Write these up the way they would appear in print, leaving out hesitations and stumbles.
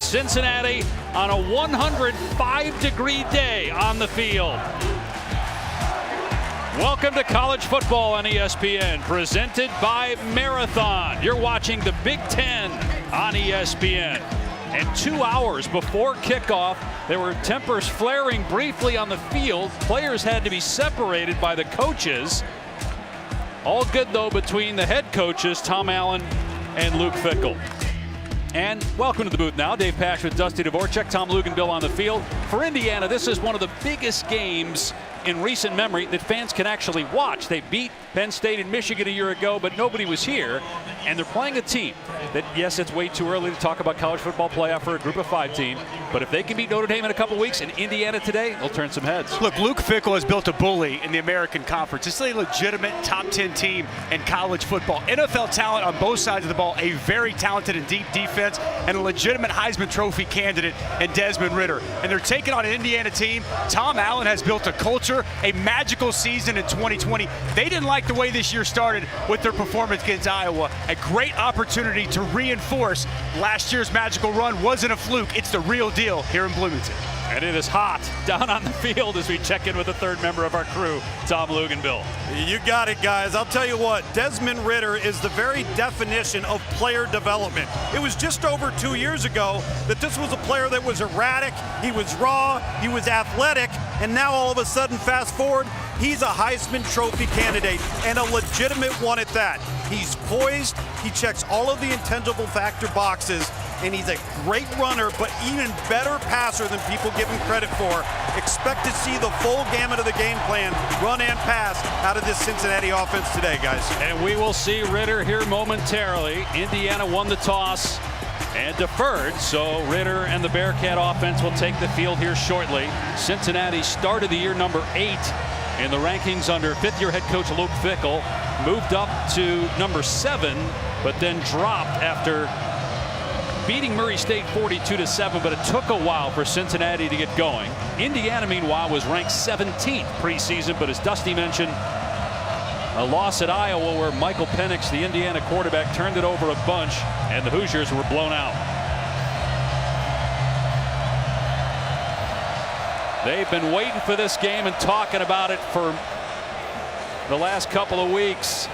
Cincinnati on a 105-degree day on the field. Welcome to college football on ESPN, presented by Marathon. You're watching the Big Ten on ESPN. And 2 hours before kickoff, there were tempers flaring briefly on the field. Players had to be separated by the coaches. All good, though, between the head coaches, Tom Allen and Luke Fickell. And welcome to the booth now. Dave Pasch with Dusty Dvorak, Tom Luginbill on the field. For Indiana, this is one of the biggest games in recent memory that fans can actually watch. They beat Penn State and Michigan a year ago, but nobody was here. And they're playing a team that, yes, it's way too early to talk about college football playoff for a group of 5 team. But if they can beat Notre Dame in a couple weeks and Indiana today, they'll turn some heads. Look, Luke Fickell has built a bully in the American Conference. It's a legitimate top 10 team in college football. NFL talent on both sides of the ball, a very talented and deep defense, and a legitimate Heisman Trophy candidate in Desmond Ridder. And they're taking on an Indiana team. Tom Allen has built a culture, a magical season in 2020. They didn't like the way this year started with their performance against Iowa. A great opportunity to reinforce last year's magical run wasn't a fluke. It's the real deal here in Bloomington. And it is hot down on the field as we check in with the third member of our crew, Tom Luginbill. You got it, guys. I'll tell you what, Desmond Ridder is the very definition of player development. It was just over 2 years ago that this was a player that was erratic, he was raw, he was athletic, and now all of a sudden, fast forward, he's a Heisman Trophy candidate, and a legitimate one at that. He's poised, he checks all of the intangible factor boxes, and he's a great runner, but even better passer than people give him credit for. Expect to see the full gamut of the game plan, run and pass, out of this Cincinnati offense today, guys. And we will see Ridder here momentarily. Indiana won the toss and deferred, so Ridder and the Bearcat offense will take the field here shortly. Cincinnati started the year number 8 in the rankings under fifth-year head coach Luke Fickell, moved up to number 7, but then dropped after beating Murray State 42-7, but it took a while for Cincinnati to get going. Indiana, meanwhile, was ranked 17th preseason, but as Dusty mentioned, a loss at Iowa where Michael Penix, the Indiana quarterback, turned it over a bunch, and the Hoosiers were blown out. They've been waiting for this game and talking about it for the last couple of weeks.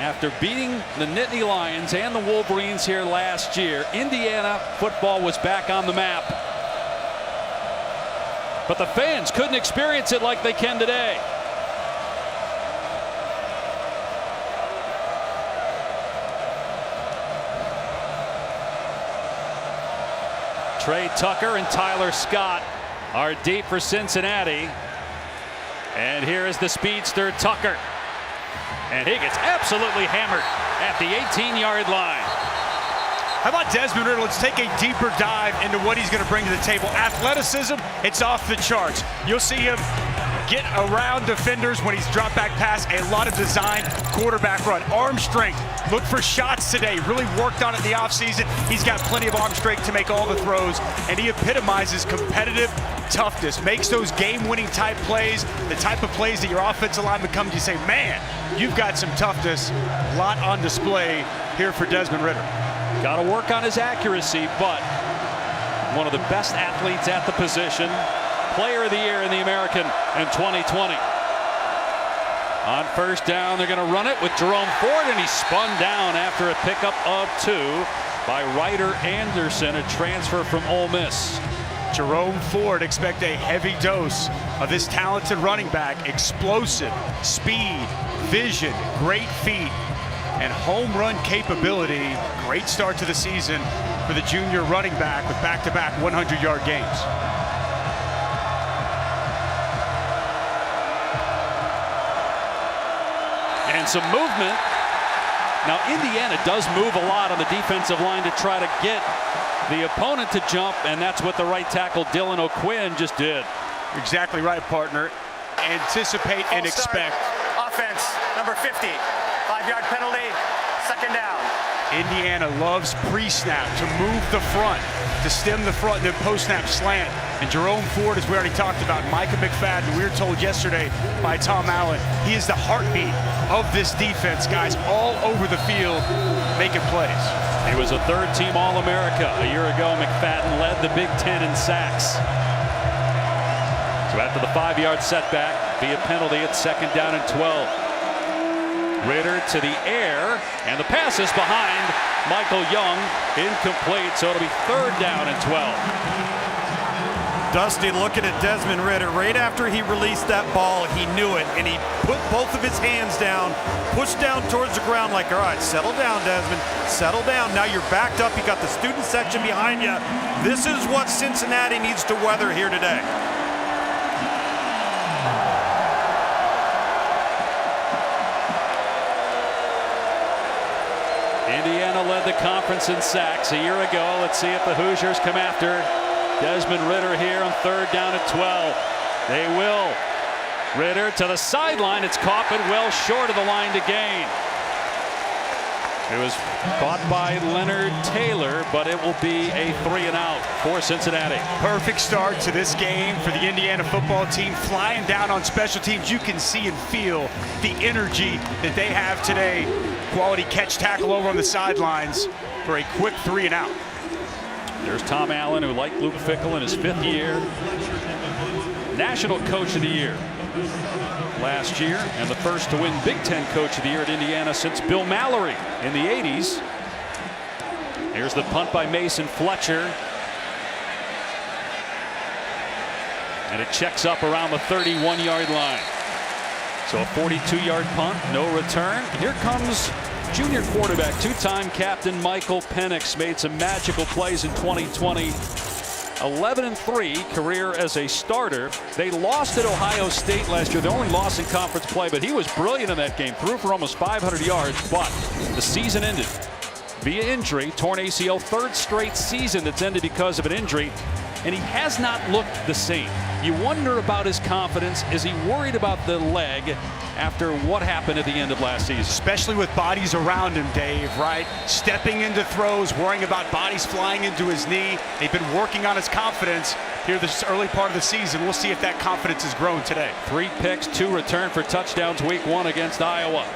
After beating the Nittany Lions and the Wolverines here last year, Indiana football was back on the map. But the fans couldn't experience it like they can today. Trey Tucker and Tyler Scott are deep for Cincinnati. And here is the speedster Tucker. And he gets absolutely hammered at the 18-yard line. How about Desmond Ridder? Let's take a deeper dive into what he's going to bring to the table. Athleticism, it's off the charts. You'll see him get around defenders when he's drop back pass, a lot of design, quarterback run, arm strength. Look for shots today. Really worked on it in the offseason. He's got plenty of arm strength to make all the throws, and he epitomizes competitive toughness, makes those game-winning type plays, the type of plays that your offensive lineman comes to you say, man, you've got some toughness. A lot on display here for Desmond Ridder. Got to work on his accuracy, but one of the best athletes at the position. Player of the year in the American in 2020. On first down, they're going to run it with Jerome Ford, and he's spun down after a pickup of 2 by Ryder Anderson, a transfer from Ole Miss. Jerome Ford, expect a heavy dose of this talented running back. Explosive, speed, vision, great feet, and home run capability. Great start to the season for the junior running back with back-to-back 100-yard games. And some movement. Now, Indiana does move a lot on the defensive line to try to get the opponent to jump, and that's what the right tackle Dylan O'Quinn just did. Exactly right, partner. Anticipate and expect. Offense, number 50. 5-yard penalty, second down. Indiana loves pre-snap to move the front, to stem the front, and then post-snap slant. And Jerome Ford, as we already talked about, Micah McFadden, we were told yesterday by Tom Allen, he is the heartbeat of this defense, guys, all over the field making plays. He was a third-team All-America a year ago. McFadden led the Big Ten in sacks. So after the 5-yard setback via penalty, it's 2nd down and 12. Ritter to the air, and the pass is behind Michael Young, incomplete, so it'll be 3rd down and 12. Dusty looking at Desmond Ritter. Right after he released that ball, he knew it, and he put both of his hands down, pushed down towards the ground like, all right, settle down, Desmond, settle down. Now you're backed up. You got the student section behind you. This is what Cincinnati needs to weather here today. Indiana led the conference in sacks a year ago. Let's see if the Hoosiers come after Desmond Ritter here on 3rd down and 12. They will. Ritter to the sideline. It's caught, but well short of the line to gain. It was caught by Leonard Taylor, but it will be a 3-and-out for Cincinnati. Perfect start to this game for the Indiana football team. Flying down on special teams. You can see and feel the energy that they have today. Quality catch tackle over on the sidelines for a quick 3-and-out. There's Tom Allen, who, like Luke Fickell, in his 5th year, National Coach of the Year last year, and the first to win Big Ten Coach of the Year at Indiana since Bill Mallory in the 80s. Here's the punt by Mason Fletcher. And it checks up around the 31-yard line. So a 42-yard punt, no return. Here comes junior quarterback, 2-time captain Michael Penix. Made some magical plays in 2020. 11-3 career as a starter. They lost at Ohio State last year. The only loss in conference play, but he was brilliant in that game. Threw for almost 500 yards, but the season ended via injury. Torn ACL, 3rd straight season that's ended because of an injury, and he has not looked the same. You wonder about his confidence. Is he worried about the leg after what happened at the end of last season? Especially with bodies around him, Dave, right? Stepping into throws, worrying about bodies flying into his knee. They've been working on his confidence here this early part of the season. We'll see if that confidence has grown today. 3 picks, 2 returned for touchdowns week 1 against Iowa.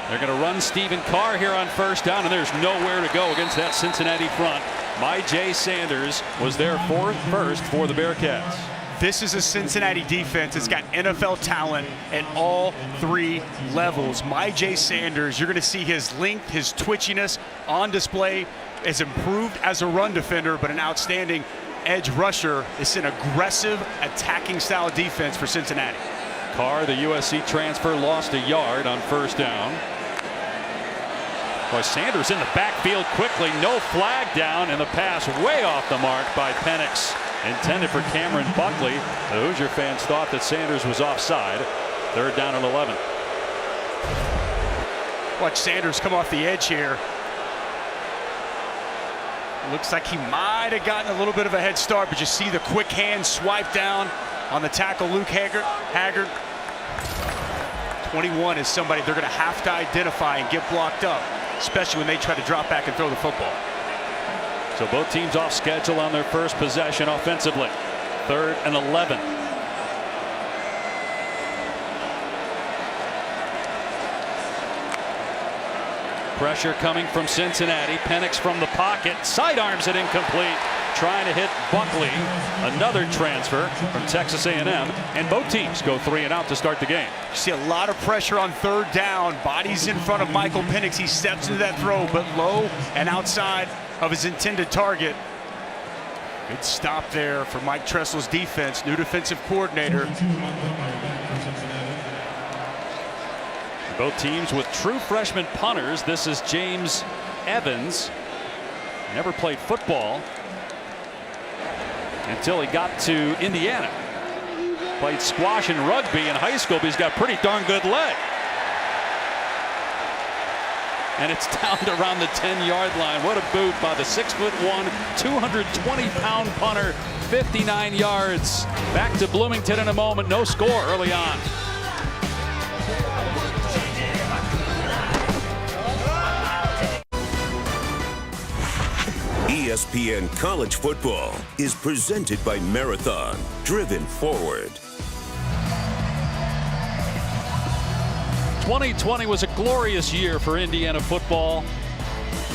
They're going to run Stephen Carr here on 1st down, and there's nowhere to go against that Cincinnati front. Myjai Sanders was there first for the Bearcats. This is a Cincinnati defense that's got NFL talent at all 3 levels. Myjai Sanders, you're going to see his length, his twitchiness on display, has improved as a run defender, but an outstanding edge rusher. It's an aggressive attacking style defense for Cincinnati. Carr, the USC transfer, lost a yard on 1st down. Boy, Sanders in the backfield quickly, no flag down, and the pass way off the mark by Penix. Intended for Cameron Buckley. The Hoosier fans thought that Sanders was offside. 3rd down and 11. Watch Sanders come off the edge here. Looks like he might have gotten a little bit of a head start, but you see the quick hand swipe down on the tackle, Luke Haggard. 21 is somebody they're going to have to identify and get blocked up, especially when they try to drop back and throw the football. So both teams off schedule on their first possession offensively. 3rd and 11. Pressure coming from Cincinnati. Penix from the pocket. Sidearms it incomplete. Trying to hit Buckley. Another transfer from Texas A&M. And both teams go 3-and-out to start the game. You see a lot of pressure on 3rd down. Bodies in front of Michael Penix. He steps into that throw, but low and outside of his intended target. Good stop there for Mike Tressel's defense. New defensive coordinator. Both teams with true freshman punters. This is James Evans. Never played football until he got to Indiana. Played squash and rugby in high school, but he's got a pretty darn good leg. And it's down to around the 10-yard line. What a boot by the 6'1", 220-pound punter. 59 yards. Back to Bloomington in a moment. No score early on. ESPN College Football is presented by Marathon, driven forward. 2020 was a glorious year for Indiana football.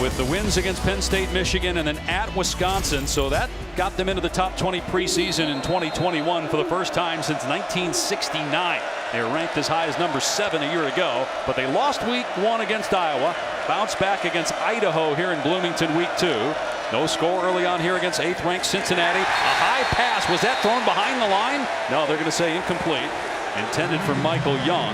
with the wins against Penn State, Michigan, and then at Wisconsin. So that got them into the top 20 preseason in 2021 for the first time since 1969. They were ranked as high as number 7 a year ago, but they lost week 1 against Iowa, bounced back against Idaho here in Bloomington week 2. No score early on here against 8th ranked Cincinnati. A high pass. Was that thrown behind the line? No, they're going to say incomplete. Intended for Michael Young.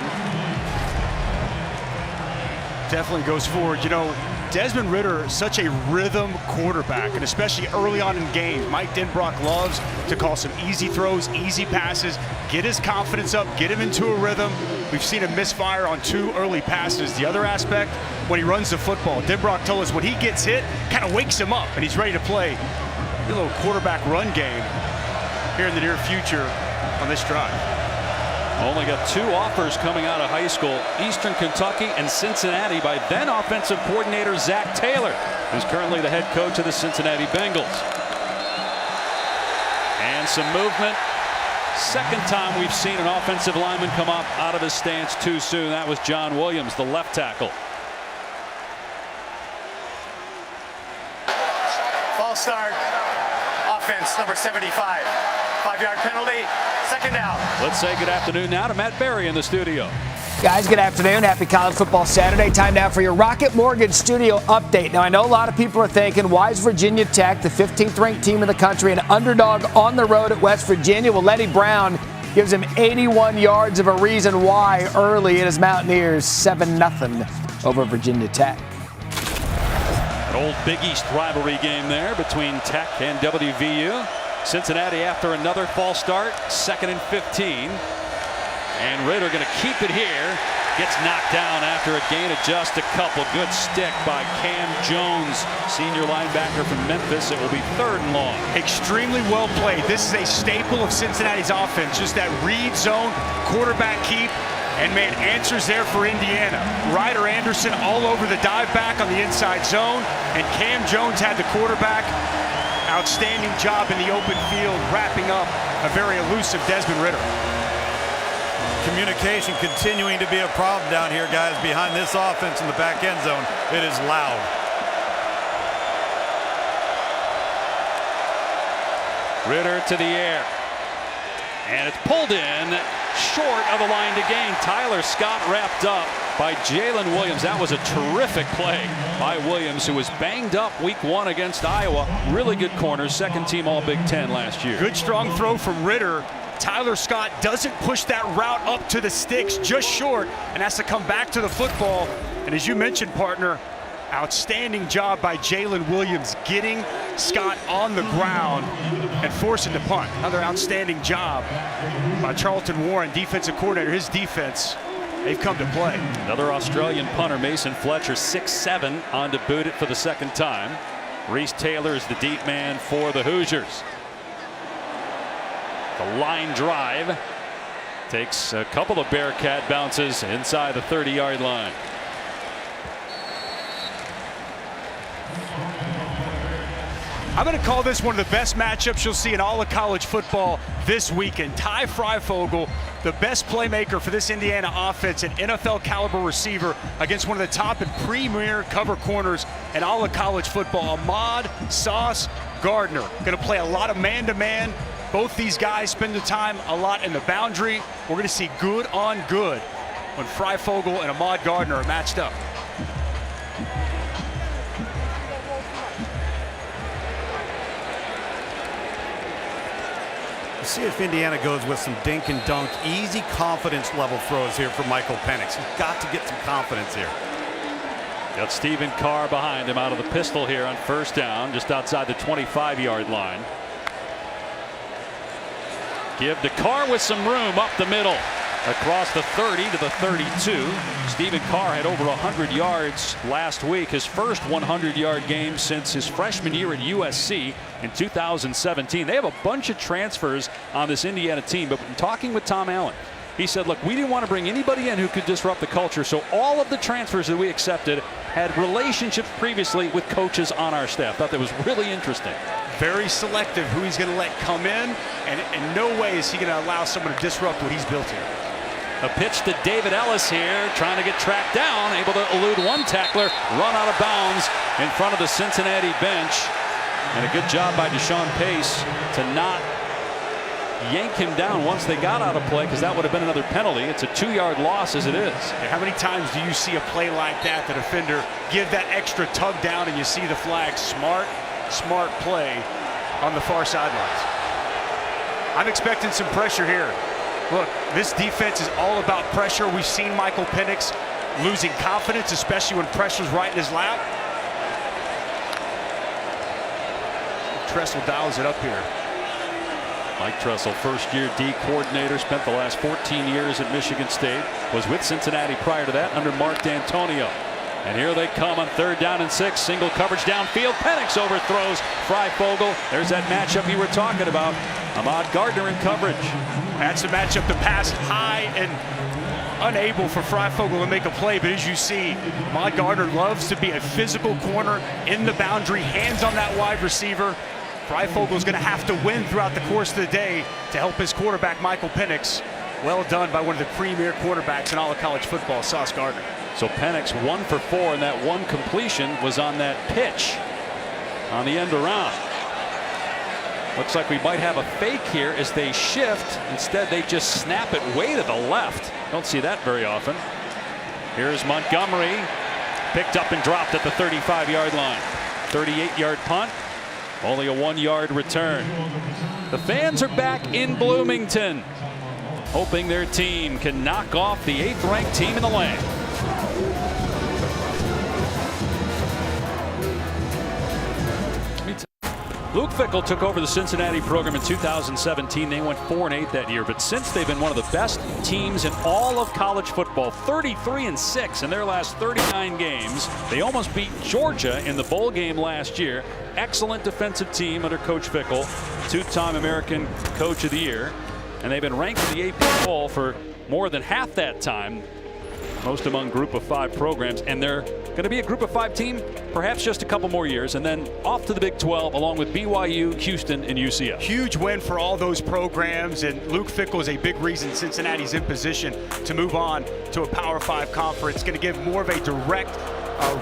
Definitely goes forward. You know, Desmond Ridder, such a rhythm quarterback, and especially early on in games, Mike Denbrock loves to call some easy throws, easy passes, get his confidence up, get him into a rhythm. We've seen him misfire on 2 early passes. The other aspect, when he runs the football, Denbrock told us when he gets hit, kind of wakes him up, and he's ready to play a little quarterback run game here in the near future on this drive. Only got 2 offers coming out of high school, Eastern Kentucky and Cincinnati, by then offensive coordinator Zach Taylor, who's currently the head coach of the Cincinnati Bengals. And some movement. Second time we've seen an offensive lineman come up out of his stance too soon. That was John Williams, the left tackle. False start. Offense, number 75. 5-yard penalty. Second down. Let's say good afternoon now to Matt Berry in the studio. Guys, good afternoon. Happy College Football Saturday. Time now for your Rocket Mortgage Studio update. Now, I know a lot of people are thinking, why is Virginia Tech, the 15th ranked team in the country, an underdog on the road at West Virginia? Well, Lenny Brown gives him 81 yards of a reason why early in his Mountaineers 7-0 over Virginia Tech. An old Big East rivalry game there between Tech and WVU. Cincinnati after another false start, 2nd and 15. And Ridder going to keep it here. Gets knocked down after a gain of just a couple. Good stick by Cam Jones, senior linebacker from Memphis. It will be 3rd and long. Extremely well played. This is a staple of Cincinnati's offense. Just that read zone, quarterback keep, and man, answers there for Indiana. Ryder Anderson all over the dive back on the inside zone, and Cam Jones had the quarterback. Outstanding job in the open field, wrapping up a very elusive Desmond Ridder. Communication continuing to be a problem down here, guys, behind this offense in the back end zone. It is loud. Ridder to the air. And it's pulled in short of the line to gain. Tyler Scott wrapped up by Jalen Williams. That was a terrific play by Williams, who was banged up week 1 against Iowa. Really good corner, 2nd team All Big Ten last year. Good strong throw from Ridder. Tyler Scott doesn't push that route up to the sticks, just short, and has to come back to the football. And as you mentioned, partner, outstanding job by Jalen Williams getting Scott on the ground and forcing the punt. Another outstanding job by Charlton Warren, defensive coordinator. His defense, they've come to play. Another Australian punter, Mason Fletcher, 6'7", on to boot it for the 2nd time. Reese Taylor is the deep man for the Hoosiers. The line drive takes a couple of Bearcat bounces inside the 30-yard line. I'm going to call this one of the best matchups you'll see in all of college football this weekend. Ty Freifogel, the best playmaker for this Indiana offense, an NFL caliber receiver against one of the top and premier cover corners in all of college football. Ahmad Sauce Gardner going to play a lot of man-to-man. Both these guys spend the time a lot in the boundary. We're going to see good on good when Freifogel and Ahmad Gardner are matched up. See if Indiana goes with some dink and dunk, easy confidence level throws here for Michael Penix. He's got to get some confidence here. Got Stephen Carr behind him out of the pistol here on 1st down, just outside the 25-yard line. Give to Carr with some room up the middle. Across the 30 to the 32. Stephen Carr had over 100 yards last week, his first 100-yard game since his freshman year at USC in 2017. They have a bunch of transfers on this Indiana team, but when talking with Tom Allen, he said, look, we didn't want to bring anybody in who could disrupt the culture, so all of the transfers that we accepted had relationships previously with coaches on our staff. Thought that was really interesting. Very selective who he's going to let come in, and in no way is he going to allow someone to disrupt what he's built here. A pitch to David Ellis here, trying to get tracked down, able to elude one tackler, run out of bounds in front of the Cincinnati bench. And a good job by Deshaun Pace to not yank him down once they got out of play, because that would have been another penalty. It's a 2-yard loss as it is. How many times do you see a play like that, the defender give that extra tug down and you see the flag? Smart play on the far sidelines. I'm expecting some pressure here. Look, this defense is all about pressure. We've seen Michael Penix losing confidence, especially when pressure's right in his lap. Tressel dials it up here. Mike Tressel, first-year D coordinator, spent the last 14 years at Michigan State, was with Cincinnati prior to that under Mark D'Antonio. And here they come on 3rd down and 6, single coverage downfield. Penix overthrows Freifogel. There's that matchup you were talking about. Ahmad Gardner in coverage. That's a matchup, the pass high and unable for Freifogel to make a play. But as you see, Ahmad Gardner loves to be a physical corner in the boundary, hands on that wide receiver. Freifogel's going to have to win throughout the course of the day to help his quarterback, Michael Penix. Well done by one of the premier quarterbacks in all of college football, Sauce Gardner. So Penix 1 for 4, and that one completion was on that pitch on the end around. Looks like we might have a fake here as they shift. Instead, they just snap it way to the left. Don't see that very often. Here's Montgomery, picked up and dropped at the 35-yard line. 38-yard punt, only a 1-yard return. The fans are back in Bloomington, hoping their team can knock off the 8th-ranked team in the land. Luke Fickell took over the Cincinnati program in 2017. They went 4-8 that year, but since they've been one of the best teams in all of college football, 33-6 in their last 39 games. They almost beat Georgia in the bowl game last year. Excellent defensive team under Coach Fickell, 2-time American Coach of the Year, and they've been ranked in the AP poll for more than half that time, most among Group of 5 programs, and they're going to be a Group of 5 team perhaps just a couple more years, and then off to the Big 12 along with BYU, Houston, and UCF. Huge win for all those programs, and Luke Fickell is a big reason Cincinnati's in position to move on to a Power 5 conference. Going to give more of a direct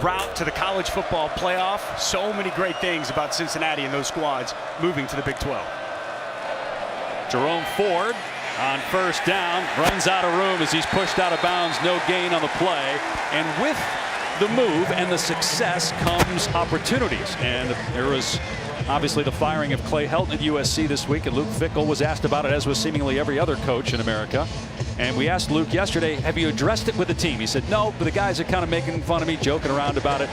route to the college football playoff. So many great things about Cincinnati and those squads moving to the Big 12. Jerome Ford on 1st down runs out of room as he's pushed out of bounds. No gain on the play, and with the move and the success comes opportunities. And there was obviously the firing of Clay Helton at USC this week, and Luke Fickell was asked about it, as was seemingly every other coach in America. And we asked Luke yesterday, have you addressed it with the team? He said no, but the guys are kind of making fun of me, joking around about it.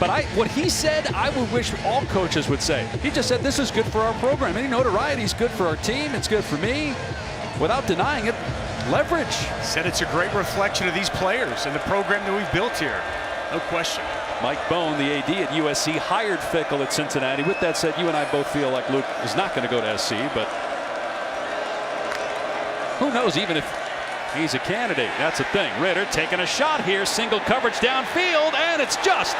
But what he said, I would wish all coaches would say. He just said, this is good for our program. Any notoriety is good for our team. It's good for me. Without denying it, leverage. Said it's a great reflection of these players and the program that we've built here. No question. Mike Bone, the AD at USC, hired Fickell at Cincinnati. With that said, you and I both feel like Luke is not going to go to SC, but who knows, even if he's a candidate. That's the thing. Ritter taking a shot here, single coverage downfield, and it's just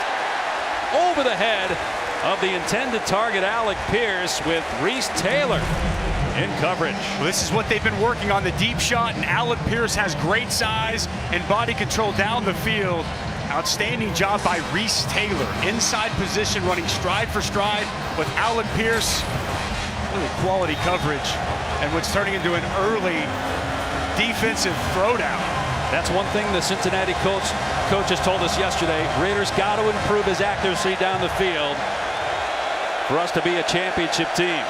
over the head of the intended target, Alec Pierce, with Reese Taylor in coverage. Well, this is what they've been working on, the deep shot, and Alec Pierce has great size and body control down the field. Outstanding job by Reese Taylor. Inside position, running stride for stride with Alec Pierce. Really quality coverage, and what's turning into an early defensive throwdown. That's one thing the Cincinnati coaches told us yesterday. Raiders got to improve his accuracy down the field for us to be a championship team.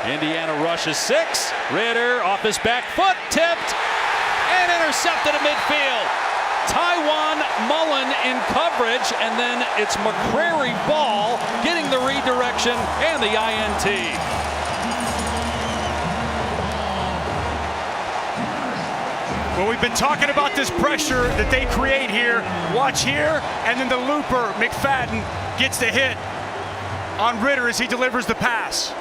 Indiana rushes 6. Ritter off his back foot, tipped and intercepted at midfield. Taiwan Mullen in coverage, and then it's McCrary Ball getting the redirection and the INT. Well, we've been talking about this pressure that they create here. Watch here, and then the looper, McFadden, gets the hit on Ritter as he delivers the pass.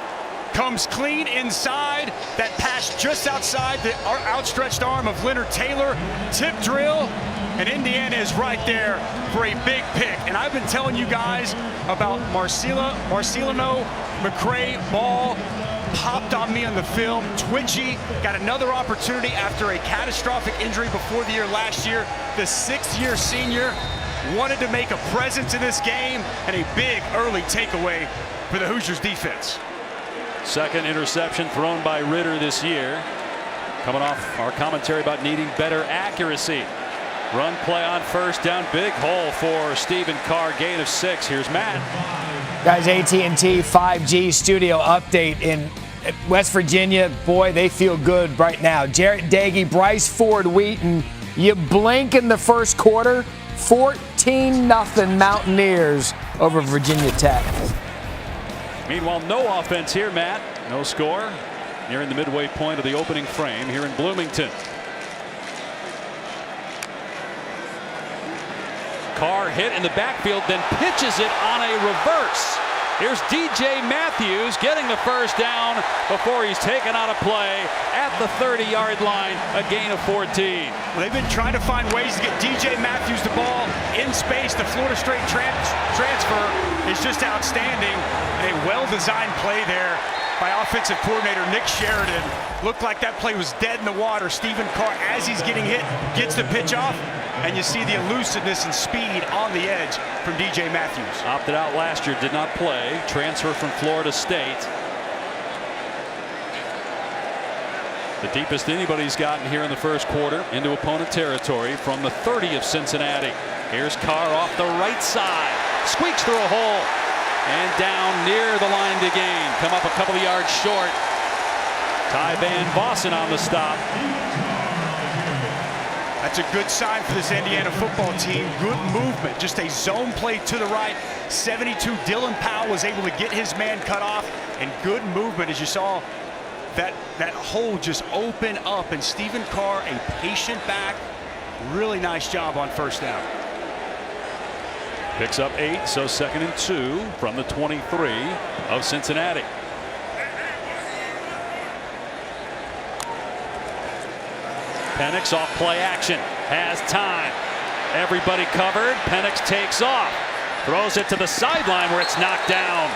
Comes clean inside, that pass just outside the outstretched arm of Leonard Taylor. Tip drill, And Indiana is right there for a big pick. And I've been telling you guys about Marcelino McCray ball. Popped on me on the film, twitchy, got another opportunity after a catastrophic injury before the year last year. The 6th-year senior wanted to make a presence in this game, and a big early takeaway for the Hoosiers defense. Second interception thrown by Ritter this year. Coming off our commentary about needing better accuracy. Run play on first down, big hole for Stephen Carr, gain of 6. Here's Matt. Guys, AT&T 5G studio update in West Virginia. Boy, they feel good right now. Jarrett Dagey, Bryce Ford Wheaton. You blink in the first quarter, 14-0 Mountaineers over Virginia Tech. Meanwhile, no offense here, Matt. No score. Nearing the midway point of the opening frame here in Bloomington. Carr hit in the backfield, then pitches it on a reverse. Here's DJ Matthews getting the first down before he's taken out of play at the 30-yard line, a gain of 14. Well, they've been trying to find ways to get DJ Matthews the ball in space. The Florida State transfer is just outstanding. And a well-designed play there by offensive coordinator Nick Sheridan. Looked like that play was dead in the water. Stephen Carr, as he's getting hit, gets the pitch off. And you see the elusiveness and speed on the edge from DJ Matthews. Opted out last year, did not play. Transfer from Florida State. The deepest anybody's gotten here in the first quarter into opponent territory from the 30 of Cincinnati. Here's Carr off the right side. Squeaks through a hole. And down near the line to gain. Come up a couple of yards short. Ty Van Vossen on the stop. That's a good sign for this Indiana football team. Good movement, just a zone play to the right. 72, Dylan Powell was able to get his man cut off, and good movement as you saw that hole just open up, and Stephen Carr, a patient back. Really nice job on first down. Picks up 8, so 2nd and 2 from the 23 of Cincinnati. Penix off play action, has time. Everybody covered. Penix takes off, throws it to the sideline where it's knocked down.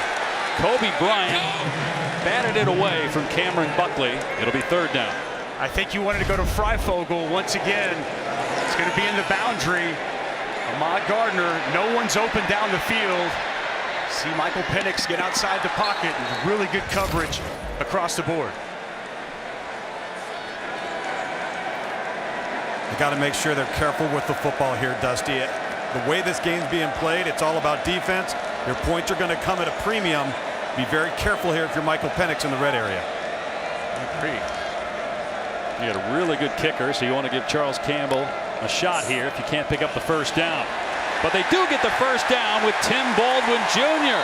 Kobe Bryant batted it away from Cameron Buckley. It'll be 3rd down. I think you wanted to go to Freifogel once again. It's going to be in the boundary. Ahmad Gardner, no one's open down the field. See Michael Penix get outside the pocket, and really good coverage across the board. You got to make sure they're careful with the football here, Dusty. The way this game's being played, it's all about defense. Your points are going to come at a premium. Be very careful here if you're Michael Penix in the red area. I agree. You got a really good kicker, so you want to give Charles Campbell a shot here if you can't pick up the first down. But they do get the first down with Tim Baldwin Jr.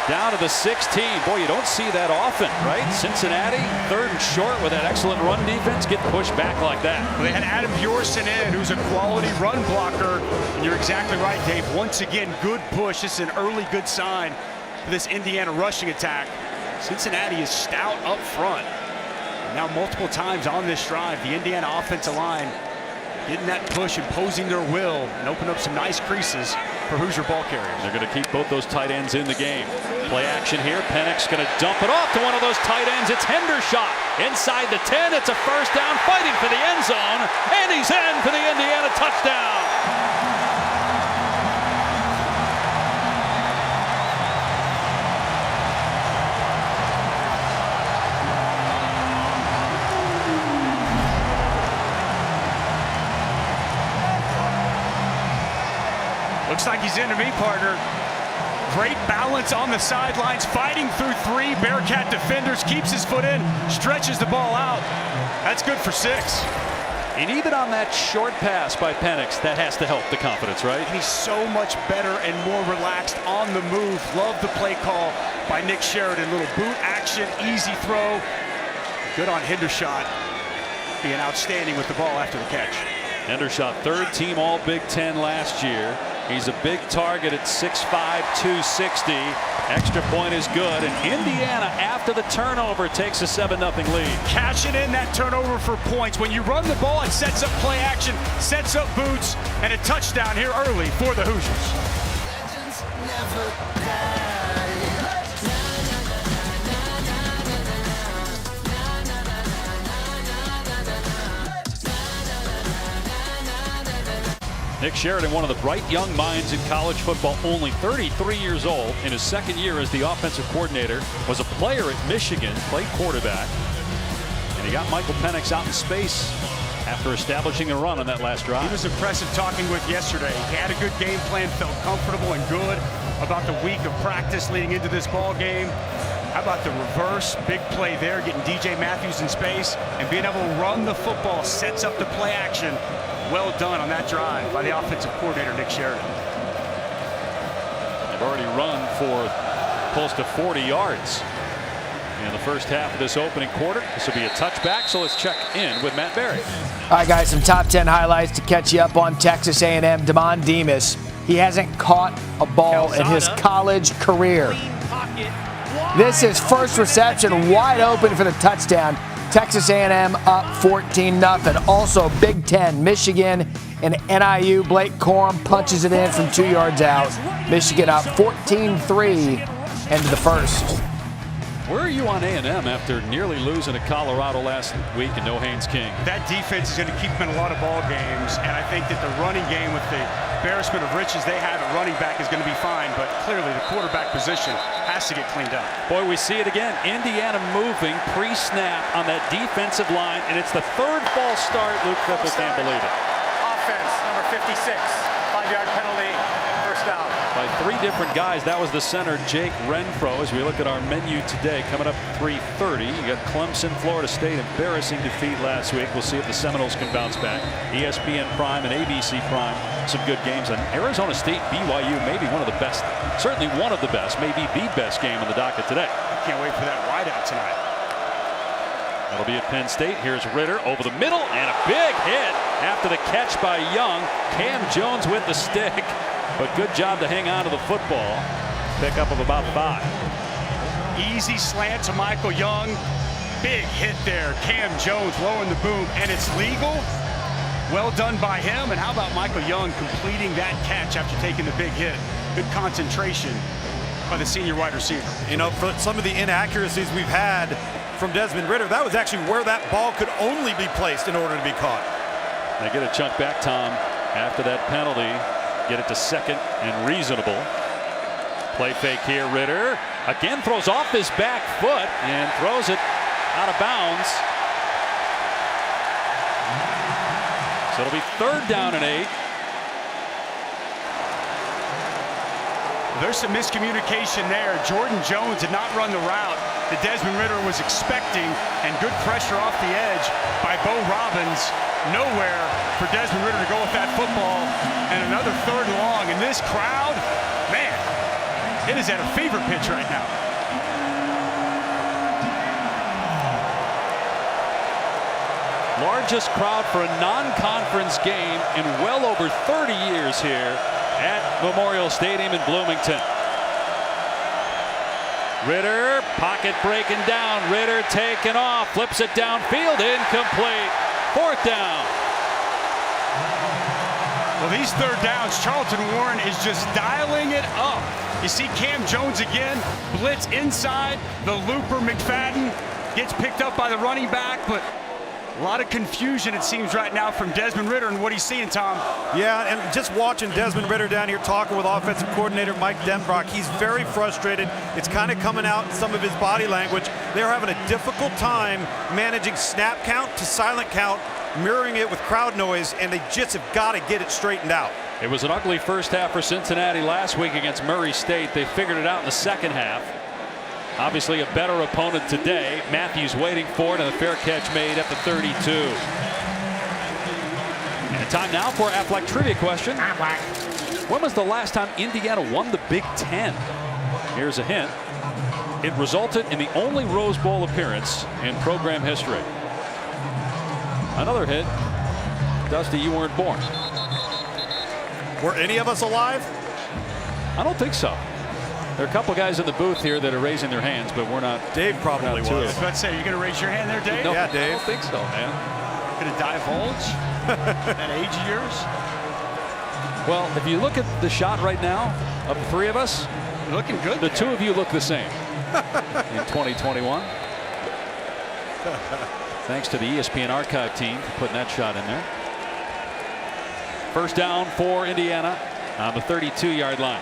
down to the 16. Boy, you don't see that often, right? Cincinnati, 3rd and short with that excellent run defense, get pushed back like that. Well, they had Adam Bjorson in, who's a quality run blocker. And you're exactly right, Dave. Once again, good push. This is an early good sign for this Indiana rushing attack. Cincinnati is stout up front. Now multiple times on this drive, the Indiana offensive line getting that push, imposing their will, and open up some nice creases for Hoosier ball carriers. They're going to keep both those tight ends in the game. Play action here. Penix going to dump it off to one of those tight ends. It's Hendershot inside the 10. It's a first down, fighting for the end zone, and he's in for the Indiana touchdown. Looks like he's into me, partner. Great balance on the sidelines, fighting through 3 Bearcat defenders, keeps his foot in, stretches the ball out. That's good for 6. And even on that short pass by Penix, that has to help the confidence, right? And he's so much better and more relaxed on the move. Love the play call by Nick Sheridan. Little boot action, easy throw. Good on Hendershot, being outstanding with the ball after the catch. Hendershot, 3rd team All Big Ten last year. He's a big target at 6'5", 260. Extra point is good, and Indiana, after the turnover, takes a 7-0 lead. Cashing in that turnover for points. When you run the ball, it sets up play action, sets up boots, and a touchdown here early for the Hoosiers. Nick Sheridan, one of the bright young minds in college football, only 33 years old, in his second year as the offensive coordinator, was a player at Michigan, played quarterback, and he got Michael Penix out in space after establishing a run on that last drive. He was impressive talking with yesterday. He had a good game plan, felt comfortable and good about the week of practice leading into this ball game. How about the reverse? Big play there, getting DJ Matthews in space and being able to run the football sets up the play action. Well done on that drive by the offensive coordinator, Nick Sheridan. They've already run for close to 40 yards in the first half of this opening quarter. This will be a touchback, so let's check in with Matt Berry. All right, guys, some top 10 highlights to catch you up on Texas A&M. Damon Demas, he hasn't caught a ball in his college career. This is first reception, wide open for the touchdown. Texas A&M up 14-0. Also Big Ten, Michigan and NIU. Blake Corum punches it in from 2 yards out. Michigan up 14-3 into the first. Where are you on A&M after nearly losing to Colorado last week and no Haynes King? That defense is going to keep them in a lot of ball games, and I think that the running game with the embarrassment of riches they have at running back is going to be fine, but clearly the quarterback position has to get cleaned up. Boy, we see it again. Indiana moving pre-snap on that defensive line, and it's the third false start. Luke Fickell can't believe it. Offense, number 56, 5-yard penalty, first down. By three different guys. That was the center, Jake Renfro. As we look at our menu today, coming up 3:30, you got Clemson, Florida State, embarrassing defeat last week. We'll see if the Seminoles can bounce back. ESPN Prime and ABC Prime, some good games. And Arizona State, BYU, maybe one of the best, certainly one of the best, maybe the best game on the docket today. Can't wait for that wideout tonight. That'll be at Penn State. Here's Ritter over the middle, and a big hit after the catch by Young. Cam Jones with the stick. But good job to hang on to the football. Pickup of about 5. Easy slant to Michael Young. Big hit there. Cam Jones lowering the boom, and it's legal. Well done by him. And how about Michael Young completing that catch after taking the big hit? Good concentration by the senior wide receiver. You know, for some of the inaccuracies we've had from Desmond Ritter, that was actually where that ball could only be placed in order to be caught. They get a chunk back, Tom, after that penalty. Get it to second and reasonable. Play fake here. Ritter again throws off his back foot and throws it out of bounds. So it'll be 3rd down and 8. There's some miscommunication there. Jordan Jones did not run the route that Desmond Ritter was expecting, and good pressure off the edge by Bo Robbins. Nowhere for Desmond Ritter to go with that football, and another 3rd and long. And this crowd, man, it is at a fever pitch right now. Largest crowd for a non-conference game in well over 30 years here at Memorial Stadium in Bloomington. Ritter, pocket breaking down. Ritter taking off, flips it downfield, incomplete. 4th down. Well, these 3rd downs, Charlton Warren is just dialing it up. You see Cam Jones again, blitz inside. The looper McFadden gets picked up by the running back, but a lot of confusion, it seems, right now from Desmond Ritter and what he's seeing, Tom. Yeah, and just watching Desmond Ritter down here talking with offensive coordinator Mike Denbrock, he's very frustrated. It's kind of coming out in some of his body language. They're having a difficult time managing snap count to silent count, mirroring it with crowd noise, and they just have got to get it straightened out. It was an ugly first half for Cincinnati last week against Murray State. They figured it out in the second half. Obviously a better opponent today. Matthews waiting for it, and a fair catch made at the 32. And time now for Aflac trivia question. When was the last time Indiana won the Big Ten? Here's a hint. It resulted in the only Rose Bowl appearance in program history. Another hint. Dusty, you weren't born. Were any of us alive? I don't think so. There are a couple guys in the booth here that are raising their hands, but we're not. Dave probably was. I was about to say, are you going to raise your hand there, Dave? No, Yeah, Dave. I don't think so, man. Going to divulge that age of yours? Well, if you look at the shot right now of the three of us, You're looking good. the two of you look the same in 2021. Thanks to the ESPN archive team for putting that shot in there. First down for Indiana on the 32-yard line.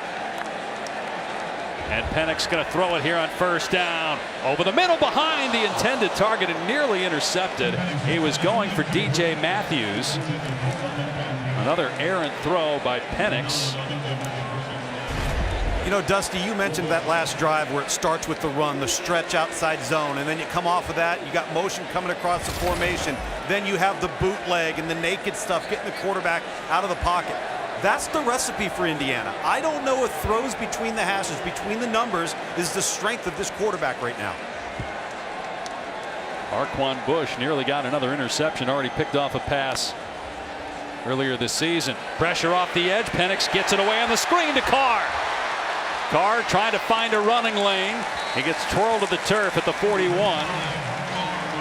And Penix going to throw it here on first down. Over the middle behind the intended target and nearly intercepted. He was going for DJ Matthews. Another errant throw by Penix. You know, Dusty, you mentioned that last drive where it starts with the run, the stretch outside zone, and then you come off of that, you got motion coming across the formation. Then you have the bootleg and the naked stuff, getting the quarterback out of the pocket. That's the recipe for Indiana. I don't know if throws between the hashes, between the numbers, is the strength of this quarterback right now. Arquan Bush nearly got another interception, already picked off a pass earlier this season. Pressure off the edge. Penix gets it away on the screen to Carr. Carr trying to find a running lane. He gets twirled to the turf at the 41.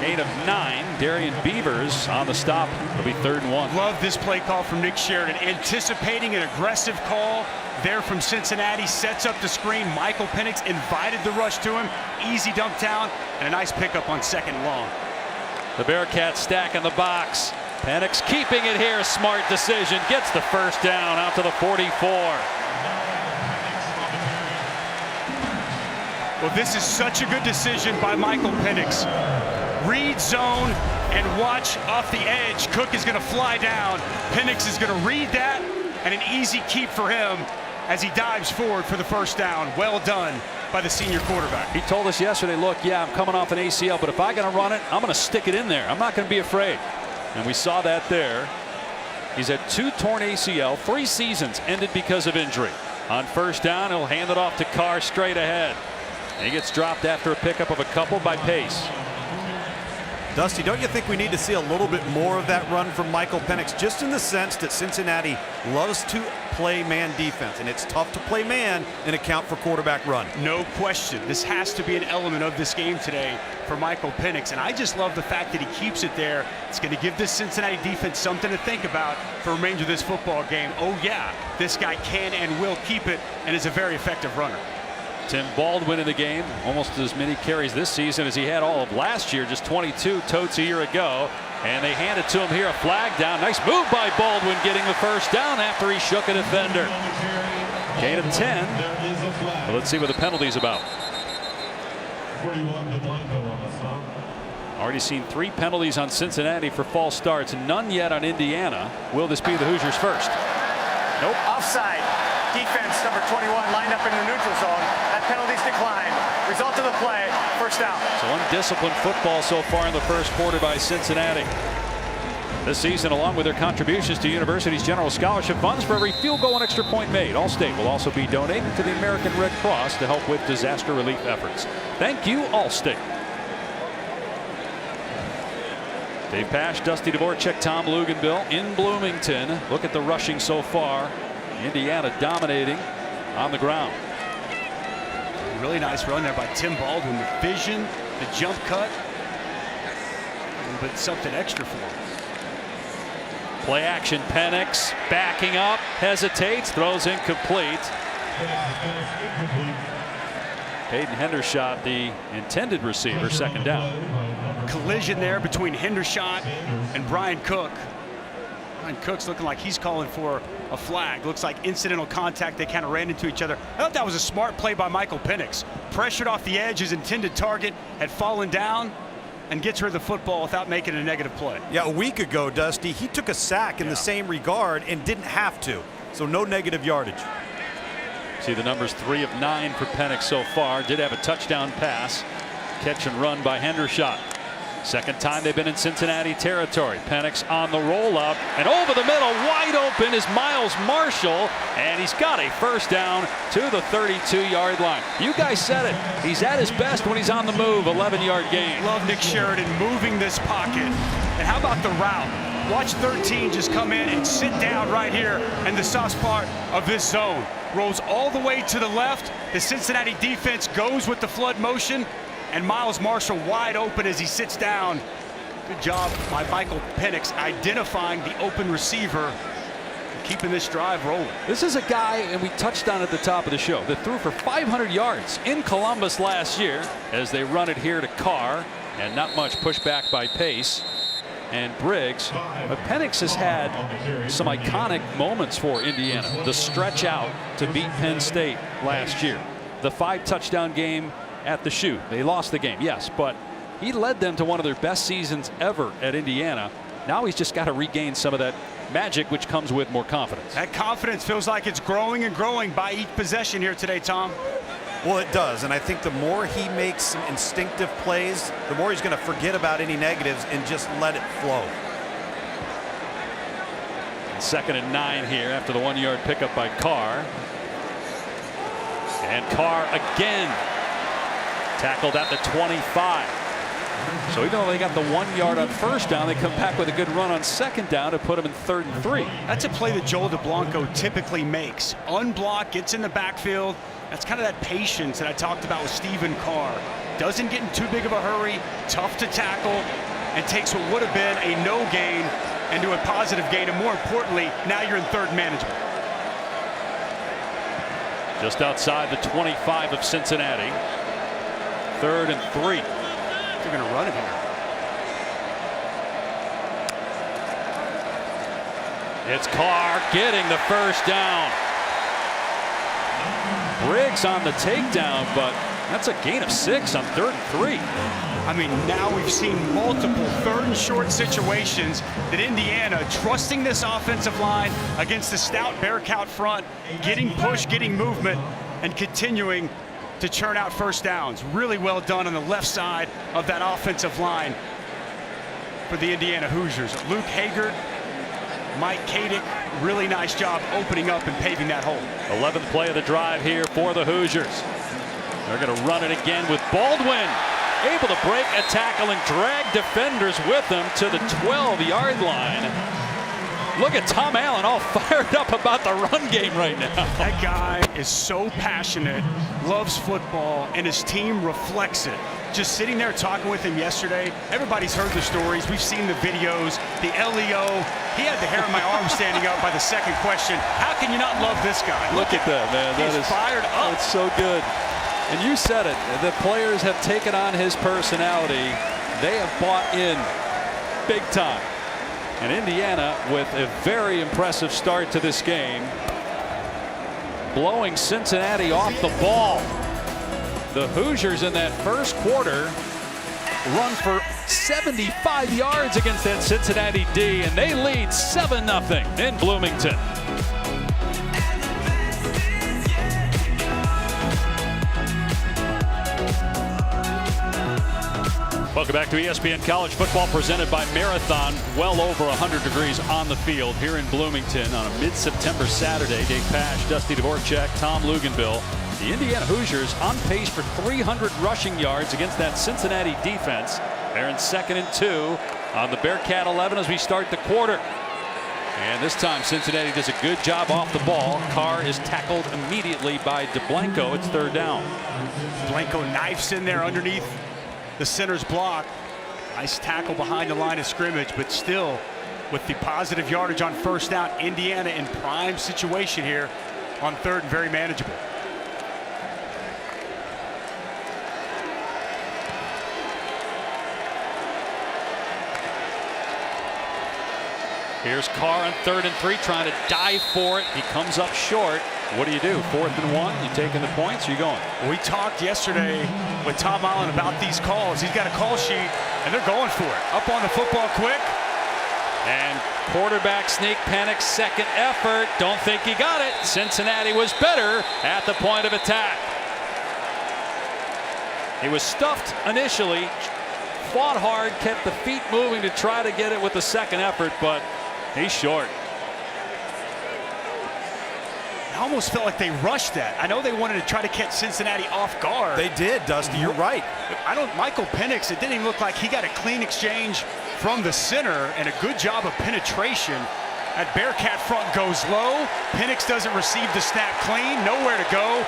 Gain of 9. Darian Beavers on the stop. It'll be 3rd and 1. Love this play call from Nick Sheridan. Anticipating an aggressive call there from Cincinnati. Sets up the screen. Michael Penix invited the rush to him. Easy dump down and a nice pickup on 2nd and long. The Bearcats stack in the box. Penix keeping it here. Smart decision. Gets the first down out to the 44. Well, this is such a good decision by Michael Penix. Read zone and watch off the edge. Cook is going to fly down. Penix is going to read that, and an easy keep for him as he dives forward for the first down. Well done by the senior quarterback. He told us yesterday, look, yeah, I'm coming off an ACL, but if I'm going to run it, I'm going to stick it in there. I'm not going to be afraid. And we saw that there. He's had 2 torn ACL, 3 seasons ended because of injury. On first down, he'll hand it off to Carr straight ahead. And he gets dropped after a pickup of a couple by Pace. Dusty, don't you think we need to see a little bit more of that run from Michael Penix, just in the sense that Cincinnati loves to play man defense, and it's tough to play man and account for quarterback run? No question. This has to be an element of this game today for Michael Penix, and I just love the fact that he keeps it there. It's going to give this Cincinnati defense something to think about for the remainder of this football game. Oh yeah, this guy can and will keep it, and is a very effective runner. Tim Baldwin in the game, almost as many carries this season as he had all of last year, just 22 totes a year ago. And they hand it to him here, a flag down. Nice move by Baldwin, getting the first down after he shook a defender. Gain of 10. Well, let's see what the penalty's about. Already seen 3 penalties on Cincinnati for false starts, none yet on Indiana. Will this be the Hoosiers' first? Nope. Offside. Defense number 21 lined up in the neutral zone. That penalty's declined. Result of the play, first down. So undisciplined football so far in the first quarter by Cincinnati. This season, along with their contributions to university's general scholarship funds, for every field goal and extra point made, Allstate will also be donating to the American Red Cross to help with disaster relief efforts. Thank you, Allstate. Dave Pasch, Dusty Dvorak, Tom Luginbill in Bloomington. Look at the rushing so far. Indiana dominating on the ground. Really nice run there by Tim Baldwin. The vision, the jump cut, but something extra for him. Play action. Penix backing up, hesitates, throws incomplete. Hayden Hendershot, the intended receiver, 2nd down. Collision there between Hendershot and Brian Cook. Brian Cook's looking like he's calling for a flag. Looks like incidental contact. They kind of ran into each other. I thought that was a smart play by Michael Penix. Pressured off the edge. His intended target had fallen down and gets rid of the football without making a negative play. Yeah, a week ago, Dusty, he took a sack in the same regard and didn't have to. So no negative yardage. See the numbers, 3 of 9 for Penix so far. Did have a touchdown pass. Catch and run by Hendershot. Second time they've been in Cincinnati territory. Penix on the rollout, and over the middle, wide open is Miles Marshall, and he's got a first down to the 32-yard line. You guys said it. He's at his best when he's on the move. 11-yard gain. Love Nick Sheridan moving this pocket. And how about the route? Watch 13 just come in and sit down right here in the soft spot of this zone. Rolls all the way to the left. The Cincinnati defense goes with the flood motion, and Miles Marshall wide open as he sits down. Good job by Michael Penix identifying the open receiver, keeping this drive rolling. This is a guy, and we touched on at the top of the show, that threw for 500 yards in Columbus last year as they run it here to Carr, and not much pushback by Pace and Briggs. But Penix has had some iconic moments for Indiana. The stretch out to beat Penn State last year. The 5-touchdown game at the shoe. They lost the game, yes, but he led them to one of their best seasons ever at Indiana. Now he's just got to regain some of that magic, which comes with more confidence. That confidence feels like it's growing and growing by each possession here today, Tom. Well, it does, and I think the more he makes some instinctive plays, the more he's going to forget about any negatives and just let it flow. 2nd and 9 here after the 1-yard pickup by Carr. And Carr again tackled at the 25. So even though they got the 1 yard on first down, they come back with a good run on second down to put them in 3rd and 3. That's a play that Joel DeBlanco typically makes. Unblocked, gets in the backfield. That's kind of that patience that I talked about with Stephen Carr. Doesn't get in too big of a hurry, tough to tackle, and takes what would have been a no gain into a positive gain. And more importantly, now you're in 3rd management. Just outside the 25 of Cincinnati. 3rd and 3. They're going to run it here. It's Carr getting the first down. Briggs on the takedown, but that's a gain of 6 on 3rd and 3. I mean, now we've seen multiple 3rd and short situations that Indiana, trusting this offensive line against the stout Bearcat front, getting push, getting movement, and continuing to churn out first downs. Really well done on the left side of that offensive line for the Indiana Hoosiers. Luke Hager, Mike Kadick, really nice job opening up and paving that hole. 11th play of the drive here for the Hoosiers. They're going to run it again with Baldwin. Able to break a tackle and drag defenders with him to the 12-yard line. Look at Tom Allen all fired up about the run game right now. That guy is so passionate, loves football, and his team reflects it. Just sitting there talking with him yesterday, everybody's heard the stories. We've seen the videos, the LEO. He had the hair on my arm standing up by the second question. How can you not love this guy? Look at that, man. That is fired up. It's so good. And you said it. The players have taken on his personality. They have bought in big time. And Indiana with a very impressive start to this game, blowing Cincinnati off the ball. The Hoosiers in that first quarter run for 75 yards against that Cincinnati D, and they lead 7-0 in Bloomington. Welcome back to ESPN College Football, presented by Marathon. Well over 100 degrees on the field here in Bloomington on a mid-September Saturday. Dave Pasch, Dusty Dvorak, Tom Luginbill. The Indiana Hoosiers on pace for 300 rushing yards against that Cincinnati defense. They're in 2nd and 2 on the Bearcat 11 as we start the quarter. And this time Cincinnati does a good job off the ball. Carr is tackled immediately by DeBlanco. It's 3rd down. Blanco knifes in there underneath the center's block. Nice tackle behind the line of scrimmage, but still with the positive yardage on first down, Indiana in prime situation here on 3rd and very manageable. Here's Carr on 3rd and 3, trying to dive for it. He comes up short. What do? 4th and 1. You taking the points? Or you going? We talked yesterday with Tom Allen about these calls. He's got a call sheet, and they're going for it. Up on the football quick. And quarterback sneak, Penix, second effort. Don't think he got it. Cincinnati was better at the point of attack. He was stuffed initially, fought hard, kept the feet moving to try to get it with the second effort, but he's short. I almost felt like they rushed that. I know they wanted to try to catch Cincinnati off guard. They did, Dusty. You're right. Michael Penix, it didn't even look like he got a clean exchange from the center, and a good job of penetration. That Bearcat front goes low. Penix doesn't receive the snap clean, nowhere to go,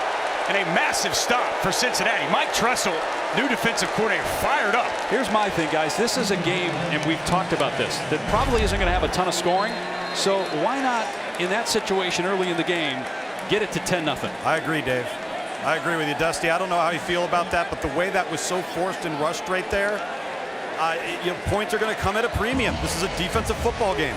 and a massive stop for Cincinnati. Mike Tressel, new defensive coordinator, fired up. Here's my thing, guys. This is a game, and we've talked about this, that probably isn't going to have a ton of scoring. So why not, in that situation early in the game, get it to 10-0? I agree, Dave. I agree with you, Dusty. I don't know how you feel about that, but the way that was so forced and rushed right there, points are going to come at a premium. This is a defensive football game.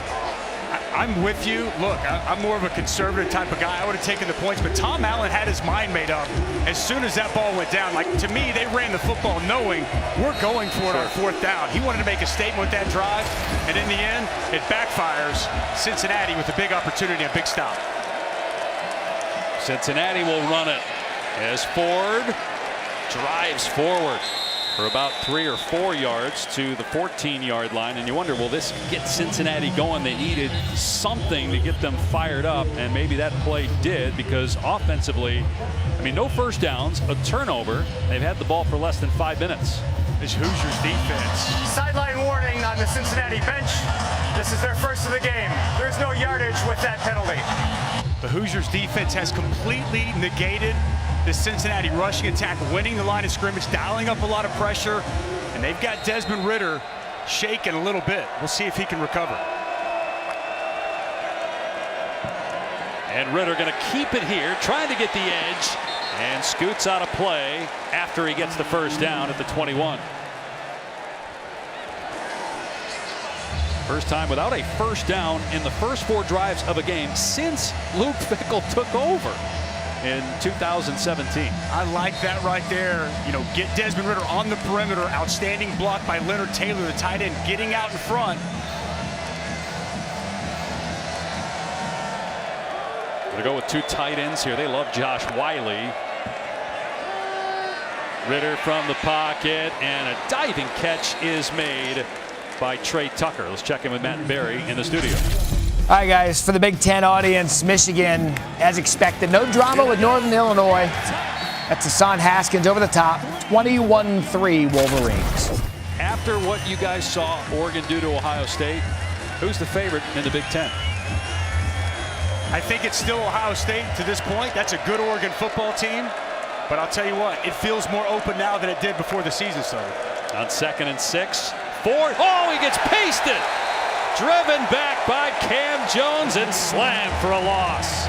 I'm with you. Look, I'm more of a conservative type of guy. I would have taken the points, but Tom Allen had his mind made up as soon as that ball went down. Like, to me, they ran the football knowing we're going for it on fourth down. He wanted to make a statement with that drive, and in the end, it backfires. Cincinnati with a big opportunity, a big stop. Cincinnati will run it as Ford drives forward for about 3 or 4 yards to the 14-yard line, and you wonder, will this get Cincinnati going? They needed something to get them fired up, and maybe that play did, because offensively, I mean, no first downs, a turnover. They've had the ball for less than 5 minutes. This Hoosiers defense. Sideline warning on the Cincinnati bench. This is their first of the game. There's no yardage with that penalty. The Hoosiers defense has completely negated the Cincinnati rushing attack, winning the line of scrimmage, dialing up a lot of pressure, and they've got Desmond Ridder shaking a little bit. We'll see if he can recover. And Ridder going to keep it here, trying to get the edge, and scoots out of play after he gets the first down at the 21. First time without a first down in the first 4 drives of a game since Luke Fickell took over in 2017. I like that right there. You know, get Desmond Ridder on the perimeter. Outstanding block by Leonard Taylor, the tight end, getting out in front. Gonna go with 2 tight ends here. They love Josh Wiley. Ridder from the pocket, and a diving catch is made by Trey Tucker. Let's check in with Matt Berry in the studio. All right, guys, for the Big Ten audience, Michigan, as expected, no drama with Northern Illinois. That's Hassan Haskins over the top, 21-3 Wolverines. After what you guys saw Oregon do to Ohio State, who's the favorite in the Big Ten? I think it's still Ohio State to this point. That's a good Oregon football team. But I'll tell you what, it feels more open now than it did before the season started. On 2nd and 6, Ford. Oh, he gets pasted. Driven back by Cam Jones and slammed for a loss.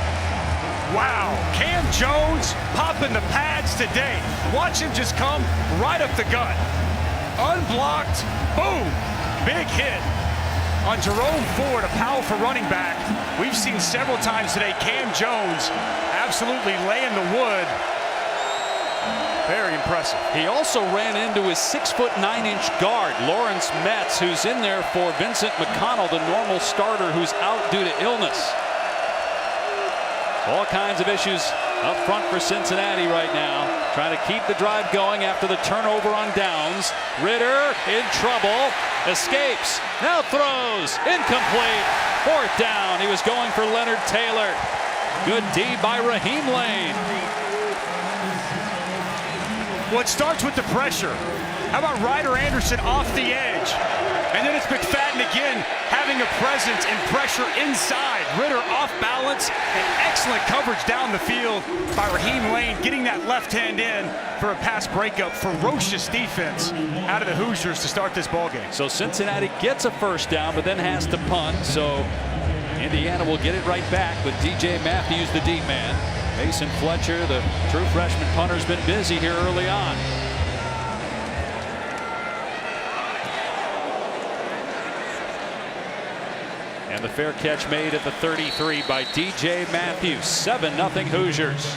Wow, Cam Jones popping the pads today. Watch him just come right up the gut. Unblocked, boom, big hit on Jerome Ford, a powerful running back. We've seen several times today Cam Jones absolutely laying the wood. Very impressive. He also ran into his 6'9" guard, Lawrence Metz, who's in there for Vincent McConnell, the normal starter who's out due to illness. All kinds of issues up front for Cincinnati right now, trying to keep the drive going after the turnover on downs. Ridder in trouble, escapes, now throws, incomplete, 4th down. He was going for Leonard Taylor. Good D by Raheem Lane. Well, it starts with the pressure. How about Ryder Anderson off the edge? And then it's McFadden again having a presence and pressure inside. Ridder off balance and excellent coverage down the field by Raheem Lane, getting that left hand in for a pass breakup. Ferocious defense out of the Hoosiers to start this ballgame. So Cincinnati gets a first down, but then has to punt. So Indiana will get it right back with DJ Matthews, the deep man. Mason Fletcher, the true freshman punter, has been busy here early on. And the fair catch made at the 33 by DJ Matthews. 7-0 Hoosiers.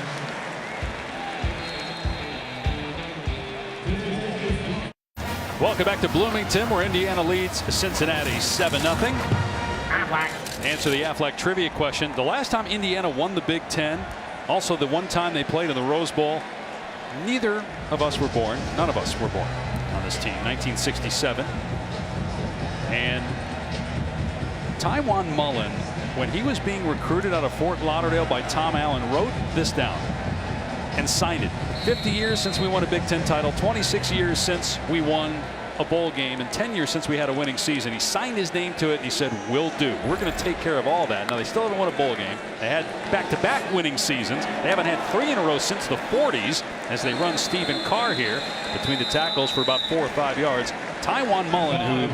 Welcome back to Bloomington, where Indiana leads Cincinnati 7-0. Answer the Aflac trivia question. The last time Indiana won the Big Ten, also the one time they played in the Rose Bowl, neither of us were born. None of us were born on this team. 1967. And Tywan Mullen, when he was being recruited out of Fort Lauderdale by Tom Allen, wrote this down and signed it. 50 years since we won a Big Ten title, 26 years since we won a bowl game in 10 years since we had a winning season. He signed his name to it and he said, "Will do. We're going to take care of all that." Now, they still haven't won a bowl game. They had back-to-back winning seasons. They haven't had 3 in a row since the 40s as they run Stephen Carr here between the tackles for about 4 or 5 yards. Tywone Mullen, who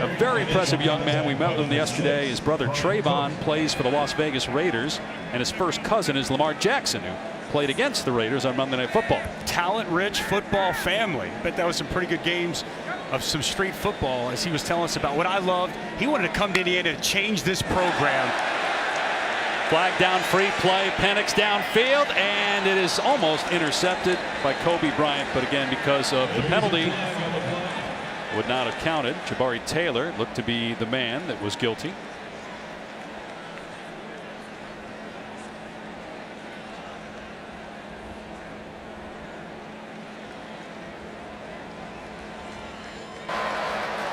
a very impressive young man. We met with him yesterday. His brother Trayvon plays for the Las Vegas Raiders, and his first cousin is Lamar Jackson, who played against the Raiders on Monday Night Football. Talent-rich football family. Bet that was some pretty good games of some street football, as he was telling us about. What I loved, he wanted to come to Indiana to change this program. Flag down, free play, Penix downfield, and it is almost intercepted by Kobe Bryant, but again, because of the penalty, would not have counted. Jabari Taylor looked to be the man that was guilty.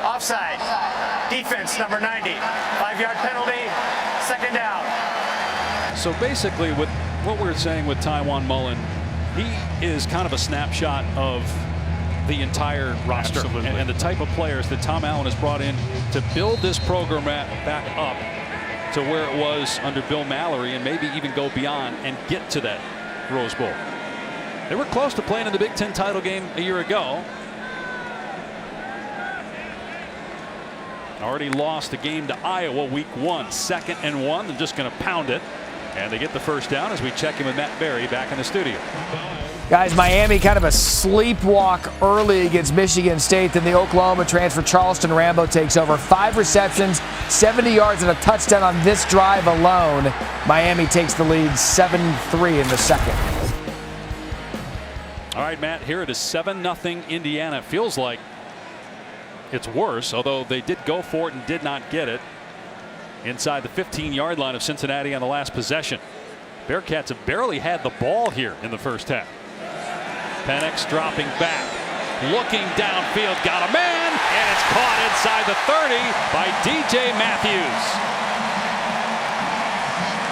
Offside. Defense number 90. 5-yard penalty. 2nd down. So basically, with what we're saying with Tywone Mullen, he is kind of a snapshot of the entire roster and the type of players that Tom Allen has brought in to build this program back up to where it was under Bill Mallory, and maybe even go beyond and get to that Rose Bowl. They were close to playing in the Big Ten title game a year ago. Already lost a game to Iowa week 1. 2nd and 1. They're just going to pound it. And they get the first down as we check in with Matt Berry back in the studio. Guys, Miami kind of a sleepwalk early against Michigan State. Then the Oklahoma transfer Charleston Rambo takes over. 5 receptions, 70 yards, and a touchdown on this drive alone. Miami takes the lead 7-3 in the second. All right, Matt, here it is 7-0 Indiana. It feels like it's worse, although they did go for it and did not get it inside the 15-yard line of Cincinnati on the last possession. Bearcats have barely had the ball here in the first half. Penix dropping back, looking downfield, got a man, and it's caught inside the 30 by DJ Matthews.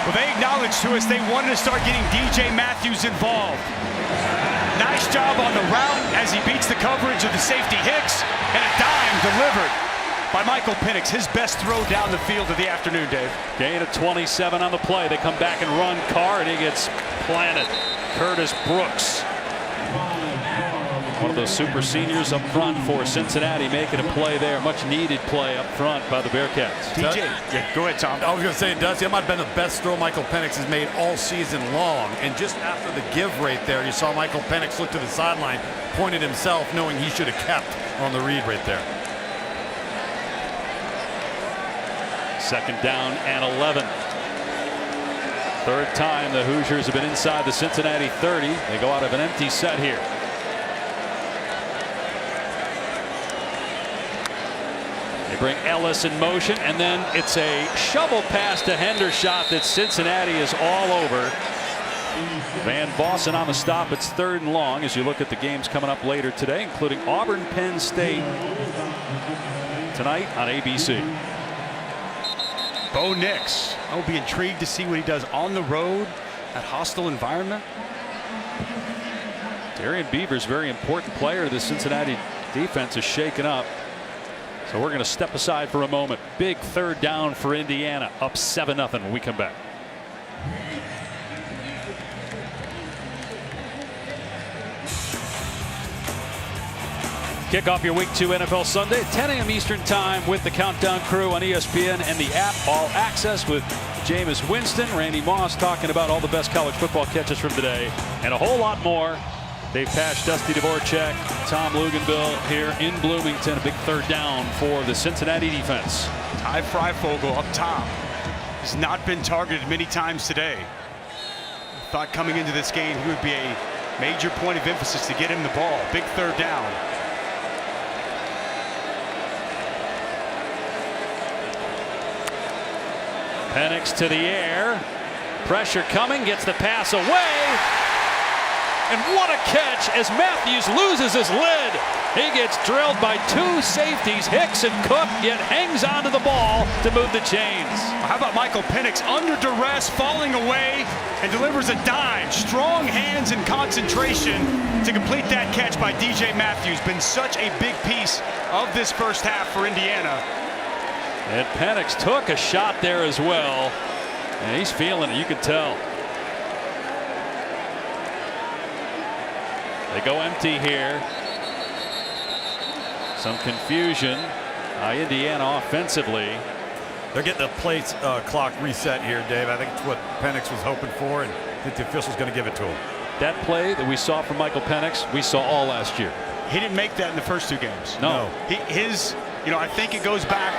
Well, they acknowledged to us they wanted to start getting DJ Matthews involved. Nice job on the route as he beats the coverage of the safety Hicks, and a dime delivered by Michael Penix, his best throw down the field of the afternoon, Dave. Gain of 27 on the play. They come back and run Carr, and he gets planted. Curtis Brooks, one of those super seniors up front for Cincinnati, making a play there. Much needed play up front by the Bearcats. DJ, yeah, go ahead, Tom. I was going to say, Dusty, that might have been the best throw Michael Penix has made all season long. And just after the give right there, you saw Michael Penix look to the sideline, pointed himself, knowing he should have kept on the read right there. 2nd down and 11. 3rd time the Hoosiers have been inside the Cincinnati 30. They go out of an empty set here. They bring Ellis in motion, and then it's a shovel pass to Hendershot that Cincinnati is all over. Van Vossen on the stop. It's 3rd and long as you look at the games coming up later today, including Auburn, Penn State tonight on ABC. Bo Nix. I'll be intrigued to see what he does on the road, that hostile environment. Darian Beavers, very important player. The Cincinnati defense is shaken up. So we're going to step aside for a moment. Big 3rd down for Indiana, up 7-0 when we come back. Kick off your Week 2 NFL Sunday at 10 a.m. Eastern Time with the Countdown Crew on ESPN and the app All Access with Jameis Winston, Randy Moss talking about all the best college football catches from today and a whole lot more. Dave Pasch, Dusty Dvorak, Tom Luginbill here in Bloomington. A big 3rd down for the Cincinnati defense. Ty Freifogel up top has not been targeted many times today. Thought coming into this game he would be a major point of emphasis to get him the ball. Big 3rd down. Penix to the air. Pressure coming, gets the pass away. And what a catch as Matthews loses his lid. He gets drilled by two safeties, Hicks and Cook, yet hangs onto the ball to move the chains. How about Michael Penix under duress, falling away, and delivers a dime. Strong hands and concentration to complete that catch by DJ Matthews. Been such a big piece of this first half for Indiana. And Penix took a shot there as well. And he's feeling it, you could tell. They go empty here. Some confusion. Indiana offensively. They're getting the play clock reset here, Dave. I think it's what Penix was hoping for, and I think the official's going to give it to him. That play that we saw from Michael Penix, we saw all last year. He didn't make that in the first two games. No. I think it goes back.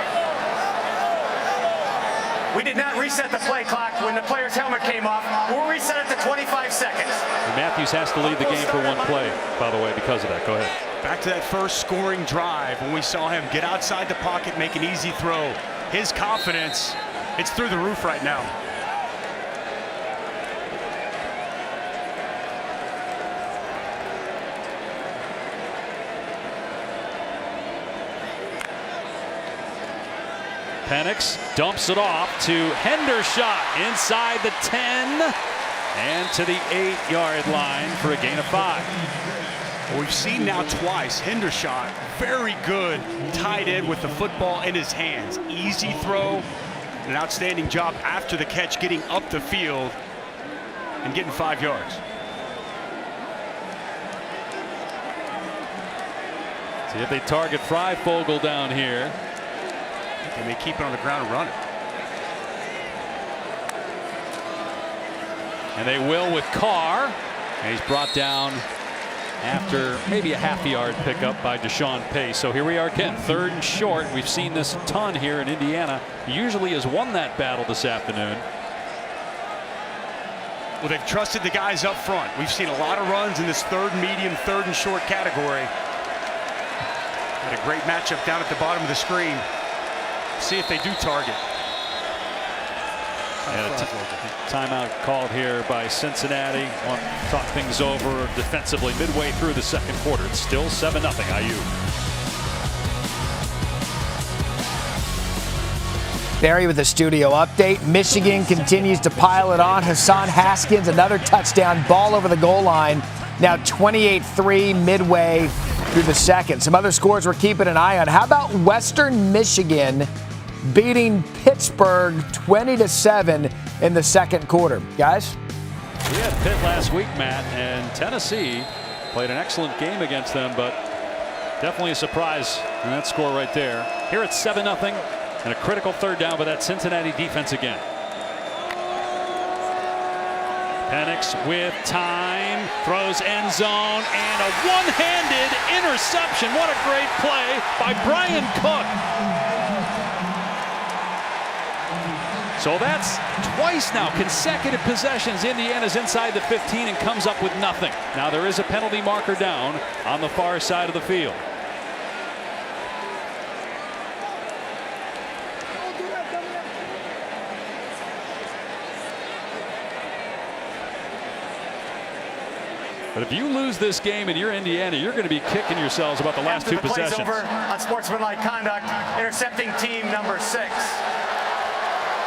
We did not reset the play clock when the player's helmet came off. We'll reset it to 25 seconds. And Matthews has to lead the game for one play, by the way, because of that. Go ahead. Back to that first scoring drive when we saw him get outside the pocket, make an easy throw. His confidence, it's through the roof right now. Penix dumps it off to Hendershot inside the 10 and to the 8-yard line for a gain of 5. We've seen now twice Hendershot, very good tight end with the football in his hands. Easy throw, an outstanding job after the catch, getting up the field and getting 5 yards. See if they target Freifogel down here. And they keep it on the ground and run it. And they will with Carr. And he's brought down after maybe a half-yard pickup by Deshaun Pace. So here we are again, 3rd and short. We've seen this a ton here in Indiana. He usually has won that battle this afternoon. Well, they've trusted the guys up front. We've seen a lot of runs in this 3rd medium, 3rd and short category. Had a great matchup down at the bottom of the screen. See if they do target. And a timeout called here by Cincinnati. Want to talk things over defensively midway through the second quarter. It's still 7-0 IU. Barry with a studio update. Michigan continues to pile it on. Hassan Haskins, another touchdown, ball over the goal line. Now 28-3 midway through the second. Some other scores we're keeping an eye on. How about Western Michigan beating Pittsburgh 20-7 in the second quarter? Guys? We had Pitt last week, Matt, and Tennessee played an excellent game against them, but definitely a surprise in that score right there. Here it's 7-0 and a critical 3rd down by that Cincinnati defense again. Penix with time, throws end zone, and a one-handed interception. What a great play by Brian Cook. So that's twice now, consecutive possessions. Indiana's inside the 15 and comes up with nothing. Now there is a penalty marker down on the far side of the field. But if you lose this game and you're Indiana, you're going to be kicking yourselves about the last two possessions. Plays over on sportsmanlike conduct, intercepting team number 6.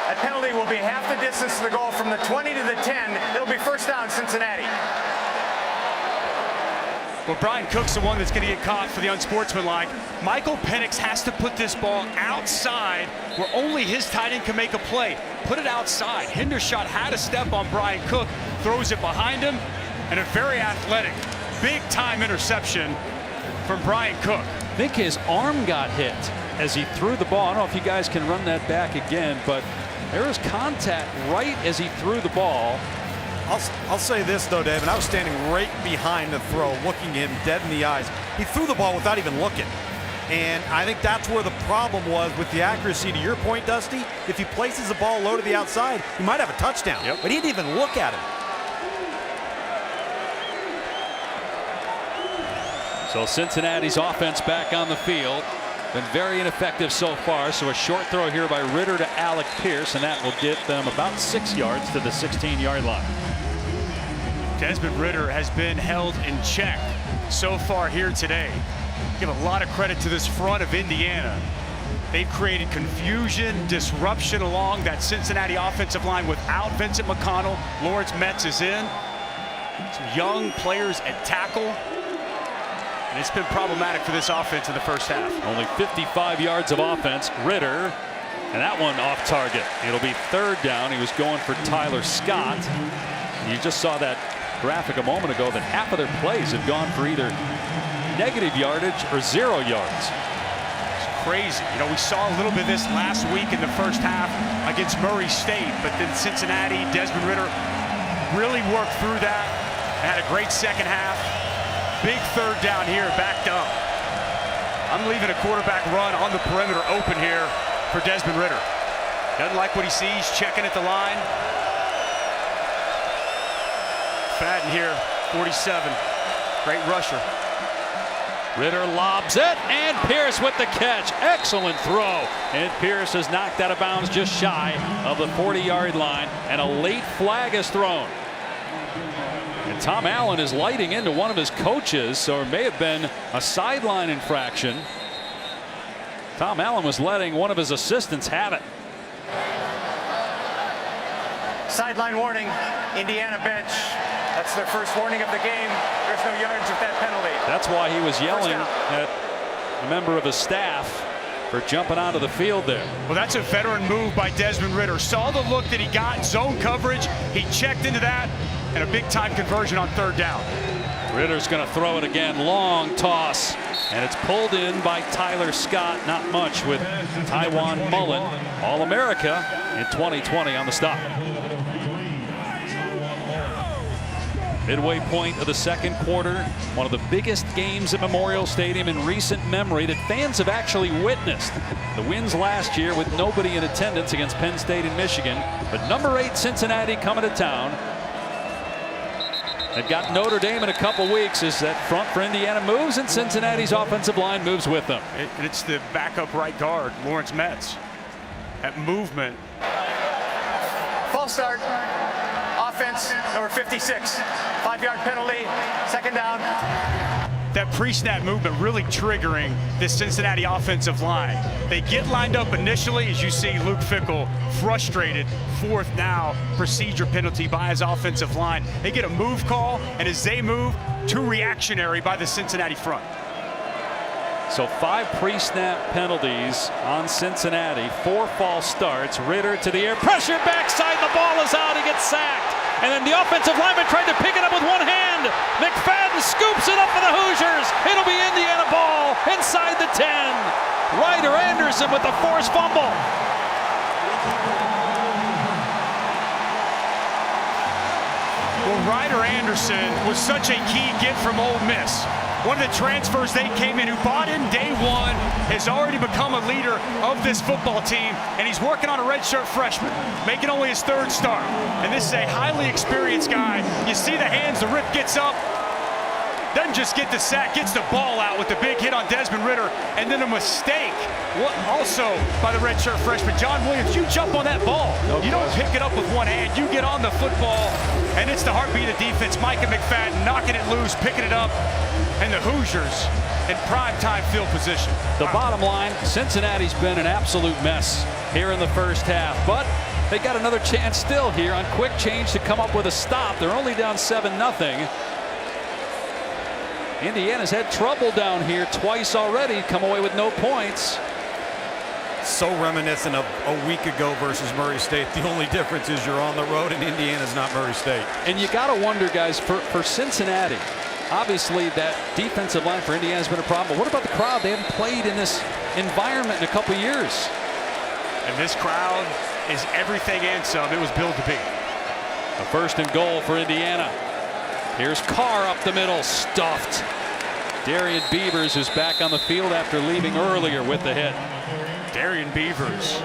That penalty will be half the distance to the goal from the 20 to the 10. It'll be 1st down, Cincinnati. Well, Brian Cook's the one that's going to get caught for the unsportsmanlike. Michael Penix has to put this ball outside where only his tight end can make a play. Put it outside. Hendershot had a step on Brian Cook, throws it behind him, and a very athletic, big-time interception from Brian Cook. I think his arm got hit as he threw the ball. I don't know if you guys can run that back again, but there was contact right as he threw the ball. I'll say this, though, Dave, and I was standing right behind the throw, looking him dead in the eyes. He threw the ball without even looking. And I think that's where the problem was with the accuracy. To your point, Dusty, if he places the ball low to the outside, he might have a touchdown. Yep. But he didn't even look at him. So Cincinnati's offense back on the field. Been very ineffective so far. So a short throw here by Ritter to Alec Pierce, and that will get them about 6 yards to the 16-yard line. Desmond Ridder has been held in check so far here today. Give a lot of credit to this front of Indiana. They've created confusion, disruption along that Cincinnati offensive line without Vincent McConnell. Lawrence Metz is in. Some young players at tackle. And it's been problematic for this offense in the first half. Only 55 yards of offense. Ridder, and that one off target. It'll be third down. He was going for Tyler Scott. You just saw that graphic a moment ago that half of their plays have gone for either negative yardage or 0 yards. It's crazy. You know, we saw a little bit of this last week in the first half against Murray State, but then Cincinnati, Desmond Ridder really worked through that. Had a great second half. Big third down here, backed up. I'm leaving a quarterback run on the perimeter open here for Desmond Ridder. Doesn't like what he sees, checking at the line. Fadden here, 47. Great rusher. Ridder lobs it, and Pierce with the catch. Excellent throw. And Pierce is knocked out of bounds just shy of the 40-yard line, and a late flag is thrown. And Tom Allen is lighting into one of his coaches, so it may have been a sideline infraction. Tom Allen was letting one of his assistants have it. Sideline warning, Indiana bench. That's their first warning of the game. There's no yards with that penalty. That's why he was yelling at a member of his staff for jumping out of the field there. Well, that's a veteran move by Desmond Ridder. Saw the look that he got, zone coverage. He checked into that, and a big-time conversion on third down. Ridder's going to throw it again. Long toss. And it's pulled in by Tyler Scott. Not much with Tywone Mullen, All-America in 2020 on the stop. Midway point of the second quarter. One of the biggest games at Memorial Stadium in recent memory that fans have actually witnessed. The wins last year with nobody in attendance against Penn State and Michigan. But number 8 Cincinnati coming to town. They've got Notre Dame in a couple weeks as that front for Indiana moves and Cincinnati's offensive line moves with them. It's the backup right guard, Lawrence Metz. That movement. False start. Offense, number 56. 5-yard penalty. Second down. That pre-snap movement really triggering this Cincinnati offensive line. They get lined up initially, as you see Luke Fickell frustrated. Fourth now, procedure penalty by his offensive line. They get a move call, and as they move, too reactionary by the Cincinnati front. So 5 pre-snap penalties on Cincinnati, 4 false starts. Ridder to the air, pressure backside, the ball is out, he gets sacked. And then the offensive lineman tried to pick it up with one hand. McFadden scoops it up for the Hoosiers. It'll be Indiana ball inside the 10. Ryder Anderson with the forced fumble. Well, Ryder Anderson was such a key get from Ole Miss. One of the transfers they came in who bought in day one, has already become a leader of this football team, and he's working on a redshirt freshman, making only his 3rd start. And this is a highly experienced guy. You see the hands, the rip gets up, doesn't just get the sack, gets the ball out with the big hit on Desmond Ridder, and then a mistake also by the redshirt freshman, John Williams. You jump on that ball. You don't pick it up with one hand. You get on the football, and it's the heartbeat of defense. Micah McFadden knocking it loose, picking it up, and the Hoosiers in prime-time field position. The bottom line, Cincinnati's been an absolute mess here in the first half, but they got another chance still here on quick change to come up with a stop. They're only down 7-0. Indiana's had trouble down here twice already, come away with no points. So reminiscent of a week ago versus Murray State. The only difference is you're on the road and Indiana's not Murray State. And you got to wonder, guys, for Cincinnati, obviously that defensive line for Indiana has been a problem. But what about the crowd? They haven't played in this environment in a couple years. And this crowd is everything and some it was billed to be. A 1st and goal for Indiana. Here's Carr up the middle, stuffed. Darian Beavers is back on the field after leaving earlier with the hit. Darian Beavers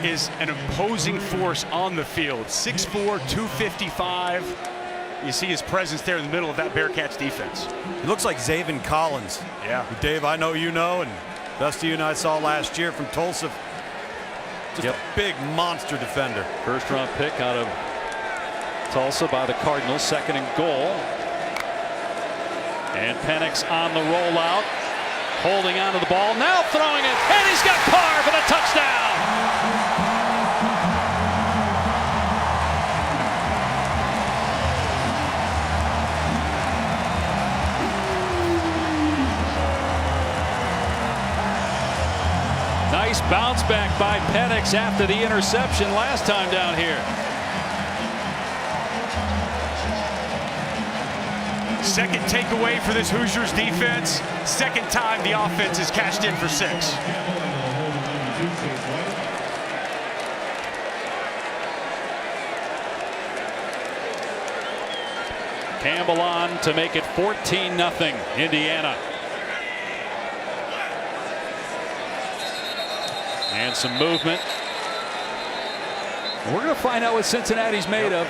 is an imposing force on the field. 6'4", 255. You see his presence there in the middle of that Bearcats defense. He looks like Zaven Collins. Yeah. Dave, I know you know, and Dusty, you and I saw last year from Tulsa. Just a big monster defender. 1st round pick out of Tulsa by the Cardinals, 2nd and goal. And Penix on the rollout, holding onto the ball, now throwing it, and he's got Carr for the touchdown. Nice bounce back by Penix after the interception last time down here. Second takeaway for this Hoosiers defense. Second time the offense is cashed in for 6. Campbell on to make it 14-0 Indiana. And some movement. We're going to find out what Cincinnati's made of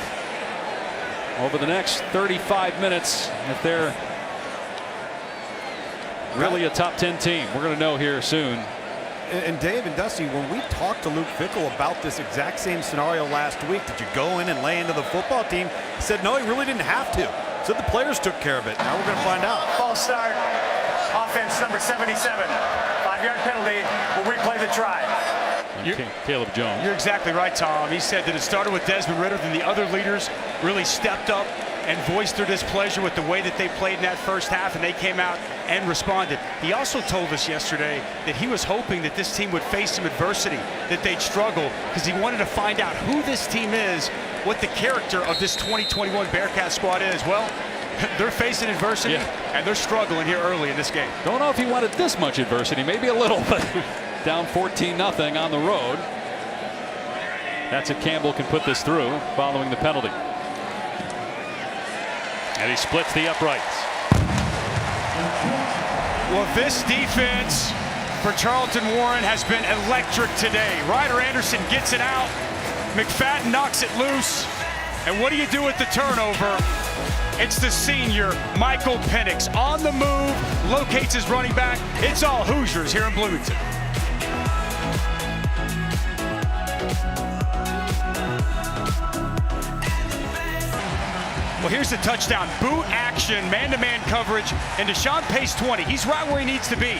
over the next 35 minutes. If they're really a top 10 team, we're going to know here soon. And Dave and Dusty, when we talked to Luke Fickell about this exact same scenario last week, did you go in and lay into the football team? He said no, he really didn't have to. Said the players took care of it. Now we're going to find out. False start. Offense number 77. 5-yard penalty. Will replay the try. Caleb Jones. You're exactly right, Tom. He said that it started with Desmond Ridder, then the other leaders really stepped up and voiced their displeasure with the way that they played in that first half, and they came out and responded. He also told us yesterday that he was hoping that this team would face some adversity, that they'd struggle, because he wanted to find out who this team is, what the character of this 2021 Bearcat squad is. Well, they're facing adversity, and they're struggling here early in this game. Don't know if he wanted this much adversity, maybe a little, but down 14-0 on the road. That's if Campbell can put this through following the penalty. And he splits the uprights. Well, this defense for Charlton Warren has been electric today. Ryder Anderson gets it out. McFadden knocks it loose. And what do you do with the turnover? It's the senior, Michael Penix, on the move, locates his running back. It's all Hoosiers here in Bloomington. Well, here's the touchdown. Boot action, man-to-man coverage, and Deshaun Pace 20. He's right where he needs to be.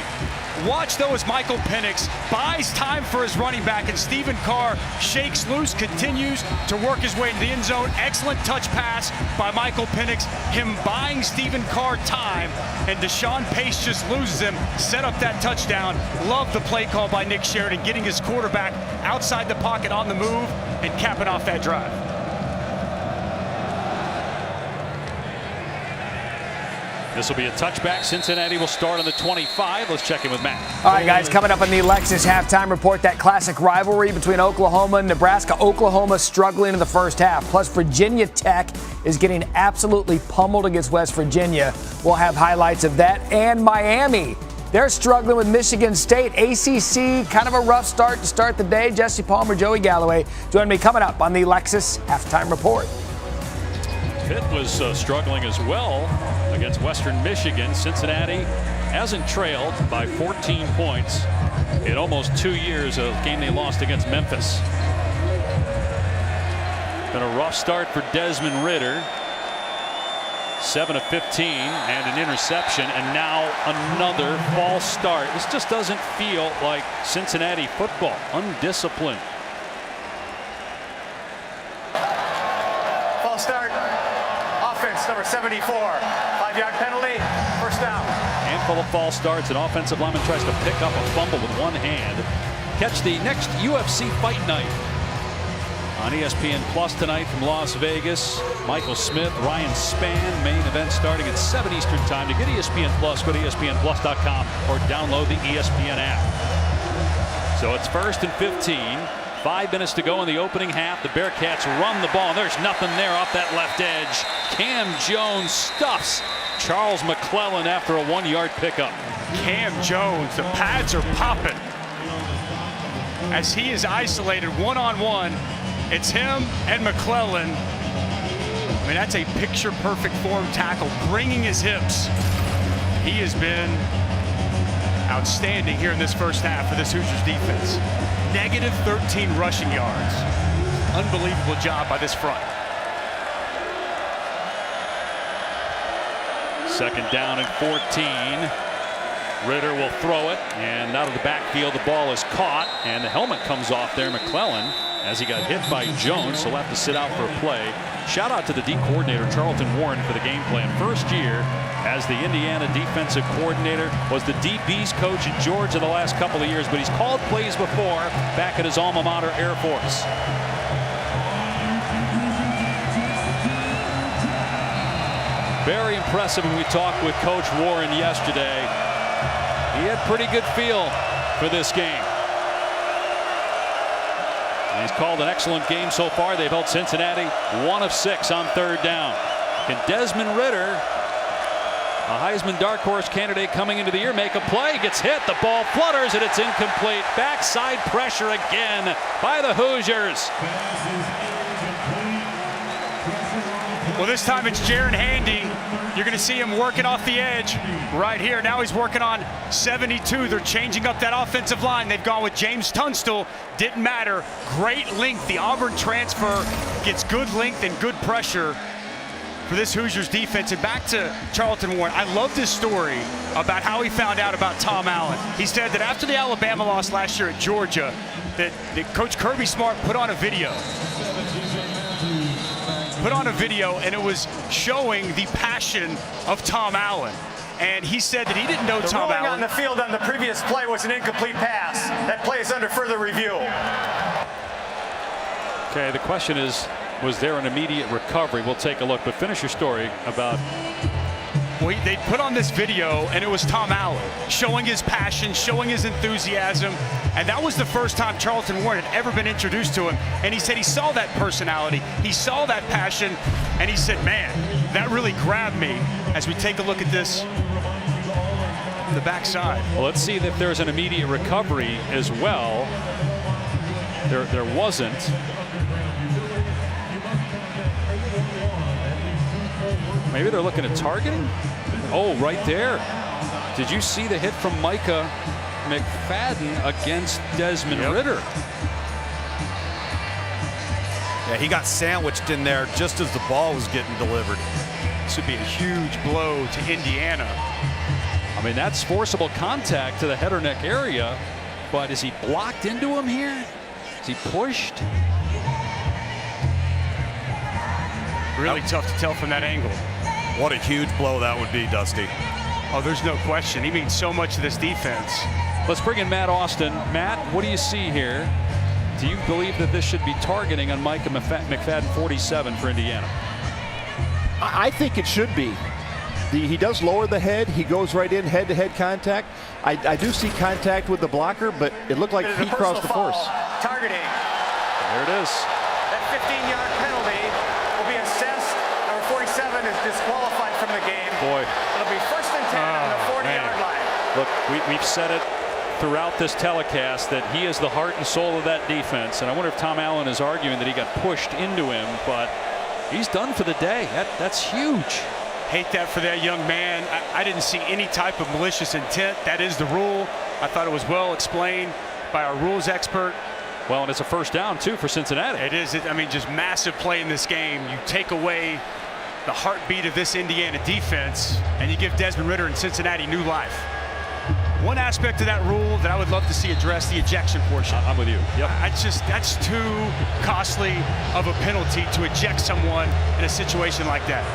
Watch, though, as Michael Penix buys time for his running back, and Stephen Carr shakes loose, continues to work his way into the end zone. Excellent touch pass by Michael Penix. Him buying Stephen Carr time, and Deshaun Pace just loses him. Set up that touchdown. Love the play call by Nick Sheridan, getting his quarterback outside the pocket on the move and capping off that drive. This will be a touchback. Cincinnati will start on the 25. Let's check in with Matt. All right, guys, coming up on the Lexus halftime report, that classic rivalry between Oklahoma and Nebraska. Oklahoma struggling in the first half. Plus, Virginia Tech is getting absolutely pummeled against West Virginia. We'll have highlights of that. And Miami, they're struggling with Michigan State. ACC, kind of a rough start to start the day. Jesse Palmer, Joey Galloway join me coming up on the Lexus halftime report. Pitt was struggling as well against Western Michigan. Cincinnati hasn't trailed by 14 points in almost 2 years, a game they lost against Memphis. Been a rough start for Desmond Ridder. 7 of 15 and an interception, and now another false start. This just doesn't feel like Cincinnati football. Undisciplined. False start. Offense number 74. 5-yard penalty. First down. Handful of false starts. An offensive lineman tries to pick up a fumble with one hand. Catch the next UFC Fight Night on ESPN Plus tonight from Las Vegas. Michael Smith, Ryan Spann, main event starting at 7 Eastern time. To get ESPN Plus, go to ESPNplus.com or download the ESPN app. So it's 1st and 15. 5 minutes to go in the opening half. The Bearcats run the ball. There's nothing there off that left edge. Cam Jones stuffs Charles McClellan after a 1-yard pickup. Cam Jones, the pads are popping as he is isolated one-on-one. It's him and McClellan. I mean, that's a picture-perfect form tackle, bringing his hips. He has been outstanding here in this first half for this Hoosiers defense. -13 rushing yards. Unbelievable job by this front. Second down and 14. Ritter will throw it, and out of the backfield, the ball is caught, and the helmet comes off there. McClellan, as he got hit by Jones, he'll have to sit out for a play. Shout out to the D coordinator, Charlton Warren, for the game plan. First year as the Indiana defensive coordinator, was the DB's coach at Georgia the last couple of years, but he's called plays before back at his alma mater, Air Force. Very impressive when we talked with Coach Warren yesterday. He had pretty good feel for this game. And he's called an excellent game so far. They've held Cincinnati 1 of 6 on third down. Can Desmond Ritter, a Heisman dark horse candidate coming into the year, make a play? Gets hit, the ball flutters, and it's incomplete. Backside pressure again by the Hoosiers. Well, this time it's Jaron Handy. You're going to see him working off the edge right here. Now he's working on 72. They're changing up that offensive line. They've gone with James Tunstall. Didn't matter. Great length. The Auburn transfer gets good length and good pressure for this Hoosiers defense. And back to Charlton Warren. I love this story about how he found out about Tom Allen. He said that after the Alabama loss last year at Georgia, that Coach Kirby Smart put on a video. And it was showing the passion of Tom Allen. And he said that he didn't know Tom Allen. The ruling on the field on the previous play was an incomplete pass. That play is under further review. Okay, the question is, was there an immediate recovery? We'll take a look, but finish your story about... Well, they put on this video, and it was Tom Allen showing his passion, showing his enthusiasm, and that was the first time Charlton Warren had ever been introduced to him. And he said he saw that personality, he saw that passion, and he said, man, that really grabbed me. As we take a look at this from the backside. Well, let's see if there's an immediate recovery as well. There wasn't. Maybe they're looking at targeting. Oh, right there. Did you see the hit from Micah McFadden against Desmond Ritter? Yeah, he got sandwiched in there just as the ball was getting delivered. This would be a huge blow to Indiana. I mean, that's forcible contact to the head or neck area, but is he blocked into him here? Is he pushed? Really tough to tell from that angle. What a huge blow that would be, Dusty. Oh, there's no question. He means so much to this defense. Let's bring in Matt Austin. Matt, what do you see here? Do you believe that this should be targeting on Micah McFadden, 47 for Indiana? I think it should be. He does lower the head. He goes right in, head-to-head contact. I do see contact with the blocker, but it looked like he crossed the course. Targeting. There it is. That 15-yard penalty will be assessed. Number 47 is disqualified from the game. Boy. It'll be 1st and 10 on the 40-yard line. Look, we've said it throughout this telecast that he is the heart and soul of that defense. And I wonder if Tom Allen is arguing that he got pushed into him, but he's done for the day. That's huge. Hate that for that young man. I didn't see any type of malicious intent. That is the rule. I thought it was well explained by our rules expert. Well, and it's a first down, too, for Cincinnati. It is. I mean, just massive play in this game. You take away the heartbeat of this Indiana defense, and you give Desmond Ritter and Cincinnati new life. One aspect of that rule that I would love to see addressed, the ejection portion. I'm with you. Yep. That's too costly of a penalty to eject someone in a situation like that.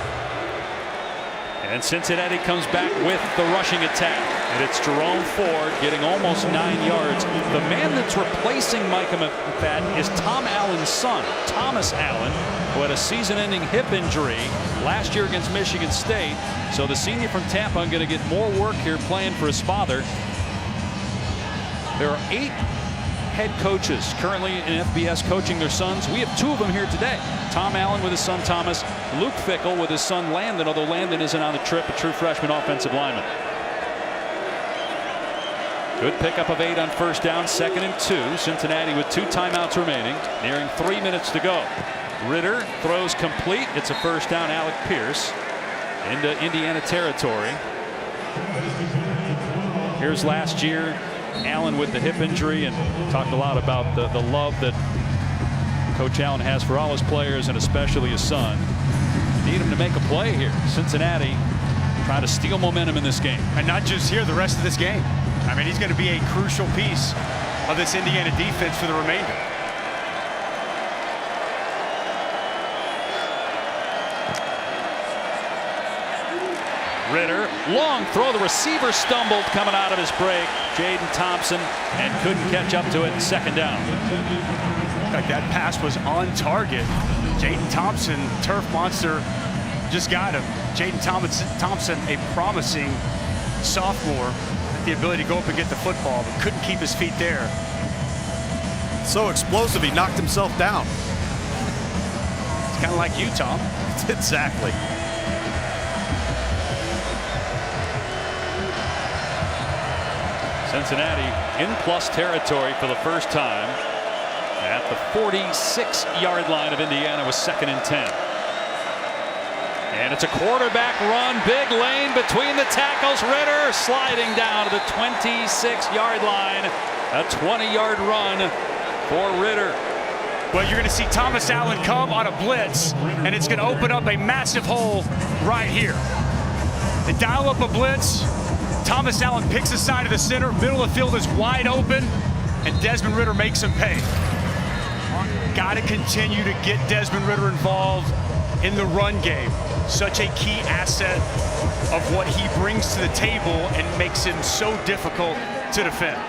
And Cincinnati comes back with the rushing attack. And it's Jerome Ford getting almost 9 yards. The man that's replacing Micah McFadden is Tom Allen's son, Thomas Allen, who had a season-ending hip injury last year against Michigan State. So the senior from Tampa going to get more work here playing for his father. There are 8 head coaches currently in FBS coaching their sons. We have 2 of them here today. Tom Allen with his son Thomas, Luke Fickell with his son Landon, although Landon isn't on the trip, a true freshman offensive lineman. Good pickup of 8 on first down, 2nd and 2. Cincinnati with 2 timeouts remaining, nearing 3 minutes to go. Ritter throws complete. It's a first down. Alec Pierce into Indiana territory. Here's last year, Allen with the hip injury, and talked a lot about the love that Coach Allen has for all his players and especially his son. Need him to make a play here. Cincinnati try to steal momentum in this game. And not just here, the rest of this game. I mean, he's going to be a crucial piece of this Indiana defense for the remainder. Ritter, long throw. The receiver stumbled coming out of his break. Jaden Thompson, and couldn't catch up to it. Second down. In fact, that pass was on target. Jaden Thompson, turf monster, just got him. Jaden Thompson, a promising sophomore, with the ability to go up and get the football, but couldn't keep his feet there. So explosive, he knocked himself down. It's kind of like you, Tom. Exactly. Cincinnati in plus territory for the first time at the 46-yard line of Indiana with 2nd and 10. And it's a quarterback run, big lane between the tackles. Ritter sliding down to the 26-yard line. A 20-yard run for Ritter. Well, you're going to see Thomas Allen come on a blitz, and it's going to open up a massive hole right here. They dial up a blitz. Thomas Allen picks the side of the center. Middle of the field is wide open, and Desmond Ritter makes him pay. Got to continue to get Desmond Ritter involved in the run game. Such a key asset of what he brings to the table and makes him so difficult to defend.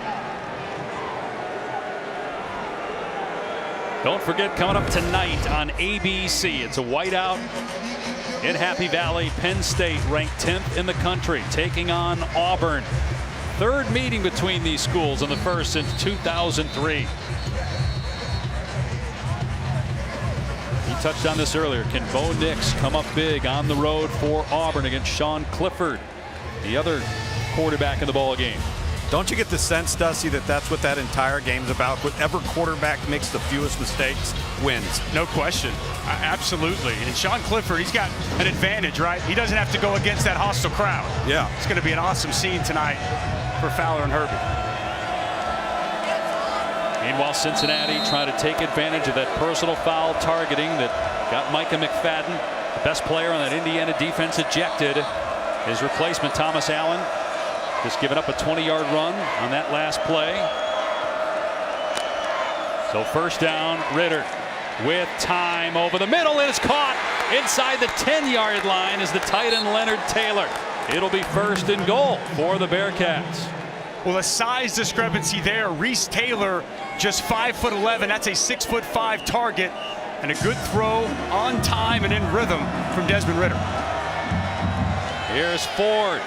Don't forget, coming up tonight on ABC, it's a whiteout in Happy Valley. Penn State ranked 10th in the country, taking on Auburn. Third meeting between these schools, and the first since 2003. He touched on this earlier. Can Bo Nix come up big on the road for Auburn against Sean Clifford, the other quarterback in the ball game? Don't you get the sense, Dusty, that that's what that entire game's about? Whatever quarterback makes the fewest mistakes wins. No question. Absolutely. And Sean Clifford, he's got an advantage, right? He doesn't have to go against that hostile crowd. Yeah. It's going to be an awesome scene tonight for Fowler and Herbie. Meanwhile, Cincinnati trying to take advantage of that personal foul targeting that got Micah McFadden, the best player on that Indiana defense, ejected. His replacement, Thomas Allen, just giving up a 20-yard run on that last play. So first down, Ritter with time over the middle, and it's caught inside the 10-yard line is the tight end Leonard Taylor. It'll be 1st and goal for the Bearcats. Well, a size discrepancy there. Reese Taylor, just 5'11". That's a 6'5" target, and a good throw on time and in rhythm from Desmond Ritter. Here's Ford,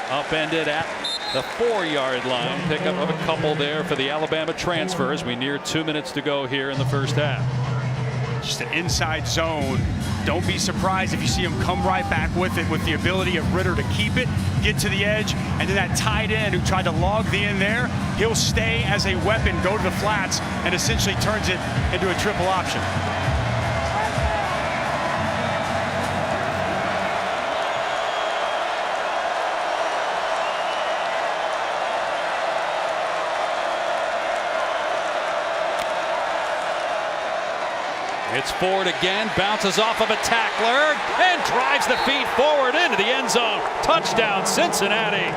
upended at the 4-yard line. Pickup of a couple there for the Alabama transfer as we near 2 minutes to go here in the first half. Just an inside zone. Don't be surprised if you see him come right back with it, with the ability of Ritter to keep it, get to the edge, and then that tight end who tried to log the end there, he'll stay as a weapon, go to the flats, and essentially turns it into a triple option. It's Ford again, bounces off of a tackler and drives the feet forward into the end zone. Touchdown, Cincinnati.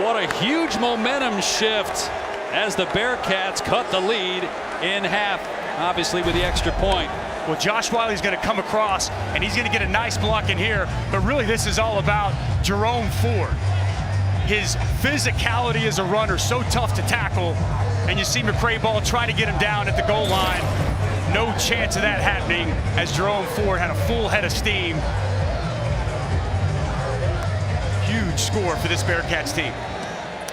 What a huge momentum shift as the Bearcats cut the lead in half, obviously with the extra point. Well, Josh Wiley's going to come across, and he's going to get a nice block in here, but really this is all about Jerome Ford. His physicality as a runner, so tough to tackle. And you see McCray Ball try to get him down at the goal line. No chance of that happening as Jerome Ford had a full head of steam. Huge score for this Bearcats team.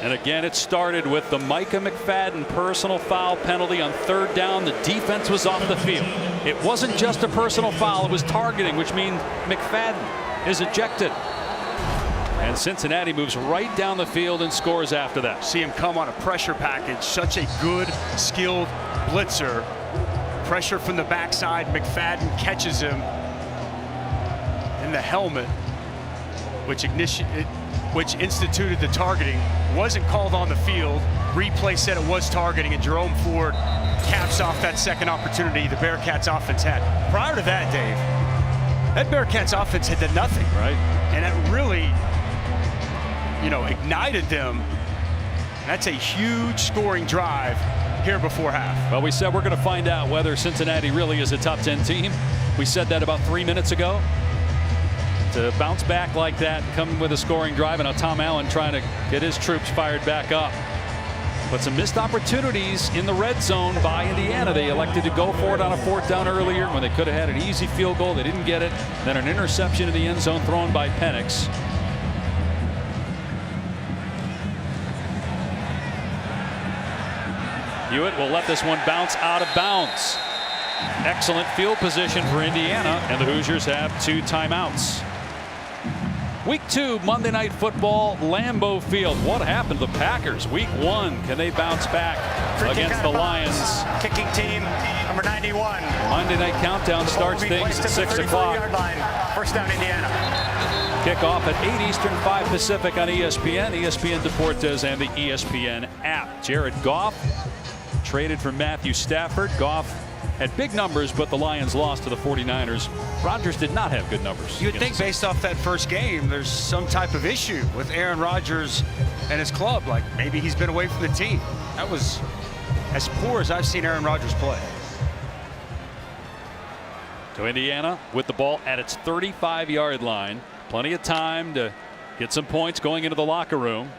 And again, it started with the Micah McFadden personal foul penalty on 3rd down. The defense was off the field. It wasn't just a personal foul, it was targeting, which means McFadden is ejected. And Cincinnati moves right down the field and scores after that. See him come on a pressure package. Such a good, skilled blitzer. Pressure from the backside. McFadden catches him in the helmet, which instituted the targeting. Wasn't called on the field. replay said it was targeting, and Jerome Ford caps off that second opportunity the Bearcats offense had. Prior to that, Dave, that Bearcats offense had done nothing. Right. And it really, ignited them. And that's a huge scoring drive here before half. Well, we said we're going to find out whether Cincinnati really is a top 10 team. We said that about 3 minutes ago. To bounce back like that, come with a scoring drive, and now Tom Allen trying to get his troops fired back up. But some missed opportunities in the red zone by Indiana. They elected to go for it on a 4th down earlier when they could have had an easy field goal. They didn't get it. Then an interception in the end zone thrown by Penix. Hewitt will let this one bounce out of bounds. Excellent field position for Indiana, and the Hoosiers have 2 timeouts. Week 2 Monday Night Football, Lambeau Field. What happened to the Packers? Week 1, can they bounce back against the Lions? Kicking team number 91. Monday Night Countdown starts things at 6 o'clock. First down, Indiana. Kickoff at 8 Eastern, 5 Pacific on ESPN, ESPN Deportes, and the ESPN app. Jared Goff traded for Matthew Stafford. Goff had big numbers, but the Lions lost to the 49ers. Rodgers did not have good numbers. You would think based off that first game, there's some type of issue with Aaron Rodgers and his club. Like maybe he's been away from the team. That was as poor as I've seen Aaron Rodgers play. So Indiana with the ball at its 35-yard line. Plenty of time to get some points going into the locker room.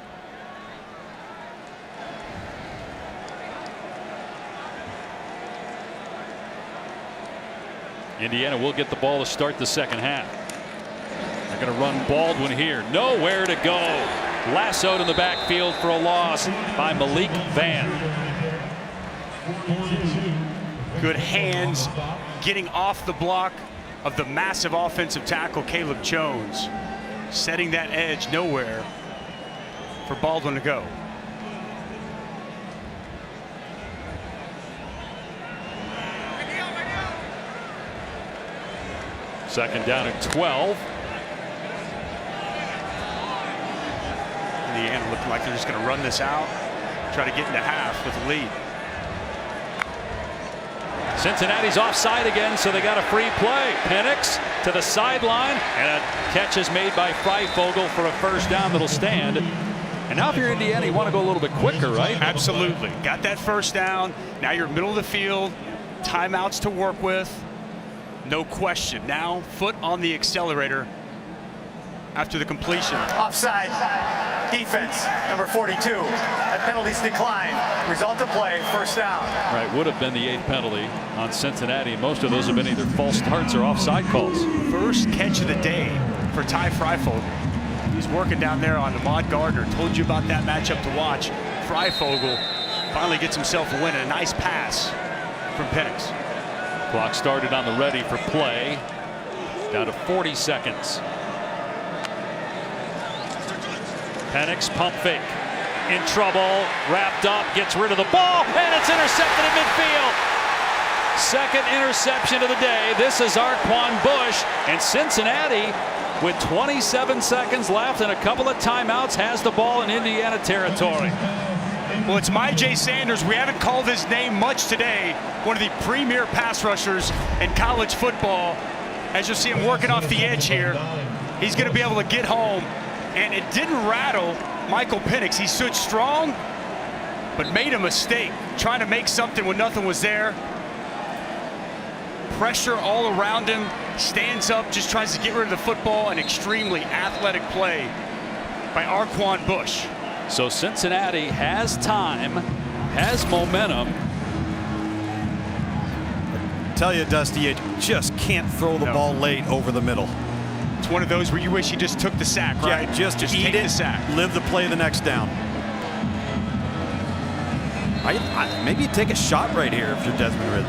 Indiana will get the ball to start the second half. They're going to run Baldwin here. Nowhere to go. Lassoed in the backfield for a loss by Malik Vann. Good hands getting off the block of the massive offensive tackle Caleb Jones. Setting that edge nowhere for Baldwin to go. Second down at 12. Indiana looking like they're just going to run this out, try to get into half with the lead. Cincinnati's offside again, so they got a free play. Penix to the sideline, and a catch is made by Freifogel for a first down that'll stand. And now if you're Indiana, you want to go a little bit quicker, right? Absolutely. Got that first down. Now you're middle of the field. Timeouts to work with. No question. Now foot on the accelerator after the completion. Offside. Defense, number 42. That penalty's declined. Result of play, first down. Right, would have been the 8th penalty on Cincinnati. Most of those have been either false starts or offside calls. First catch of the day for Ty Freifogel. He's working down there on Ahmad Gardner. Told you about that matchup to watch. Freifogel finally gets himself a win and a nice pass from Penix. Clock started on the ready for play. Down to 40 seconds. Penix pump fake. In trouble. Wrapped up. Gets rid of the ball. And it's intercepted at midfield. Second interception of the day. This is Arquan Bush. And Cincinnati, with 27 seconds left and a couple of timeouts, has the ball in Indiana territory. Well, it's Myjai Sanders. We haven't called his name much today. One of the premier pass rushers in college football. As you'll see him working off the edge here, he's going to be able to get home. And it didn't rattle Michael Penix. He stood strong, but made a mistake trying to make something when nothing was there. Pressure all around him. Stands up, just tries to get rid of the football. An extremely athletic play by Arquan Bush. So Cincinnati has time, has momentum. Tell you, Dusty, you just can't throw the ball late over the middle. It's one of those where you wish you just took the sack, right? Yeah, just eat take it, the sack. Live the play the next down. Maybe you take a shot right here if you're Desmond Ridder.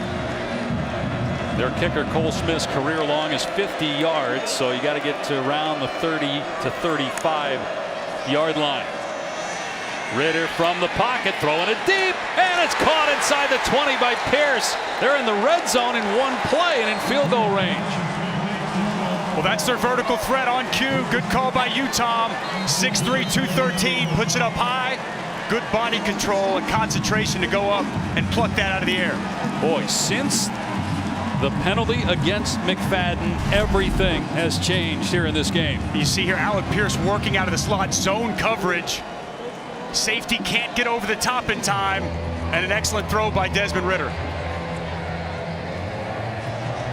Their kicker, Cole Smith's career long is 50 yards, so you got to get to around the 30 to 35 yard line. Ridder from the pocket, throwing it deep, and it's caught inside the 20 by Pierce. They're in the red zone in one play and in field goal range. Well, that's their vertical threat on cue. Good call by you, Tom. 6'3", 213, puts it up high. good body control and concentration to go up and pluck that out of the air. Boy, since the penalty against McFadden, everything has changed here in this game. You see here Alec Pierce working out of the slot, zone coverage. Safety can't get over the top in time, and an excellent throw by Desmond Ridder.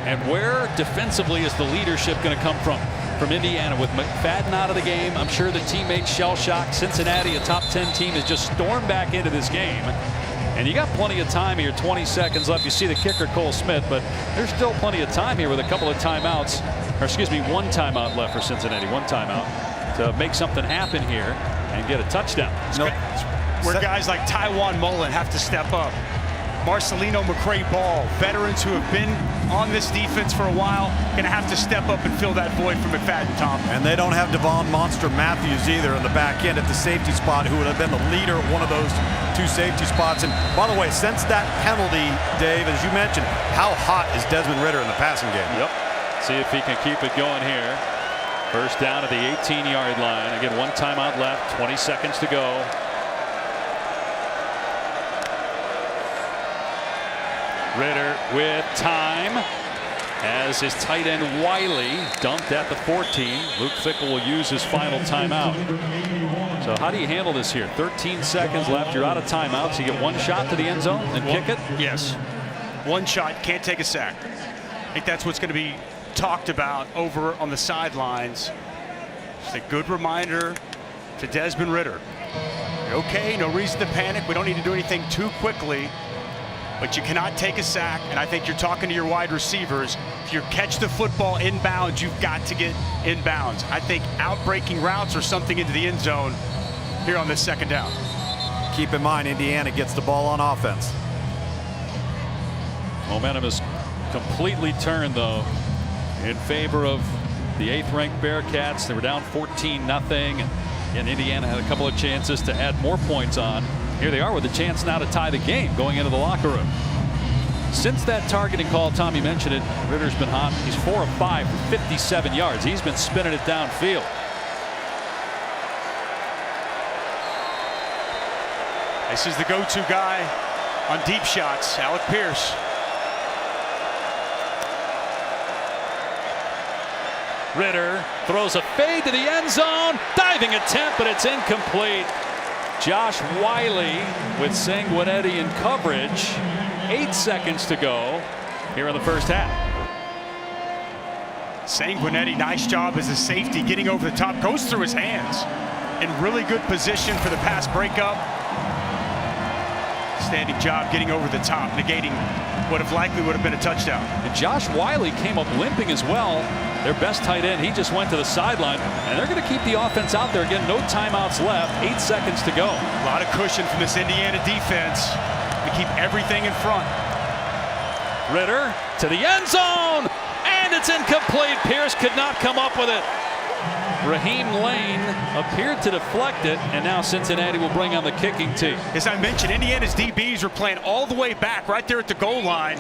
And where defensively is the leadership going to come from? From Indiana, with McFadden out of the game, I'm sure the teammates shell-shocked. Cincinnati, a top 10 team, has just stormed back into this game. And you got plenty of time here, 20 seconds left. You see the kicker, Cole Smith, but there's still plenty of time here with a couple of timeouts, or excuse me, one timeout left for Cincinnati, one timeout, to make something happen here and get a touchdown. Where guys like Tywan Mullen have to step up. Marcelino McCray-Ball, veterans who have been on this defense for a while, going to have to step up and fill that void from McFadden, Tom. And they don't have Devon Monster Matthews either in the back end at the safety spot, who would have been the leader of one of those two safety spots. And by the way, since that penalty, Dave, as you mentioned, how hot is Desmond Ridder in the passing game? Yep. See if he can keep it going here. First down at the 18-yard line. Again, one timeout left, 20 seconds to go. Ridder with time as his tight end Wiley dumped at the 14. Luke Fickell will use his final timeout. So how do you handle this here? 13 seconds left. You're out of timeouts. You get one shot to the end zone and kick it? Yes. One shot, can't take a sack. I think that's what's going to be talked about over on the sidelines. Just a good reminder to Desmond Ridder. You're okay, no reason to panic. We don't need to do anything too quickly. But you cannot take a sack, and I think you're talking to your wide receivers. If you catch the football inbounds, you've got to get inbounds. I think out-breaking routes or something into the end zone here on this second down. Keep in mind, Indiana gets the ball on offense. Momentum is completely turned, though, in favor of the 8th-ranked Bearcats. They were down 14-0, and Indiana had a couple of chances to add more points on. Here they are with a chance now to tie the game going into the locker room. Since that targeting call, Tom, you mentioned it, Ridder's been hot. He's 4 of 5 for 57 yards. He's been spinning it downfield. This is the go-to guy on deep shots, Alec Pierce. Ridder throws a fade to the end zone. Diving attempt, but it's incomplete. Josh Wiley with Sanguinetti in coverage. 8 seconds to go here in the first half. Sanguinetti, nice job as a safety getting over the top. Goes through his hands. In really good position for the pass breakup. Standing job getting over the top, negating what likely would have been a touchdown. And Josh Wiley came up limping as well. Their best tight end, he just went to the sideline, and they're going to keep the offense out there. Again, no timeouts left, 8 seconds to go. A lot of cushion from this Indiana defense to keep everything in front. Ridder to the end zone, and it's incomplete. Pierce could not come up with it. Raheem Lane appeared to deflect it, and now Cincinnati will bring on the kicking team. As I mentioned, Indiana's DBs were playing all the way back right there at the goal line.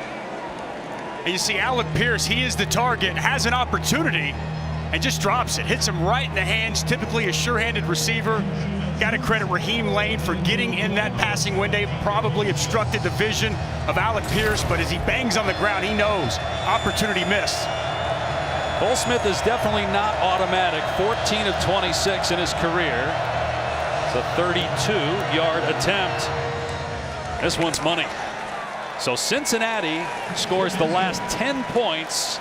And you see Alec Pierce, he is the target, has an opportunity, and just drops it. Hits him right in the hands, typically a sure-handed receiver. Got to credit Raheem Lane for getting in that passing window. Probably obstructed the vision of Alec Pierce, but as he bangs on the ground, he knows opportunity missed. Cole Smith is definitely not automatic. 14 of 26 in his career. It's a 32-yard attempt. This one's money. So Cincinnati scores the last 10 points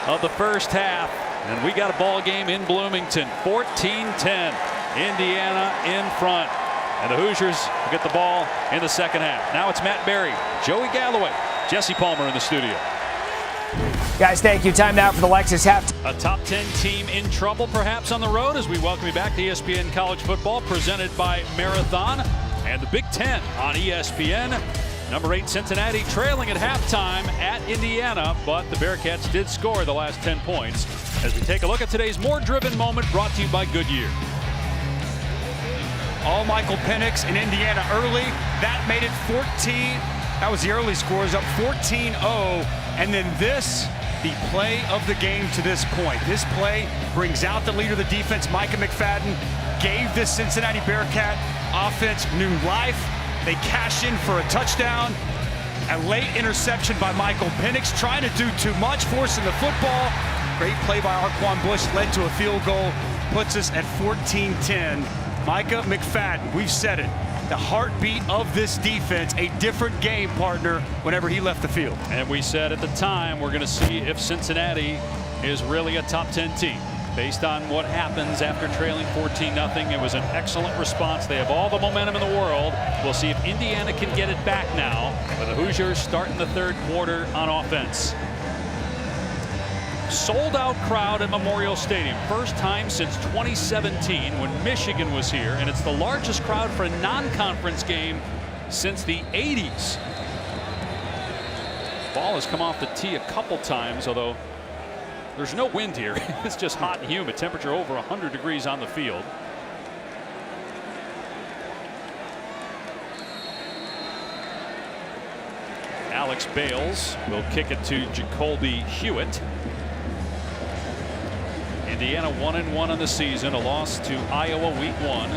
of the first half. And we got a ball game in Bloomington. 14-10. Indiana in front. And the Hoosiers will get the ball in the second half. Now it's Matt Berry, Joey Galloway, Jesse Palmer in the studio. Guys, thank you. Time now for the Lexus half. A top 10 team in trouble perhaps on the road as we welcome you back to ESPN College Football presented by Marathon and the Big Ten on ESPN. Number 8 Cincinnati trailing at halftime at Indiana, but the Bearcats did score the last 10 points. As we take a look at today's more driven moment brought to you by Goodyear. All Michael Penix in Indiana early. That made it 14. That was the early scores, up 14-0. And then this the play of the game to this point. This play brings out the leader of the defense, Micah McFadden, gave this Cincinnati Bearcat offense new life. They cash in for a touchdown. A late interception by Michael Penix, trying to do too much, forcing the football. Great play by Arquan Bush, led to a field goal, puts us at 14-10. Micah McFadden, we've said it, the heartbeat of this defense, a different game partner whenever he left the field. And we said at the time, we're going to see if Cincinnati is really a top 10 team. Based on what happens after trailing 14-0, it was an excellent response. They have all the momentum in the world. We'll see if Indiana can get it back now, with the Hoosiers starting the third quarter on offense. Sold out crowd at Memorial Stadium. First time since 2017 when Michigan was here, and it's the largest crowd for a non-conference game since the 80s. Ball has come off the tee a couple times, although there's no wind here. It's just hot and humid. Temperature over 100 degrees on the field. Alex Bales will kick it to Jacoby Hewitt. Indiana 1-1 on the season, a loss to Iowa week 1,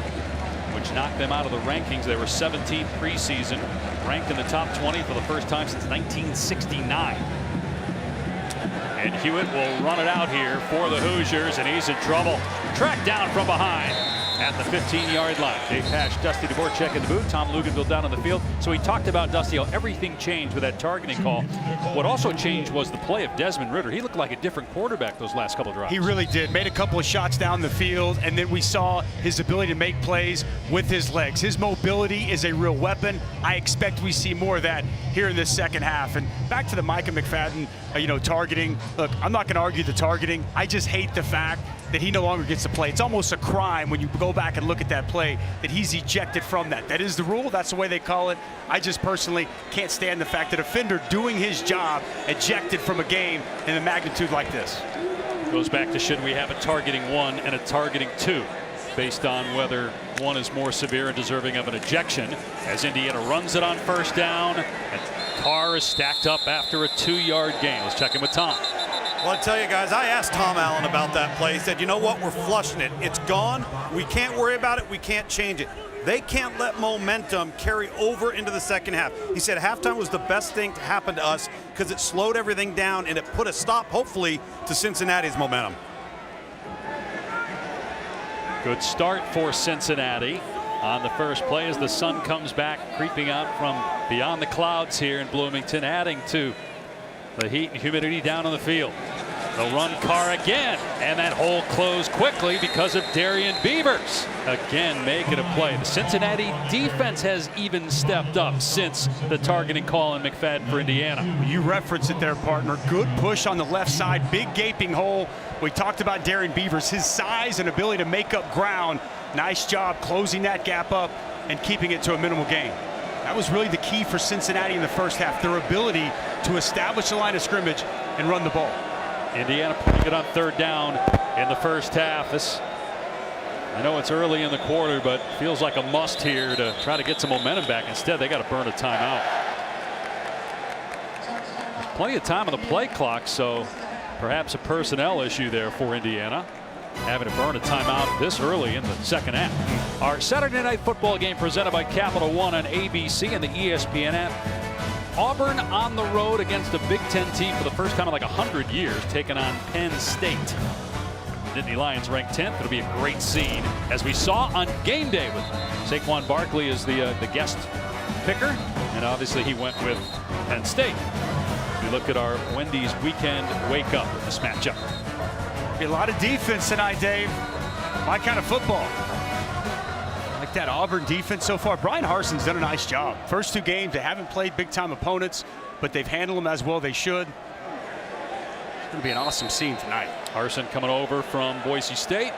which knocked them out of the rankings. They were 17th preseason, ranked in the top 20 for the first time since 1969. And Hewitt will run it out here for the Hoosiers, and he's in trouble. Tracked down from behind at the 15-yard line. Dave Pasch, Dusty Dvorak in the booth, Tom Luganville down on the field. So he talked about, Dusty, how everything changed with that targeting call. What also changed was the play of Desmond Ridder. He looked like a different quarterback those last couple of drives. He really did. Made a couple of shots down the field, and then we saw his ability to make plays with his legs. His mobility is a real weapon. I expect we see more of that here in this second half. And back to the Micah McFadden, targeting. Look, I'm not going to argue the targeting. I just hate the fact that he no longer gets to play. It's almost a crime when you go back and look at that play that he's ejected from that. That is the rule. That's the way they call it. I just personally can't stand the fact that a defender doing his job ejected from a game in a magnitude like this. Goes back to, should we have a targeting 1 and a targeting 2 based on whether one is more severe and deserving of an ejection, as Indiana runs it on first down and Carr is stacked up after a 2-yard gain. Let's check in with Tom. Well, I tell you guys, I asked Tom Allen about that play. He said, you know what, we're flushing it. It's gone. We can't worry about it. We can't change it. They can't let momentum carry over into the second half. He said halftime was the best thing to happen to us because it slowed everything down and it put a stop, hopefully, to Cincinnati's momentum. Good start for Cincinnati on the first play as the sun comes back, creeping out from beyond the clouds here in Bloomington, adding to the heat and humidity down on the field. They'll run Carr again, and that hole closed quickly because of Darian Beavers. Again, making a play. The Cincinnati defense has even stepped up since the targeting call in McFadden for Indiana. You referenced it there, partner. Good push on the left side, big gaping hole. We talked about Darian Beavers, his size and ability to make up ground. Nice job closing that gap up and keeping it to a minimal gain. That was really the key for Cincinnati in the first half, their ability to establish the line of scrimmage and run the ball. Indiana putting it on third down in the first half. I know it's early in the quarter, but feels like a must here to try to get some momentum back. Instead, they got to burn a timeout. There's plenty of time on the play clock, so perhaps a personnel issue there for Indiana, having to burn a timeout this early in the second half. Our Saturday night football game presented by Capital One on ABC and the ESPN app. Auburn on the road against a Big Ten team for the first time in like 100 years, taking on Penn State. Nittany Lions ranked 10th. It'll be a great scene, as we saw on game day with Saquon Barkley as the guest picker, and obviously he went with Penn State. We look at our Wendy's weekend wake up with this matchup. A lot of defense tonight, Dave. My kind of football. Like that Auburn defense so far. Brian Harson's done a nice job. First 2 games, they haven't played big-time opponents, but they've handled them as well they should. It's going to be an awesome scene tonight. Harsin coming over from Boise State.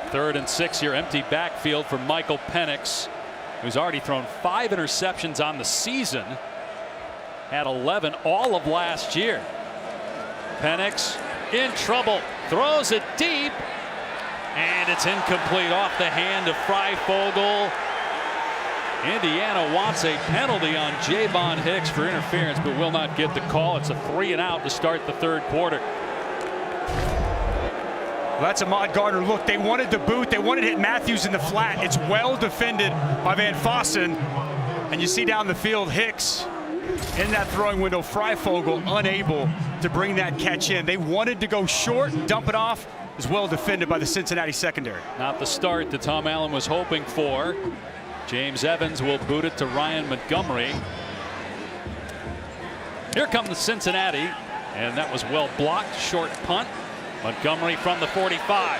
3rd and 6 here, empty backfield for Michael Penix, who's already thrown 5 interceptions on the season. Had 11 all of last year. Penix in trouble, throws it deep, and it's incomplete off the hand of Freifogel. Indiana wants a penalty on Javon Hicks for interference, but will not get the call. It's a 3-and-out to start the third quarter. Well, that's Ahmad Gardner. Look, they wanted the boot. They wanted to hit Matthews in the flat. It's well defended by Van Fossen. And you see down the field, Hicks in that throwing window. Freifogel unable to bring that catch in. They wanted to go short, dump it off. Is well defended by the Cincinnati secondary. Not the start that Tom Allen was hoping for. James Evans will boot it to Ryan Montgomery. Here comes Cincinnati, and that was well blocked. Short punt. Montgomery from the 45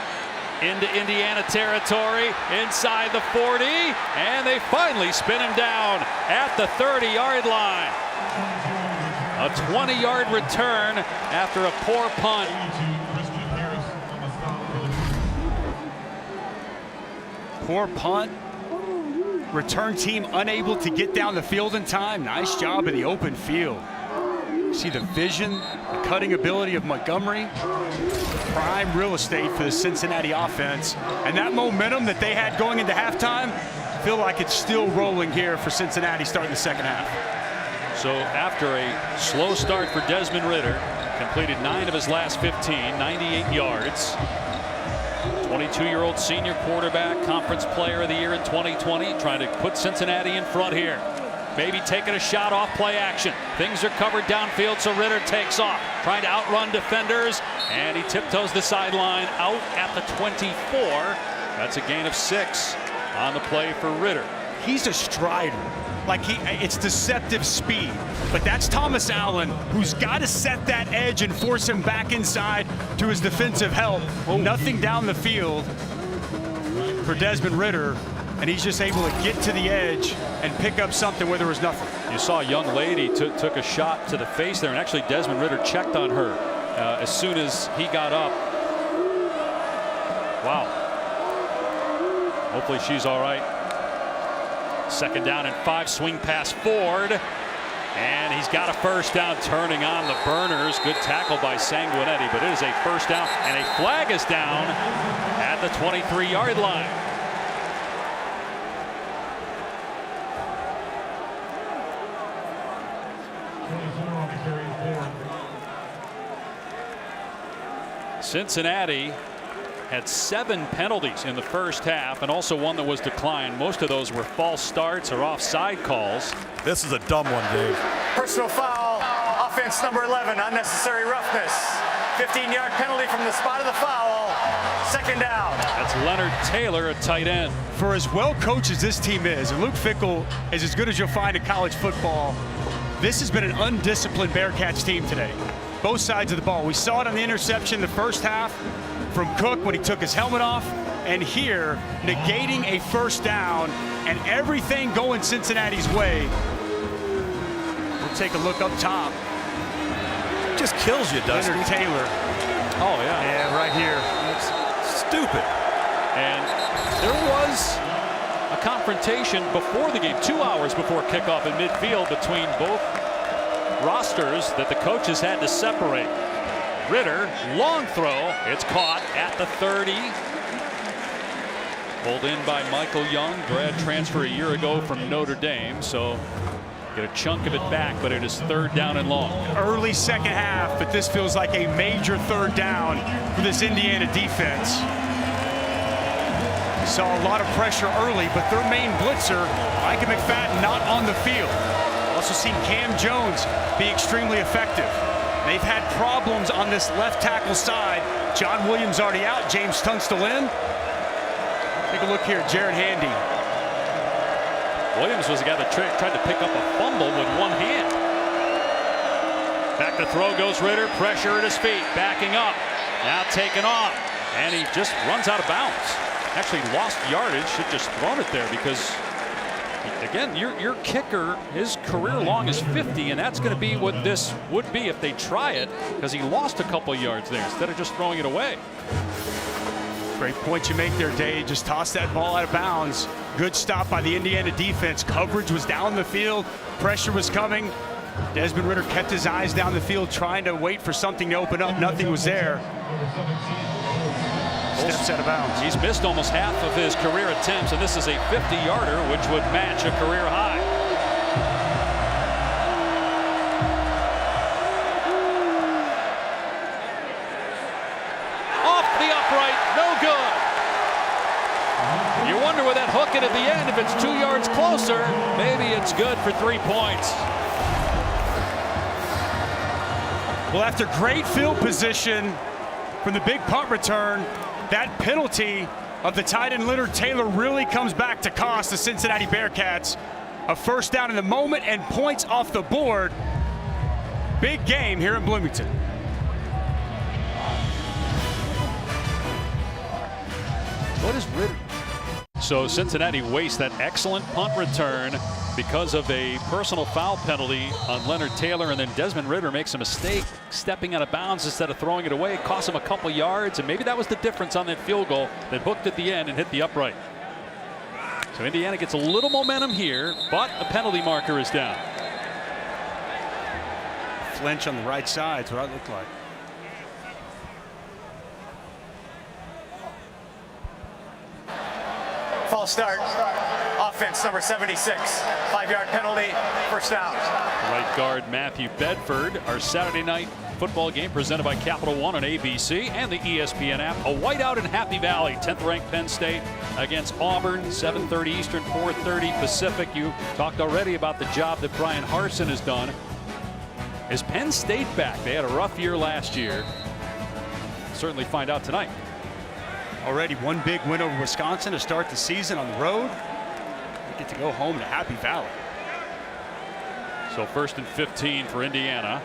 into Indiana territory, inside the 40, and they finally spin him down at the 30-yard line. A 20-yard return after a poor punt. Poor punt. Return team unable to get down the field in time. Nice job in the open field. See the vision, the cutting ability of Montgomery. Prime real estate for the Cincinnati offense. And that momentum that they had going into halftime, I feel like it's still rolling here for Cincinnati starting the second half. So after a slow start for Desmond Ridder, completed 9 of his last 15, 98 yards. 22-year-old senior quarterback, conference player of the year in 2020, trying to put Cincinnati in front here. Maybe taking a shot off play action. Things are covered downfield, so Ridder takes off, trying to outrun defenders, and he tiptoes the sideline out at the 24. That's a gain of 6 on the play for Ridder. He's a strider. Like it's deceptive speed, but that's Thomas Allen, who's got to set that edge and force him back inside to his defensive help. Nothing down the field for Desmond Ridder, and he's just able to get to the edge and pick up something where there was nothing. You saw a young lady took a shot to the face there, and actually Desmond Ridder checked on her as soon as he got up. Wow. Hopefully she's all right. Second down and 5, swing pass Ford, and he's got a first down, turning on the burners. Good tackle by Sanguinetti, but it is a first down, and a flag is down at the 23-yard line. Cincinnati had 7 penalties in the first half, and also one that was declined. Most of those were false starts or offside calls. This is a dumb one, Dave. Personal foul, offense number 11, unnecessary roughness. 15-yard penalty from the spot of the foul. Second down. That's Leonard Taylor, a tight end. For as well coached as this team is, and Luke Fickell is as good as you'll find in college football, this has been an undisciplined Bearcats team today. Both sides of the ball. We saw it on the interception in the first half from Cook when he took his helmet off, and here negating a first down and everything going Cincinnati's way. We'll take a look up top. Just kills you, Dusty. Leonard Taylor. Oh yeah. Yeah, right here. That's stupid. And there was a confrontation before the game, 2 hours before kickoff in midfield, between both rosters that the coaches had to separate. Ridder, long throw, it's caught at the 30. Pulled in by Michael Young, grad transfer a year ago from Notre Dame, so get a chunk of it back, but it is third down and long. Early second half, but this feels like a major third down for this Indiana defense. Saw a lot of pressure early, but their main blitzer, Micah McFadden, not on the field. Also seen Cam Jones be extremely effective. They've had problems on this left tackle side. John Williams already out. James Tunstall in. Take a look here at Jared Handy. Williams was the guy that tried to pick up a fumble with one hand. Back to throw goes Ridder. Pressure at his feet. Backing up. Now taken off. And he just runs out of bounds. Actually lost yardage. Should just thrown it there because, again, your kicker, his career long is 50, and that's going to be what this would be if they try it, because he lost a couple yards there instead of just throwing it away. Great point you make there, Dave. Just toss that ball out of bounds. Good stop by the Indiana defense. Coverage was down the field. Pressure was coming. Desmond Ridder kept his eyes down the field, trying to wait for something to open up. Nothing was there. Steps out of bounds. He's missed almost half of his career attempts, and this is a 50-yarder, which would match a career high. Off the upright, no good. You wonder with that hook in at the end, if it's 2 yards closer, maybe it's good for 3 points. Well, after great field position from the big punt return, that penalty of the tight end Leonard Taylor really comes back to cost the Cincinnati Bearcats a first down in the moment and points off the board. Big game here in Bloomington. What is Ritter? So Cincinnati wastes that excellent punt return because of a personal foul penalty on Leonard Taylor, and then Desmond Ritter makes a mistake stepping out of bounds instead of throwing it away. It cost him a couple yards, and maybe that was the difference on that field goal that hooked at the end and hit the upright. So Indiana gets a little momentum here, but a penalty marker is down. Flinch on the right side is what it looked like. False start. Offense number 76. 5-yard penalty. First down. Right guard Matthew Bedford. Our Saturday night football game presented by Capital One on ABC and the ESPN app. A whiteout in Happy Valley. 10th ranked Penn State against Auburn. 7:30 Eastern, 4:30 Pacific. You talked already about the job that Brian Harsin has done. Is Penn State back? They had a rough year last year. Certainly find out tonight. Already one big win over Wisconsin to start the season on the road. They get to go home to Happy Valley. So 1st and 15 for Indiana.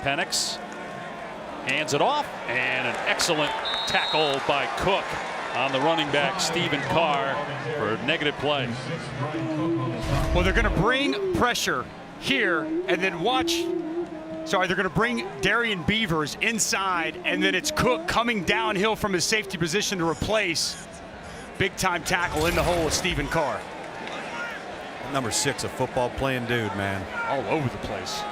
Penix hands it off, and an excellent tackle by Cook on the running back Stephen Carr for a negative play. Well, they're going to bring pressure here and then watch. Sorry, they're going to bring Darian Beavers inside, and then it's Cook coming downhill from his safety position to replace. Big-time tackle in the hole with Stephen Carr. Number 6, a football-playing dude, man. All over the place,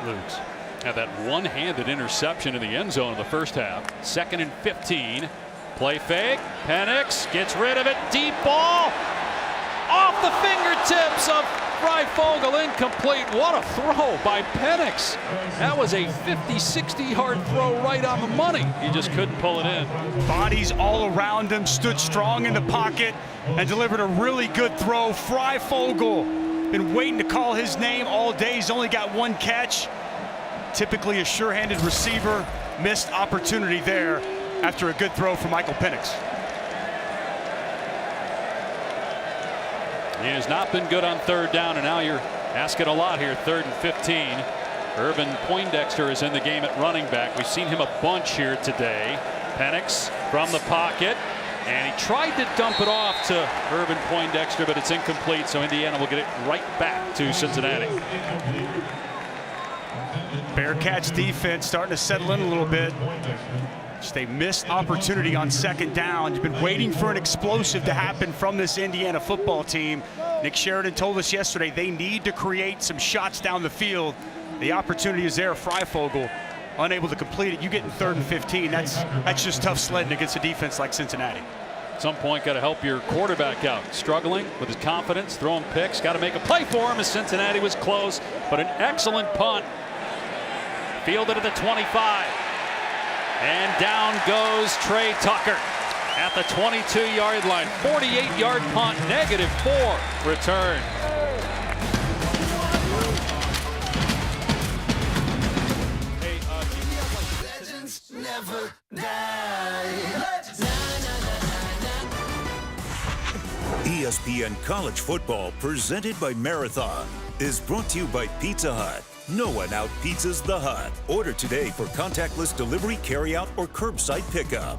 Luke's. Had that one-handed interception in the end zone in the first half. 2nd and 15. Play fake. Penix gets rid of it. Deep ball. Off the fingertips of Freifogel, incomplete. What a throw by Penix. That was a 50-60 yard throw right on the money. He just couldn't pull it in. Bodies all around him, stood strong in the pocket and delivered a really good throw. Freifogel, been waiting to call his name all day. He's only got one catch. Typically a sure-handed receiver. Missed opportunity there after a good throw from Michael Penix. He has not been good on 3rd down, and now you're asking a lot here. 3rd and 15. Urban Poindexter is in the game at running back. We've seen him a bunch here today. Penix from the pocket, and he tried to dump it off to Urban Poindexter, but it's incomplete, so Indiana will get it right back to Cincinnati. Bearcats defense starting to settle in a little bit. Just a missed opportunity on 2nd down. You've been waiting for an explosive to happen from this Indiana football team. Nick Sheridan told us yesterday they need to create some shots down the field. The opportunity is there. Freifogel unable to complete it. You get in 3rd and 15. That's just tough sledding against a defense like Cincinnati. At some point, got to help your quarterback out. Struggling with his confidence, throwing picks. Got to make a play for him as Cincinnati was close, but an excellent punt. Fielded at the 25. And down goes Trey Tucker at the 22-yard line. 48-yard punt, -4 return. Legends never die. ESPN College Football, presented by Marathon, is brought to you by Pizza Hut. No one out-pizzas the Hut. Order today for contactless delivery, carryout, or curbside pickup.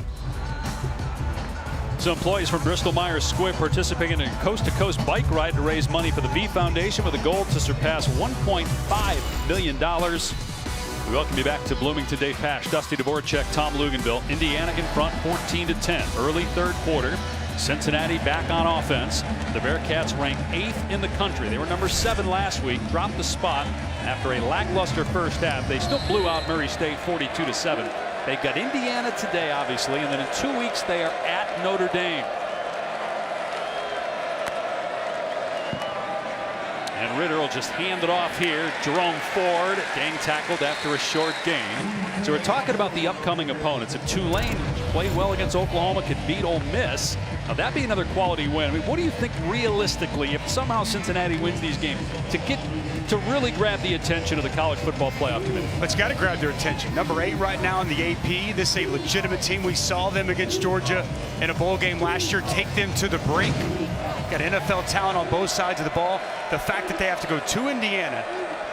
So employees from Bristol-Myers Squibb participating in a coast-to-coast bike ride to raise money for the V Foundation with a goal to surpass $1.5 million. We welcome you back to Bloomington. Dave Pasch, Dusty Dvorak, Tom Luganville. Indiana in front 14-10. Early 3rd quarter. Cincinnati back on offense. The Bearcats rank 8th in the country. They were number 7 last week, dropped the spot after a lackluster first half. They still blew out Murray State 42-7. They've got Indiana today, obviously, and then in 2 weeks they are at Notre Dame. And Ritter will just hand it off here. Jerome Ford gang tackled after a short gain. So we're talking about the upcoming opponents. If Tulane played well against Oklahoma, could beat Ole Miss, now that'd be another quality win. I mean, what do you think realistically, if somehow Cincinnati wins these games, to really grab the attention of the College Football Playoff Committee? It's got to grab their attention. Number 8 right now in the AP. This is a legitimate team. We saw them against Georgia in a bowl game last year. Take them to the brink. Got NFL talent on both sides of the ball. The fact that they have to go to Indiana,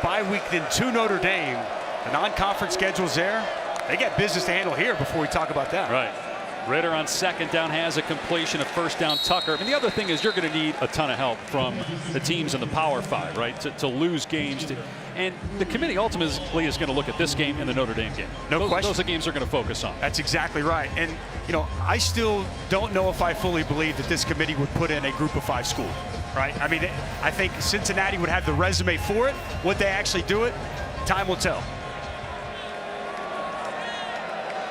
bye week, then to Notre Dame, the non-conference schedule's there. They got business to handle here before we talk about that. Right. Ritter on second down has a completion of first down. Tucker. And the other thing is you're going to need a ton of help from the teams in the Power 5, right, to lose games. And the committee ultimately is going to look at this game and the Notre Dame game. No question. Those are the games they're going to focus on. That's exactly right. And, you know, I still don't know if I fully believe that this committee would put in a group of 5 school, right? I mean, I think Cincinnati would have the resume for it. Would they actually do it? Time will tell.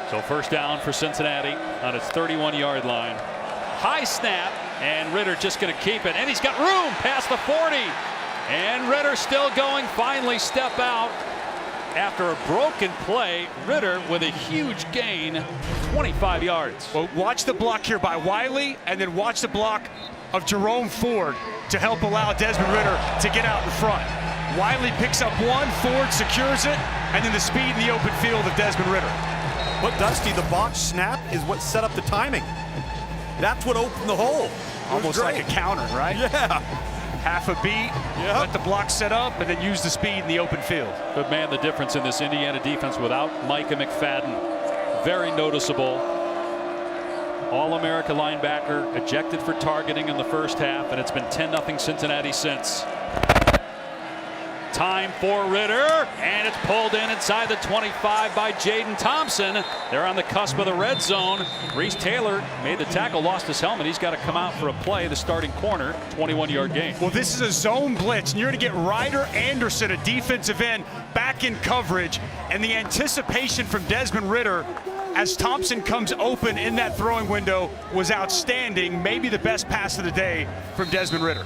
So first down for Cincinnati on its 31-yard line. High snap, and Ritter just going to keep it. And he's got room past the 40. And Ritter still going, finally step out. After a broken play, Ritter with a huge gain, 25 yards. Well, watch the block here by Wiley, and then watch the block of Jerome Ford to help allow Desmond Ritter to get out in front. Wiley picks up one, Ford secures it, and then the speed in the open field of Desmond Ritter. But Dusty, the botch snap is what set up the timing. That's what opened the hole. Almost like a counter, right? Yeah. Half a beat, let the block set up, and then use the speed in the open field. But man, the difference in this Indiana defense without Micah McFadden, very noticeable. All-America linebacker ejected for targeting in the first half, and it's been 10-0 Cincinnati since. Time for Ritter, and it's pulled in inside the 25 by Jaden Thompson. They're on the cusp of the red zone. Reese Taylor made the tackle, lost his helmet. He's got to come out for a play, the starting corner, 21-yard gain. Well, this is a zone blitz, and you're going to get Ryder Anderson, a defensive end, back in coverage, and the anticipation from Desmond Ritter as Thompson comes open in that throwing window was outstanding. Maybe the best pass of the day from Desmond Ritter.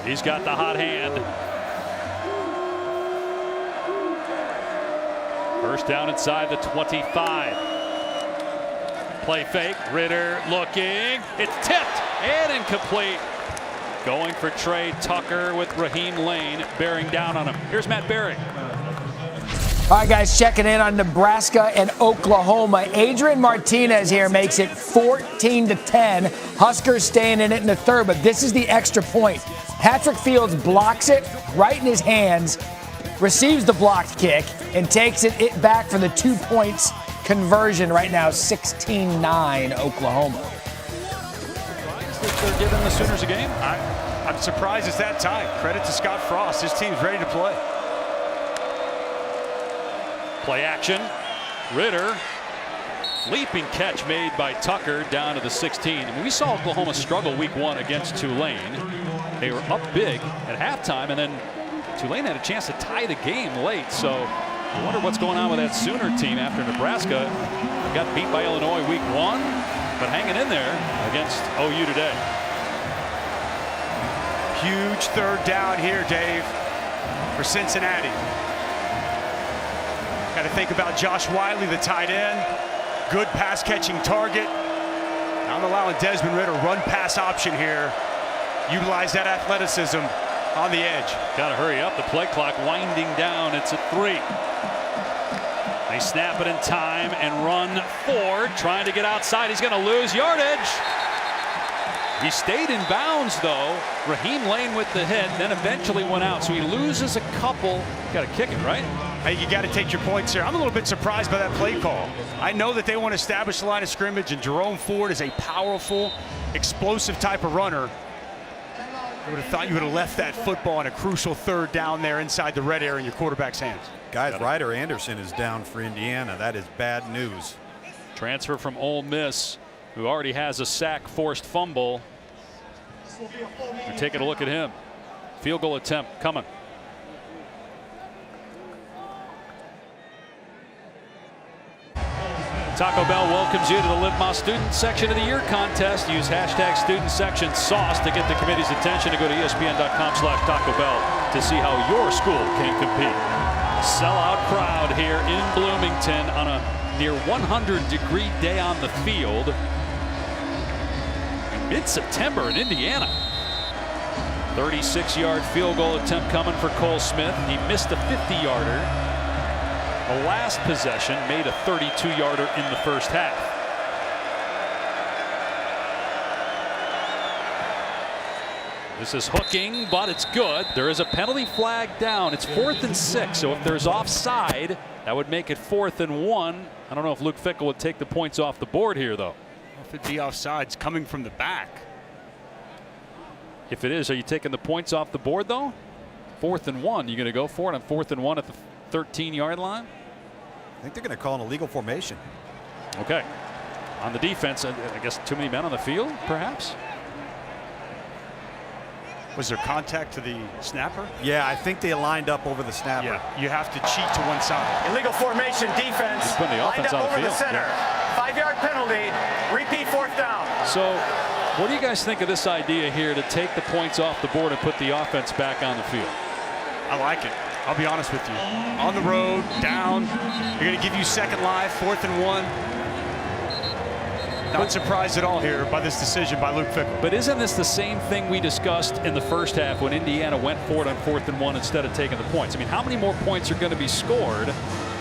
He's got the hot hand. First down inside the 25. Play fake. Ritter looking. It's tipped and incomplete. Going for Trey Tucker with Raheem Lane bearing down on him. Here's Matt Berry. All right, guys, checking in on Nebraska and Oklahoma. Adrian Martinez here makes it 14-10. Huskers staying in it in the third, but this is the extra point. Patrick Fields blocks it right in his hands, receives the blocked kick, and takes it back for the 2 points conversion right now, 16-9 Oklahoma. They're giving the Sooners a game? I'm surprised it's that tight. Credit to Scott Frost. His team's ready to play. Play action. Ritter. Leaping catch made by Tucker down to the 16. I mean, we saw Oklahoma struggle week 1 against Tulane. They were up big at halftime, and then Tulane had a chance to tie the game late. So I wonder what's going on with that Sooner team after Nebraska got beat by Illinois week 1, but hanging in there against OU today. Huge third down here, Dave, for Cincinnati. Got to think about Josh Wiley, the tight end. Good pass catching target. I'm allowing Desmond Ritter run pass option here. Utilize that athleticism on the edge. Got to hurry up. The play clock winding down. It's at 3. They snap it in time and run Ford trying to get outside. He's going to lose yardage. He stayed in bounds, though. Raheem Lane with the hit, then eventually went out. So he loses a couple. Got to kick it, right? I think you got to take your points here. I'm a little bit surprised by that play call. I know that they want to establish the line of scrimmage, and Jerome Ford is a powerful, explosive type of runner. I would have thought you would have left that football on a crucial third down there inside the red area in your quarterback's hands. Guys, Ryder Anderson is down for Indiana. That is bad news. Transfer from Ole Miss. who already has a sack, forced fumble. We're taking a look at him. Field goal attempt coming. Taco Bell welcomes you to the Live Más Student Section of the Year contest. Use hashtag StudentSectionSauce to get the committee's attention. To go to ESPN.com/Taco Bell to see how your school can compete. Sellout crowd here in Bloomington on a near 100-degree day on the field. Mid-September in Indiana. 36-yard field goal attempt coming for Cole Smith. He missed a 50-yarder. The last possession made a 32-yarder in the first half. This is hooking, but it's good. There is a penalty flag down. It's 4th and 6, so if there's offside, that would make it 4th and 1. I don't know if Luke Fickell would take the points off the board here, though. If it'd be offsides coming from the back. If it is, are you taking the points off the board, though? 4th and 1. You going to go for it on 4th and 1 at the 13-yard line? I think they're going to call an illegal formation. Okay. On the defense, I guess too many men on the field, perhaps? Was there contact to the snapper? Yeah, I think they lined up over the snapper. Yeah, you have to cheat to one side. Illegal formation defense. He's putting the offense lined up on the over field. the center. 5-yard penalty. Repeat 4th down. So what do you guys think of this idea here to take the points off the board and put the offense back on the field? I like it. I'll be honest with you. On the road, down. They're going to give you second life, 4th and 1. Not surprised at all here by this decision by Luke Fickell. But isn't this the same thing we discussed in the first half when Indiana went for it on 4th and 1 instead of taking the points? I mean, how many more points are going to be scored?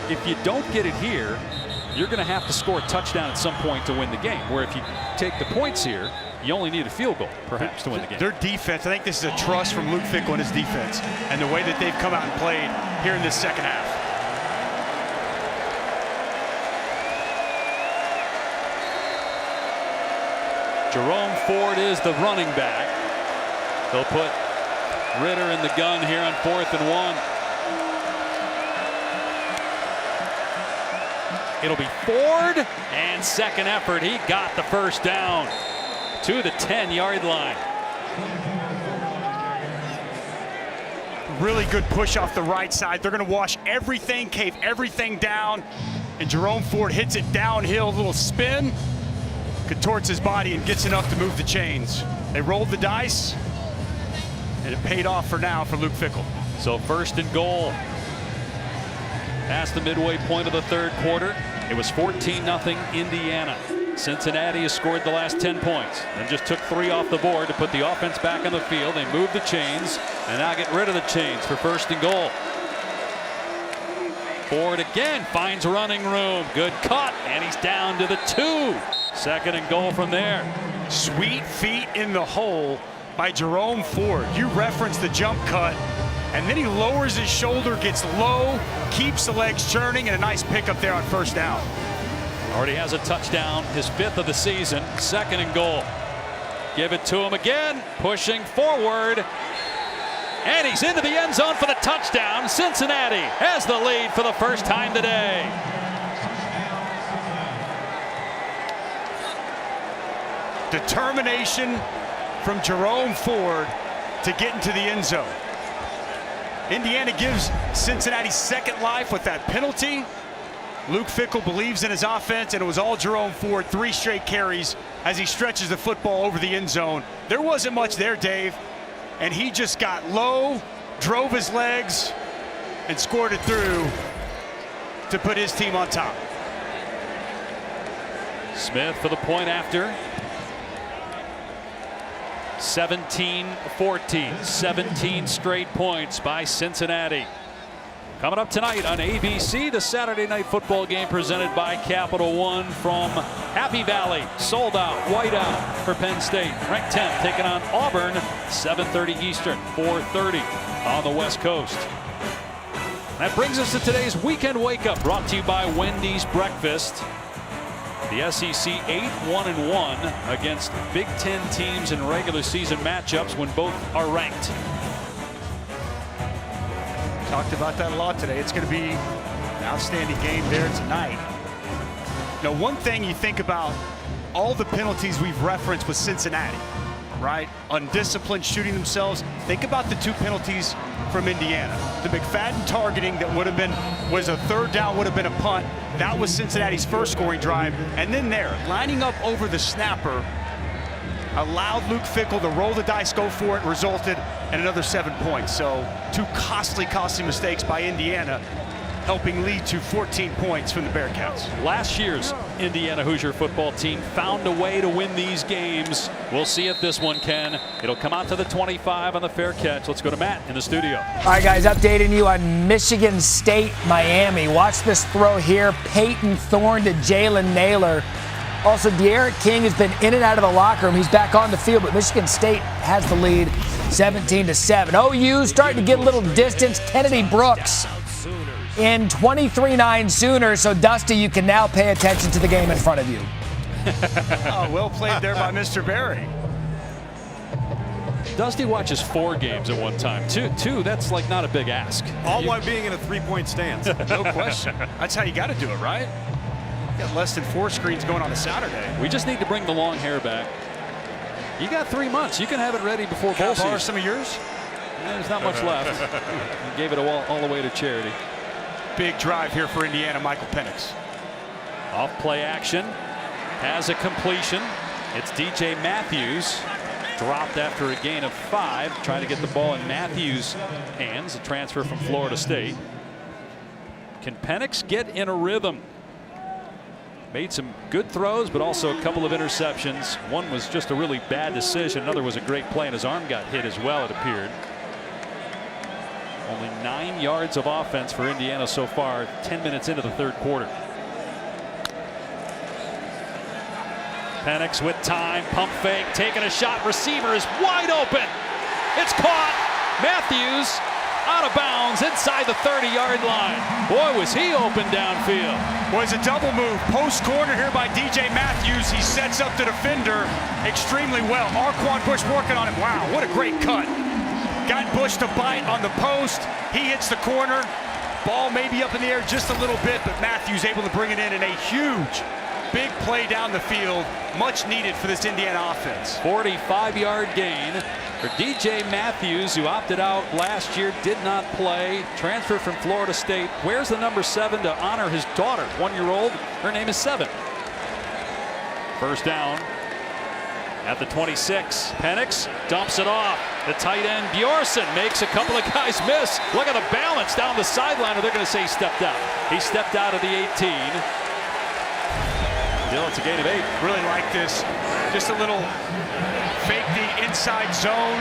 If you don't get it here, you're going to have to score a touchdown at some point to win the game. Where if you take the points here, you only need a field goal, perhaps, to win the game. Their defense, I think this is a trust from Luke Fickell and his defense and the way that they've come out and played here in this second half. Jerome Ford is the running back. They'll put Ritter in the gun here on 4th and 1. It'll be Ford, and second effort. He got the first down to the 10-yard line. Really good push off the right side. They're going to wash everything, cave everything down, and Jerome Ford hits it downhill, little spin, contorts his body and gets enough to move the chains. They rolled the dice, and it paid off for now for Luke Fickell. So 1st and goal. Past the midway point of the third quarter, it was 14-0 Indiana. Cincinnati has scored the last 10 points and just took 3 off the board to put the offense back on the field. They moved the chains and now get rid of the chains for 1st and goal. Ford again finds running room. Good cut, and he's down to the 2. 2nd and goal from there. Sweet feet in the hole by Jerome Ford. You referenced the jump cut, and then he lowers his shoulder, gets low, keeps the legs churning, and a nice pickup there on 1st down. Already has a touchdown, his 5th of the season. 2nd and goal. Give it to him again, pushing forward. And he's into the end zone for the touchdown. Cincinnati has the lead for the first time today. Determination from Jerome Ford to get into the end zone. Indiana gives Cincinnati second life with that penalty. Luke Fickell believes in his offense, and it was all Jerome Ford, 3 straight carries as he stretches the football over the end zone. There wasn't much there, Dave, and he just got low, drove his legs, and scored it through to put his team on top. Smith for the point after. 17-14, 17 straight points by Cincinnati. Coming up tonight on ABC, the Saturday Night Football game presented by Capital One from Happy Valley. Sold out, white out for Penn State. Ranked 10th, taking on Auburn, 7:30 Eastern, 4:30 on the West Coast. That brings us to today's Weekend Wake Up, brought to you by Wendy's Breakfast. The SEC 8-1-1 against Big Ten teams in regular season matchups when both are ranked. Talked about that a lot today. It's going to be an outstanding game there tonight. Now, one thing you think about all the penalties we've referenced with Cincinnati, right? Undisciplined, shooting themselves. Think about the 2 penalties from Indiana. The McFadden targeting that was a 3rd down, would have been a punt. That was Cincinnati's first scoring drive. And then lining up over the snapper, allowed Luke Fickell to roll the dice, go for it, resulted in another 7 points. So 2 costly mistakes by Indiana, helping lead to 14 points from the Bearcats. Last year's Indiana Hoosier football team found a way to win these games. We'll see if this one can. It'll come out to the 25 on the fair catch. Let's go to Matt in the studio. All right, guys, updating you on Michigan State, Miami. Watch this throw here. Peyton Thorne to Jalen Naylor. Also, De'Aaron King has been in and out of the locker room. He's back on the field, but Michigan State has the lead 17-7. OU starting to get a little distance. Kennedy Brooks in 23-9 Sooners. So, Dusty, you can now pay attention to the game in front of you. Oh, well played there by Mr. Berry. Dusty watches 4 games at one time. Two, that's like not a big ask. All while being in a 3-point stance. No question. That's how you got to do it, right? Got less than 4 screens going on a Saturday. We just need to bring the long hair back. You got 3 months. You can have it ready before bowl season. Borrow some of yours? There's not much left. You gave it all the way to charity. Big drive here for Indiana, Michael Penix. Off play action. Has a completion. It's DJ Matthews. Dropped after a gain of 5. Trying to get the ball in Matthews' hands. A transfer from Florida State. Can Penix get in a rhythm? Made some good throws, but also a couple of interceptions. One was just a really bad decision. Another was a great play, and his arm got hit as well, it appeared. Only 9 yards of offense for Indiana so far, 10 minutes into the 3rd quarter. Penix with time, pump fake, taking a shot. Receiver is wide open. It's caught. Matthews out of bounds inside the 30-yard line. Boy, was he open downfield. Boy, it's a double move. Post corner here by DJ Matthews. He sets up the defender extremely well. Arquan Bush working on him. Wow, what a great cut. Got Bush to bite on the post. He hits the corner. Ball maybe up in the air just a little bit, but Matthews able to bring it in a huge, big play down the field. Much needed for this Indiana offense. 45-yard gain for DJ Matthews, who opted out last year, did not play. Transfer from Florida State. Wears the number 7 to honor his daughter, 1-year-old. Her name is 7. First down at the 26. Penix dumps it off. The tight end Bjorsen makes a couple of guys miss. Look at the balance down the sideline, or they're going to say he stepped out. He stepped out of the 18. Still, it's a gain of 8. Really like this. Just a little fake the inside zone,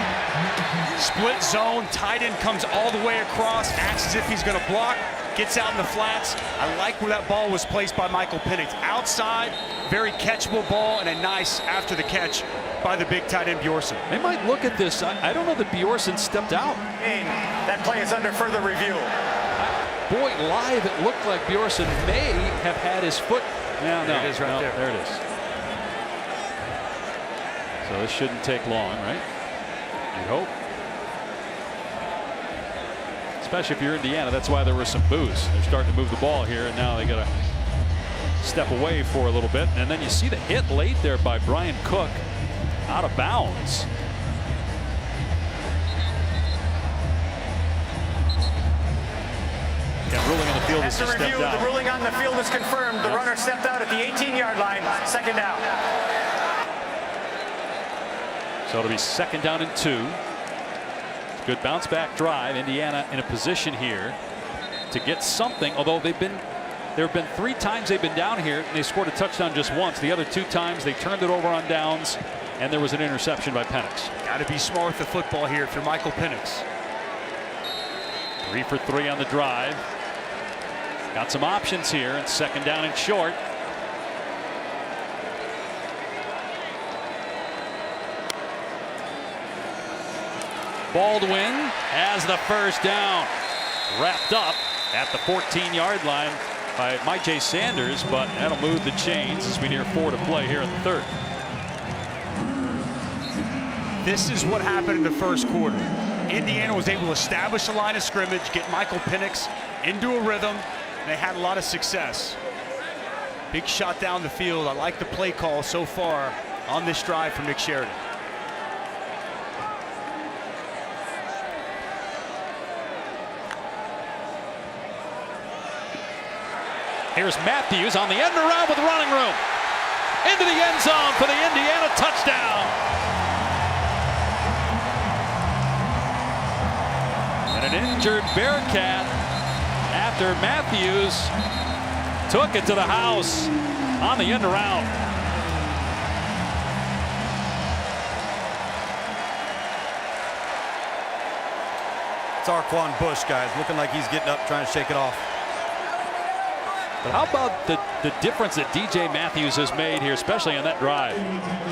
split zone. Tight end comes all the way across, acts as if he's going to block, gets out in the flats. I like where that ball was placed by Michael Penix. Outside, very catchable ball, and a nice after the catch by the big tight end Bjorsen. They might look at this. I don't know that Bjorsen stepped out. That play is under further review. Boy, live it looked like Bjorsen may have had his foot. No, there it is right there. There it is. So this shouldn't take long, right? You'd hope. Especially if you're Indiana. That's why there was some boos. They're starting to move the ball here, and now they got to step away for a little bit. And then you see the hit late there by Brian Cook, out of bounds. Yeah, ruling on the field is After just review, stepped out. the ruling on the field is confirmed. The runner stepped out at the 18-yard line. 2nd down. So it'll be 2nd down and 2. Good bounce back drive. Indiana in a position here to get something, although there have been 3 times they've been down here and they scored a touchdown just once. The other 2 times they turned it over on downs, and there was an interception by Penix. Got to be smart with the football here if you're Michael Penix. 3 for 3 on the drive. Got some options here, and 2nd down and short. Baldwin has the first down. Wrapped up at the 14-yard line by Mike J. Sanders, but that'll move the chains as we near 4 to play here in the 3rd. This is what happened in the first quarter. Indiana was able to establish a line of scrimmage, get Michael Penix into a rhythm. They had a lot of success. Big shot down the field. I like the play call so far on this drive from Nick Sheridan. Here's Matthews on the end around with running room. Into the end zone for the Indiana touchdown. And an injured Bearcat after Matthews took it to the house on the end around. It's Arquan Bush, guys, looking like he's getting up, trying to shake it off. But how about the difference that DJ Matthews has made here, especially on that drive?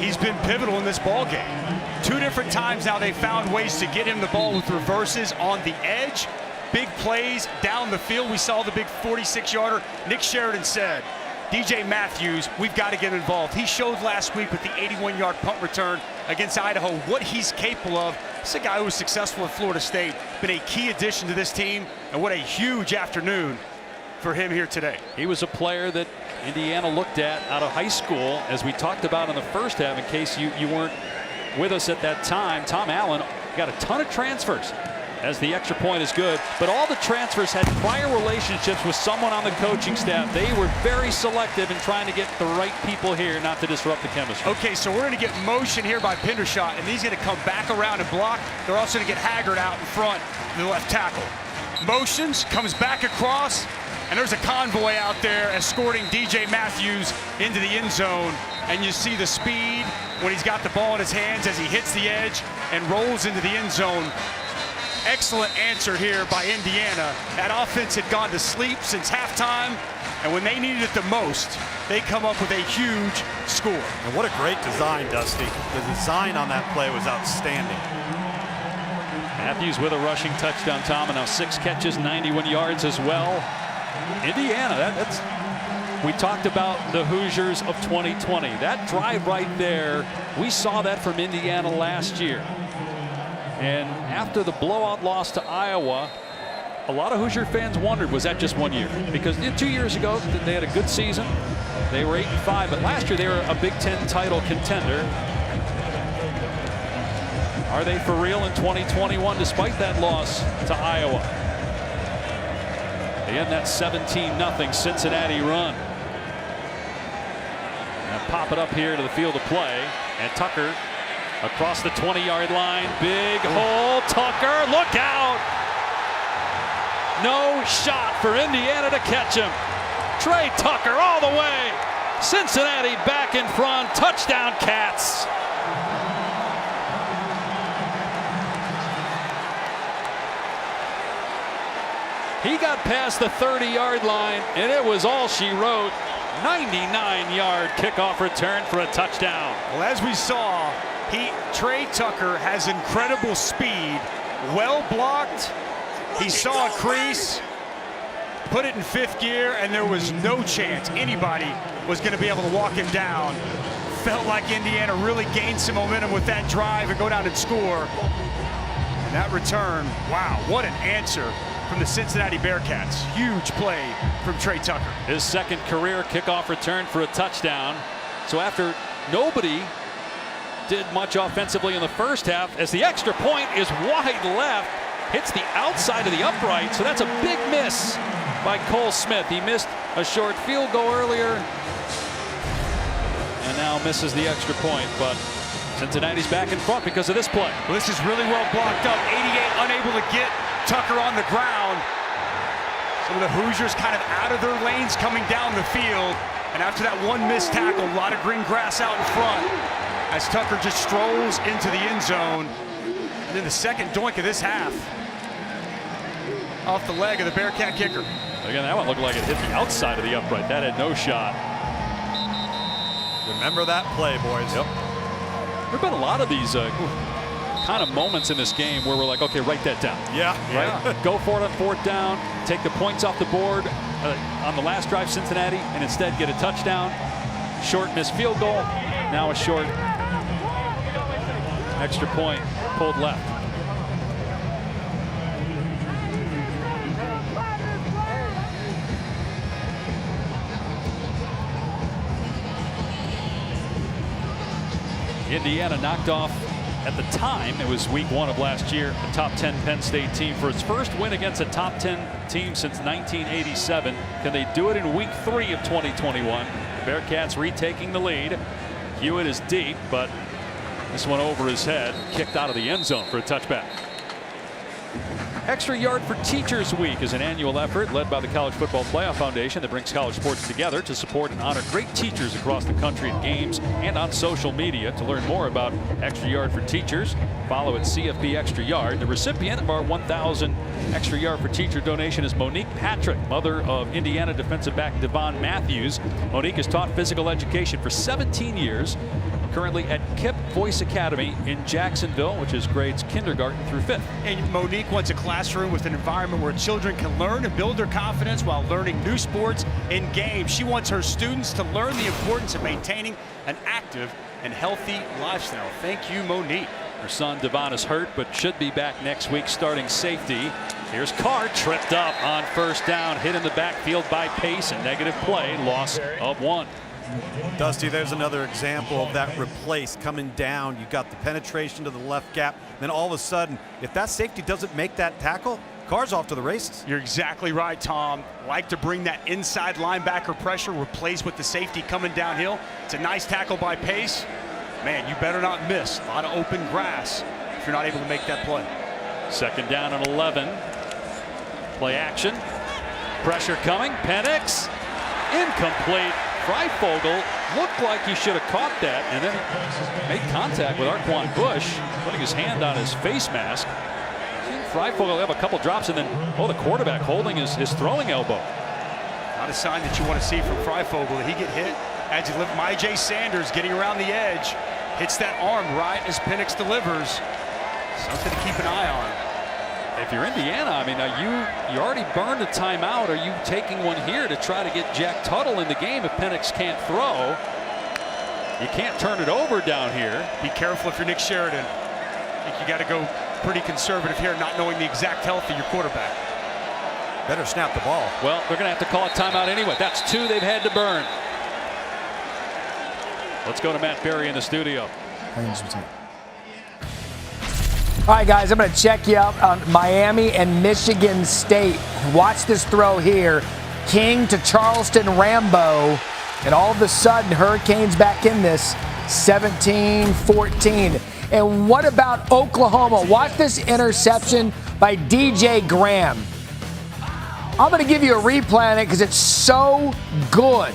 He's been pivotal in this ball game. 2 different times now they found ways to get him the ball with reverses on the edge. Big plays down the field. We saw the big 46-yarder. Nick Sheridan said, DJ Matthews, we've got to get involved. He showed last week with the 81-yard punt return against Idaho what he's capable of. This is a guy who was successful at Florida State, been a key addition to this team, and what a huge afternoon for him here today. He was a player that Indiana looked at out of high school, as we talked about in the first half, in case you weren't with us at that time. Tom Allen got a ton of transfers, as the extra point is good, but all the transfers had prior relationships with someone on the coaching staff. They were very selective in trying to get the right people here, not to disrupt the chemistry. Okay, so we're going to get motion here by Pindershot, and he's going to come back around and block. They're also going to get Haggard out in front, the left tackle. Motions, comes back across, and there's a convoy out there escorting DJ Matthews into the end zone. And you see the speed when he's got the ball in his hands as he hits the edge and rolls into the end zone. Excellent answer here by Indiana. That offense had gone to sleep since halftime, and when they needed it the most, they come up with a huge score. And what a great design, Dusty. The design on that play was outstanding. Matthews with a rushing touchdown, Tom, and now 6 catches, 91 yards as well. Indiana, that's we talked about the Hoosiers of 2020. That drive right there, we saw that from Indiana last year. And after the blowout loss to Iowa, a lot of Hoosier fans wondered, was that just 1 year? Because 2 years ago, they had a good season. They were 8-5, but last year they were a Big Ten title contender. Are they for real in 2021 despite that loss to Iowa? They end that 17-0 Cincinnati run. Now pop it up here to the field of play, and Tucker across the 20-yard line. Big hole. Tucker, look out! No shot for Indiana to catch him. Trey Tucker all the way. Cincinnati back in front. Touchdown, Cats. He got past the 30-yard line, and it was all she wrote. 99-yard kickoff return for a touchdown. Well, as we saw, Trey Tucker has incredible speed, well blocked. He saw a crease, put it in 5th gear, and there was no chance anybody was going to be able to walk him down. Felt like Indiana really gained some momentum with that drive and go down and score. And that return, wow, what an answer from the Cincinnati Bearcats. Huge play from Trey Tucker. His 2nd career kickoff return for a touchdown. So after nobody did much offensively in the first half, as the extra point is wide left, hits the outside of the upright. So that's a big miss by Cole Smith. He missed a short field goal earlier and now misses the extra point, but Cincinnati's back in front because of this play. Well, this is really well blocked up. 88 unable to get Tucker on the ground. Some of the Hoosiers kind of out of their lanes coming down the field. And after that one missed tackle, a lot of green grass out in front as Tucker just strolls into the end zone. And then the second doink of this half off the leg of the Bearcat kicker. Again, that one looked like it hit the outside of the upright. That had no shot. Remember that play, boys. Yep. There have been a lot of these kind of moments in this game where we're like, okay, write that down. Yeah. Right? Go for it on 4th down, take the points off the board on the last drive, Cincinnati, and instead get a touchdown. Short missed field goal. Now a short extra point pulled left. Indiana knocked off, at the time, it was week 1 of last year, the top 10 Penn State team for its first win against a top 10 team since 1987. Can they do it in week 3 of 2021? Bearcats retaking the lead. Hewitt is deep, but this one over his head, kicked out of the end zone for a touchback. Extra Yard for Teachers Week is an annual effort led by the College Football Playoff Foundation that brings college sports together to support and honor great teachers across the country at games and on social media. To learn more about Extra Yard for Teachers, follow at CFP Extra Yard. The recipient of our 1,000 Extra Yard for Teacher donation is Monique Patrick, mother of Indiana defensive back Devon Matthews. Monique has taught physical education for 17 years. Currently at KIPP Voice Academy in Jacksonville, which is grades kindergarten through 5th. And Monique wants a classroom with an environment where children can learn and build their confidence while learning new sports and games. She wants her students to learn the importance of maintaining an active and healthy lifestyle. Thank you, Monique. Her son Devon is hurt, but should be back next week starting safety. Here's Carr, tripped up on first down, hit in the backfield by Pace, and negative play, loss of 1. Dusty, there's another example of that replace coming down. You got the penetration to the left gap. Then all of a sudden, if that safety doesn't make that tackle, Carr's off to the races. You're exactly right, Tom. Like to bring that inside linebacker pressure, replace with the safety coming downhill. It's a nice tackle by Pace. Man, you better not miss. A lot of open grass if you're not able to make that play. 2nd down and 11. Play action. Pressure coming. Penix. Incomplete. Freifogel looked like he should have caught that, and then made contact with Arquan Bush, putting his hand on his face mask. Freifogel have a couple drops, and then, the quarterback holding his throwing elbow. Not a sign that you want to see from Freifogel that he get hit. As you lift Myjai Sanders getting around the edge, hits that arm right as Penix delivers. Something to keep an eye on. If you're Indiana, I mean, you already burned a timeout. Are you taking one here to try to get Jack Tuttle in the game if Penix can't throw? You can't turn it over down here. Be careful if you're Nick Sheridan. I think you got to go pretty conservative here, not knowing the exact health of your quarterback. Better snap the ball. Well, they're going to have to call a timeout anyway. That's 2 they've had to burn. Let's go to Matt Berry in the studio. All right, guys, I'm going to check you out on Miami and Michigan State. Watch this throw here. King to Charleston Rambo. And all of a sudden, Hurricanes back in this, 17-14. And what about Oklahoma? Watch this interception by DJ Graham. I'm going to give you a replay on it because it's so good.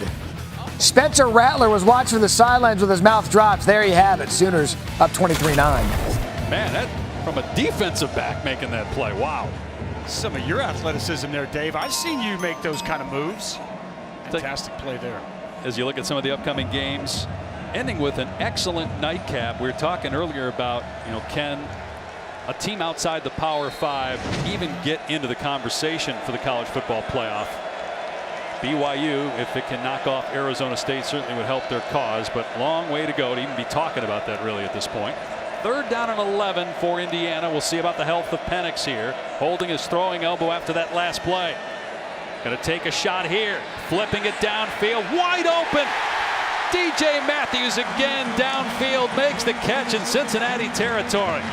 Spencer Rattler was watching from the sidelines with his mouth dropped. There you have it. Sooners up 23-9. Man, that from a defensive back making that play. Wow. Some of your athleticism there, Dave. I've seen you make those kind of moves. Fantastic play there. As you look at some of the upcoming games, ending with an excellent nightcap. We were talking earlier about, can a team outside the Power 5 even get into the conversation for the college football playoff? BYU, if it can knock off Arizona State, certainly would help their cause, but long way to go to even be talking about that really at this point. 3rd down and 11 for Indiana. We'll see about the health of Penix here, holding his throwing elbow after that last play. Going to take a shot here, flipping it downfield, wide open. DJ Matthews again downfield, makes the catch in Cincinnati territory.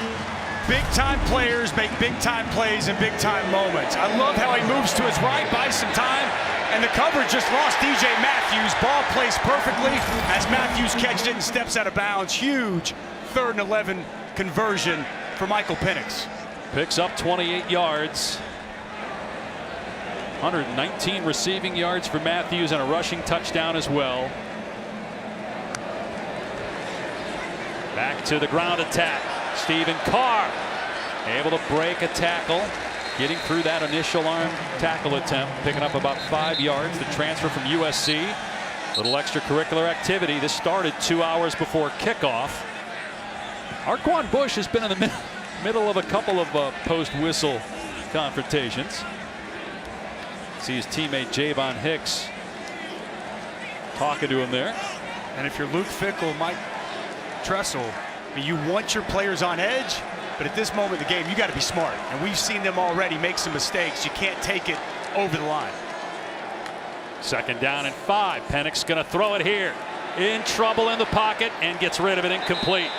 Big-time players make big-time plays in big-time moments. I love how he moves to his right, buys some time, and the coverage just lost DJ Matthews. Ball placed perfectly as Matthews catches it and steps out of bounds. Huge 3rd and 11 conversion for Michael Penix. Picks up 28 yards. 119 receiving yards for Matthews and a rushing touchdown as well. Back to the ground attack. Stephen Carr able to break a tackle, getting through that initial arm tackle attempt, picking up about 5 yards. The transfer from USC. Little extracurricular activity. This started 2 hours before kickoff. Arquan Bush has been in the middle of a couple of post-whistle confrontations. See his teammate Javon Hicks talking to him there. And if you're Luke Fickell, Mike Tressel, you want your players on edge, but at this moment in the game, you got to be smart. And we've seen them already make some mistakes. You can't take it over the line. 2nd down and 5. Penix going to throw it here. in trouble in the pocket and gets rid of it, incomplete.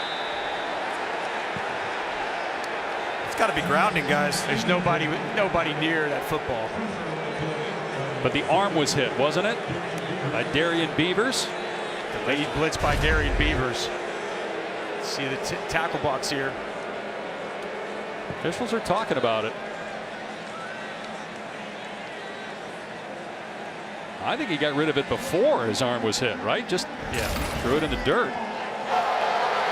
It's got to be grounding, guys. There's nobody near that football. But the arm was hit, wasn't it? By Darian Beavers. Delayed blitz by Darian Beavers. See the tackle box here. Officials are talking about it. I think he got rid of it before his arm was hit, right? Just threw it in the dirt.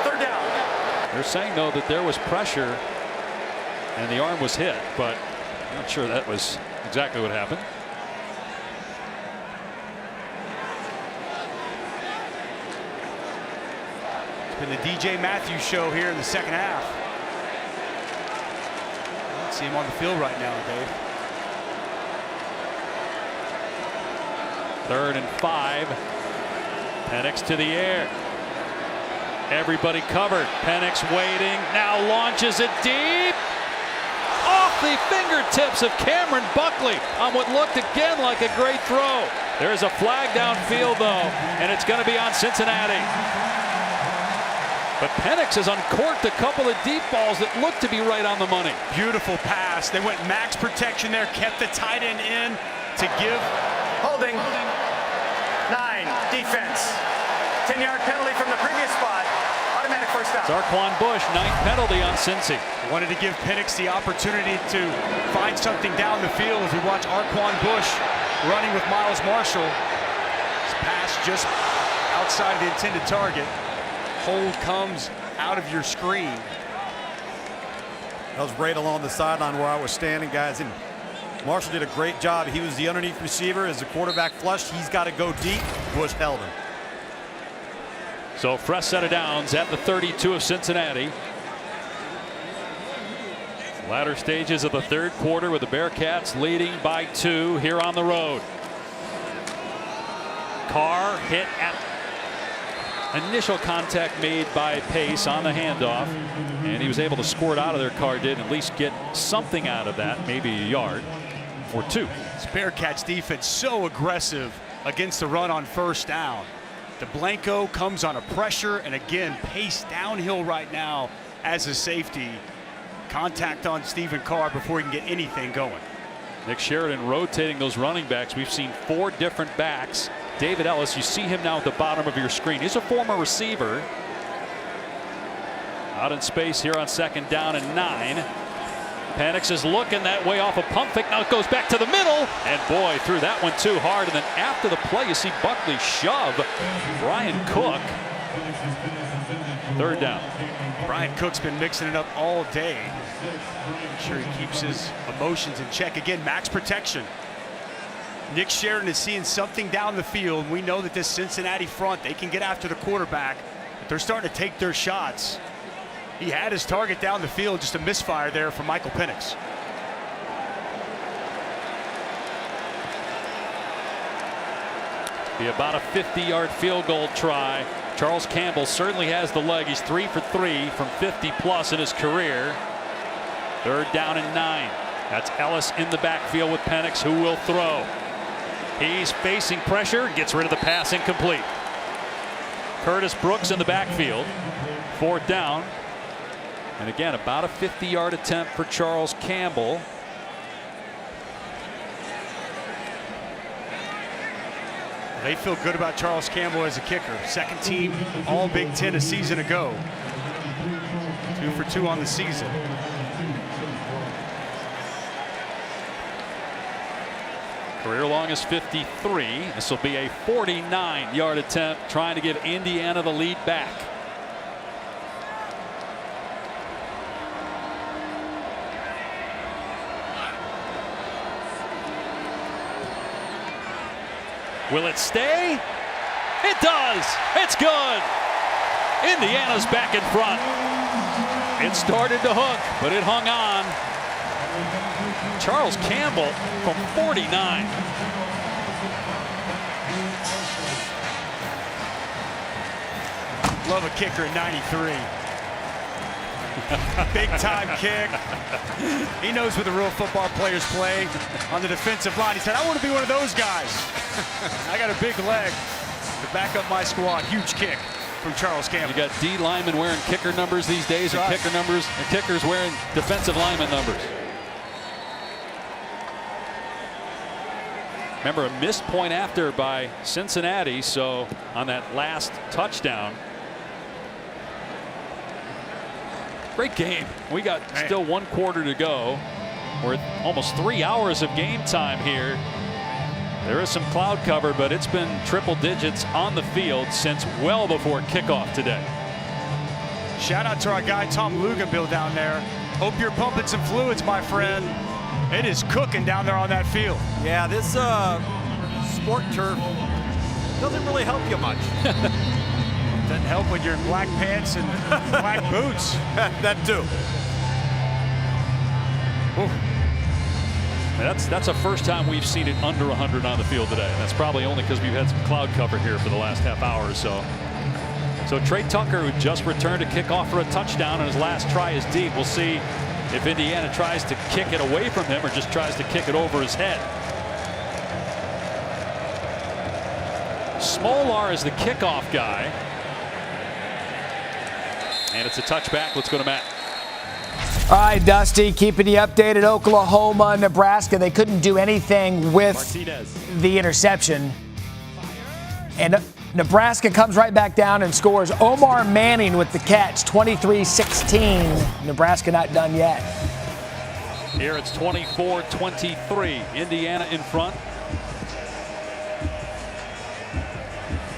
Third down. They're saying, though, that there was pressure and the arm was hit, but I'm not sure that was exactly what happened. It's been the DJ Matthews show here in the second half. I don't see him on the field right now, Dave. 3rd and 5. Penix to the air. Everybody covered. Penix waiting. Now launches it deep. Off the fingertips of Cameron Buckley on what looked again like a great throw. There's a flag downfield, though, and it's going to be on Cincinnati. But Penix has uncorked a couple of deep balls that look to be right on the money. Beautiful pass. They went max protection there, kept the tight end in to give. Holding. 9. Defense. 10-yard penalty from the previous spot. Automatic first down. Zarquan Bush, 9th penalty on Cincy. Wanted to give Penix the opportunity to find something down the field. As we watch Arquan Bush running with Miles Marshall. His pass just outside of the intended target. Hold comes out of your screen. That was right along the sideline where I was standing, guys. And Marshall did a great job. He was the underneath receiver. As the quarterback flushed, he's got to go deep. Bush held him. So fresh set of downs at the 32 of Cincinnati. Latter stages of the 3rd quarter with the Bearcats leading by 2 here on the road. Carr hit at initial contact made by Pace on the handoff, and he was able to squirt out of there. Carr did at least get something out of that, maybe a yard or 2. This Bearcats defense so aggressive against the run on first down. DeBlanco comes on a pressure, and again, Pace downhill right now as a safety. Contact on Stephen Carr before he can get anything going. Nick Sheridan rotating those running backs. We've seen 4 different backs. David Ellis, you see him now at the bottom of your screen. He's a former receiver. Out in space here on 2nd down and 9. Penix is looking that way off a pump fake. Now it goes back to the middle. And boy, threw that one too hard. And then after the play, you see Buckley shove Brian Cook. 3rd down. Brian Cook's been mixing it up all day. Make sure he keeps his emotions in check. Again, max protection. Nick Sheridan is seeing something down the field. We know that this Cincinnati front, they can get after the quarterback, but they're starting to take their shots. He had his target down the field, just a misfire there from Michael Penix. Be about a 50-yard field goal try. Charles Campbell certainly has the leg. He's 3 for 3 from 50+ in his career. 3rd down and 9. That's Ellis in the backfield with Penix, who will throw. He's facing pressure, gets rid of the pass, incomplete. Curtis Brooks in the backfield. 4th down. And again, about a 50-yard attempt for Charles Campbell. They feel good about Charles Campbell as a kicker. 2nd team All Big Ten a season ago. 2 for 2 on the season. Career long is 53. This will be a 49-yard attempt trying to give Indiana the lead back. Will it stay? It does. It's good. Indiana's back in front. It started to hook, but it hung on. Charles Campbell from 49. Love a kicker at 93. Big time kick. He knows where the real football players play on the defensive line. He said, I want to be one of those guys. I got a big leg. to back up my squad. Huge kick from Charles Campbell. You got D linemen wearing kicker numbers these days, and kickers wearing defensive lineman numbers. Remember, a missed point after by Cincinnati, so on that last touchdown. Great game. We got still 1 quarter to go. We're at almost 3 hours of game time here. There is some cloud cover, but it's been triple digits on the field since well before kickoff today. Shout out to our guy Tom Luganbill down there. Hope you're pumping some fluids, my friend. It is cooking down there on that field. Yeah, this sport turf doesn't really help you much. Doesn't help when you're in black pants and black boots. That too. That's the first time we've seen it under 100 on the field today. That's probably only because we've had some cloud cover here for the last half hour or so. So Trey Tucker, who just returned to kick off for a touchdown, and his last try is deep. We'll see if Indiana tries to kick it away from him or just tries to kick it over his head. Smolar is the kickoff guy. And it's a touchback. Let's go to Matt. All right, Dusty, keeping you updated. Oklahoma, Nebraska, they couldn't do anything with the interception. And Nebraska comes right back down and scores. Omar Manning with the catch, 23-16. Nebraska not done yet. Here it's 24-23. Indiana in front.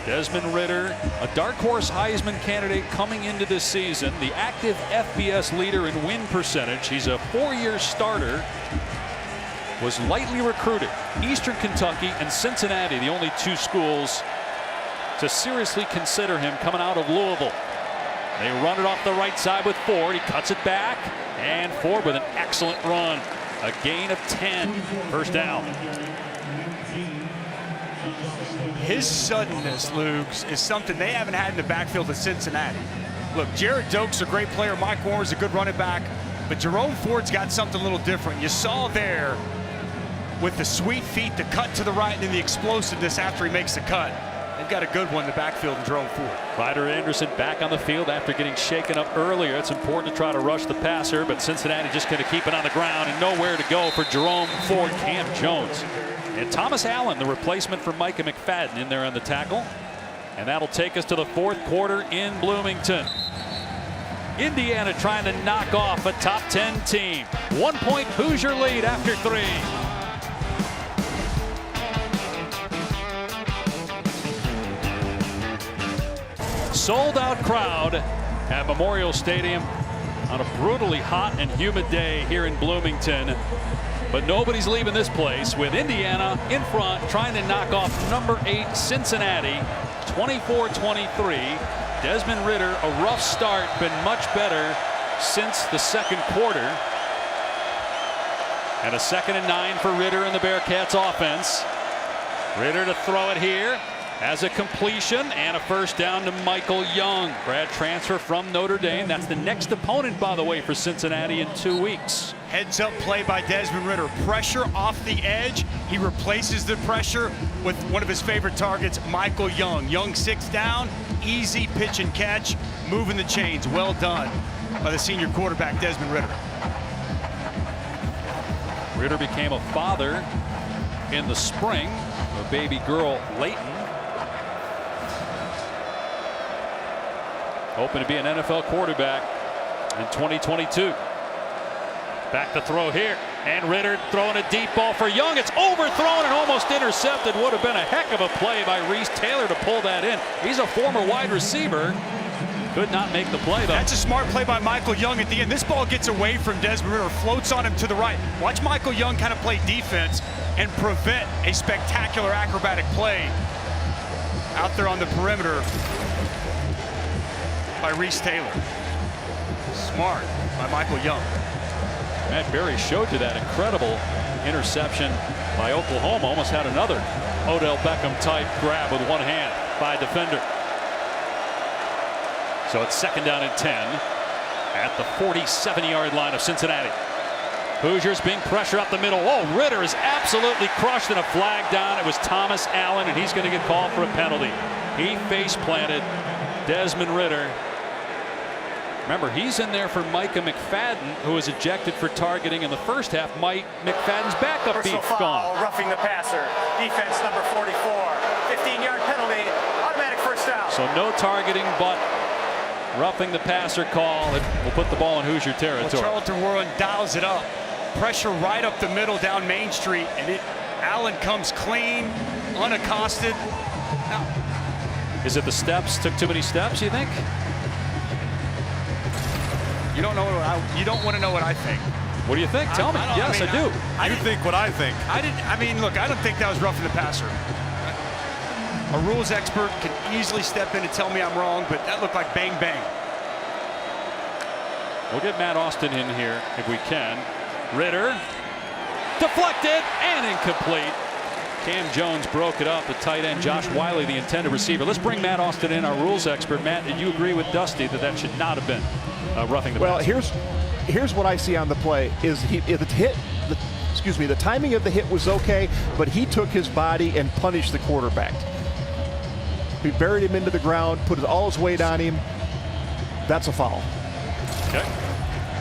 Desmond Ridder, a dark horse Heisman candidate coming into this season, the active FBS leader in win percentage. He's a 4-year starter. Was lightly recruited. Eastern Kentucky and Cincinnati, the only 2 schools to seriously consider him coming out of Louisville. They run it off the right side with Ford. He cuts it back, and Ford with an excellent run. A gain of 10. First down. His suddenness, Lugs, is something they haven't had in the backfield of Cincinnati. Look, Jared Doak's a great player. Mike Warren's a good running back. But Jerome Ford's got something a little different. You saw there with the sweet feet, the cut to the right, and then the explosiveness after he makes the cut. They've got a good one in the backfield in Jerome Ford. Ryder Anderson back on the field after getting shaken up earlier. It's important to try to rush the passer, but Cincinnati just going to keep it on the ground and nowhere to go for Jerome Ford. Cam Jones. And Thomas Allen, the replacement for Micah McFadden, in there on the tackle. And that'll take us to the 4th quarter in Bloomington. Indiana trying to knock off a top 10 team. 1-point Hoosier lead after 3. Sold out crowd at Memorial Stadium on a brutally hot and humid day here in Bloomington. But nobody's leaving this place with Indiana in front, trying to knock off number 8 Cincinnati, 24-23. Desmond Ridder, a rough start, been much better since the 2nd quarter. And a 2nd and 9 for Ridder and the Bearcats offense. Ridder to throw it here. Has a completion and a first down to Michael Young. Grad transfer from Notre Dame. That's the next opponent, by the way, for Cincinnati in 2 weeks. Heads up play by Desmond Ridder. Pressure off the edge. He replaces the pressure with one of his favorite targets, Michael Young. Young 6 down, easy pitch and catch, moving the chains. Well done by the senior quarterback, Desmond Ridder. Ridder became a father in the spring, a baby girl, Leighton. Hoping to be an NFL quarterback in 2022. Back to throw here. And Ridder throwing a deep ball for Young. It's overthrown and almost intercepted. Would have been a heck of a play by Reese Taylor to pull that in. He's a former wide receiver. Could not make the play, though. That's a smart play by Michael Young at the end. This ball gets away from Desmond Ridder, floats on him to the right. Watch Michael Young kind of play defense and prevent a spectacular acrobatic play out there on the perimeter by Reese Taylor. Smart by Michael Young. Matt Berry showed you that incredible interception by Oklahoma. Almost had another Odell Beckham type grab with one hand by a defender. So it's 2nd down and 10 at the 47-yard line of Cincinnati. Hoosiers being pressured up the middle. Oh, Ritter is absolutely crushed, and a flag down. It was Thomas Allen, and he's going to get called for a penalty. He face planted Desmond Ritter. Remember, he's in there for Micah McFadden, who was ejected for targeting in the first half. Mike McFadden's backup Personal beat foul, gone. roughing the passer. Defense number 44. 15-yard penalty. Automatic first down. So no targeting, but roughing the passer call. It will put the ball in Hoosier territory. Well, Charlton Warren dials it up. Pressure right up the middle down Main Street, and Allen comes clean, unaccosted. Is it the steps? Took too many steps, you think? You don't know what you don't want to know what I think. What do you think? Tell me. Yes, I do. You think what I think. Look, I don't think that was roughing the passer. A rules expert can easily step in and tell me I'm wrong, but that looked like bang bang. We'll get Matt Austin in here if we can. Ritter deflected and incomplete. Cam Jones broke it up. The tight end Josh Wiley, the intended receiver. Let's bring Matt Austin in, our rules expert. Matt, did you agree with Dusty that should not have been roughing the passer? Well, here's what I see on the play is the timing of the hit was okay, but he took his body and punished the quarterback. He buried him into the ground, put all his weight on him. That's a foul. Okay.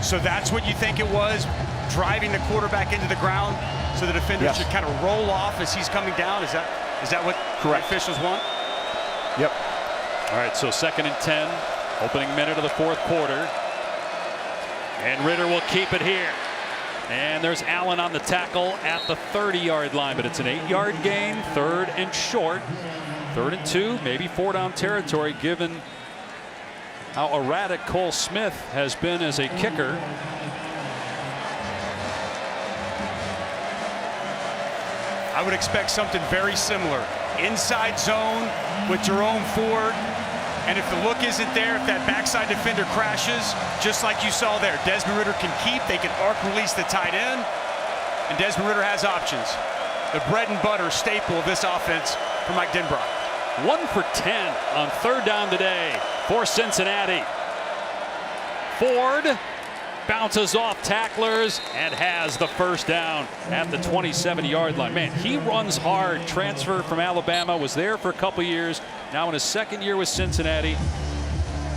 So that's what you think it was, driving the quarterback into the ground, so the defender should kind of roll off as he's coming down. Is that what the officials want? Yep. All right, so 2nd and 10, opening minute of the 4th quarter. And Ritter will keep it here. And there's Allen on the tackle at the 30-yard line, but it's an 8-yard gain, 3rd and short. 3rd and 2, maybe 4-down territory, given how erratic Cole Smith has been as a kicker. I would expect something very similar. Inside zone with Jerome Ford. And if the look isn't there, if that backside defender crashes, just like you saw there, Desmond Ritter can keep. They can arc release the tight end. And Desmond Ritter has options. The bread and butter staple of this offense for Mike Denbrock. 1 for 10 on 3rd down today for Cincinnati. Ford bounces off tacklers and has the first down at the 27-yard line. Man, he runs hard. Transfer from Alabama, was there for a couple years. Now in his 2nd year with Cincinnati.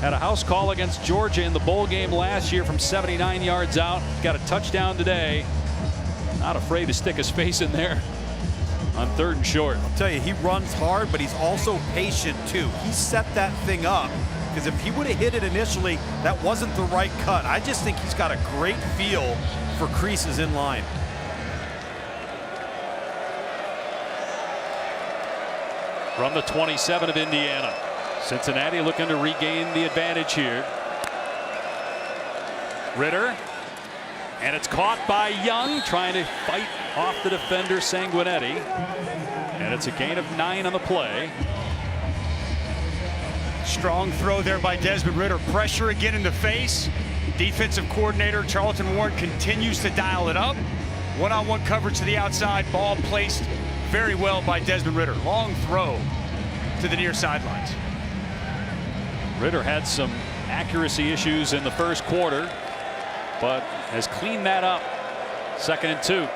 Had a house call against Georgia in the bowl game last year from 79 yards out. Got a touchdown today. Not afraid to stick his face in there on 3rd and short. I'll tell you, he runs hard, but he's also patient too. He set that thing up, because if he would have hit it initially, that wasn't the right cut. I just think he's got a great feel for creases in line. From the 27 of Indiana, Cincinnati looking to regain the advantage here. Ritter, and it's caught by Young, trying to fight off the defender Sanguinetti, and it's a gain of 9 on the play. Strong throw there by Desmond Ritter. Pressure again in the face. Defensive coordinator Charlton Warren continues to dial it up. One-on-one coverage to the outside. Ball placed very well by Desmond Ritter. Long throw to the near sidelines. Ritter had some accuracy issues in the 1st quarter, but has cleaned that up. 2nd and 2.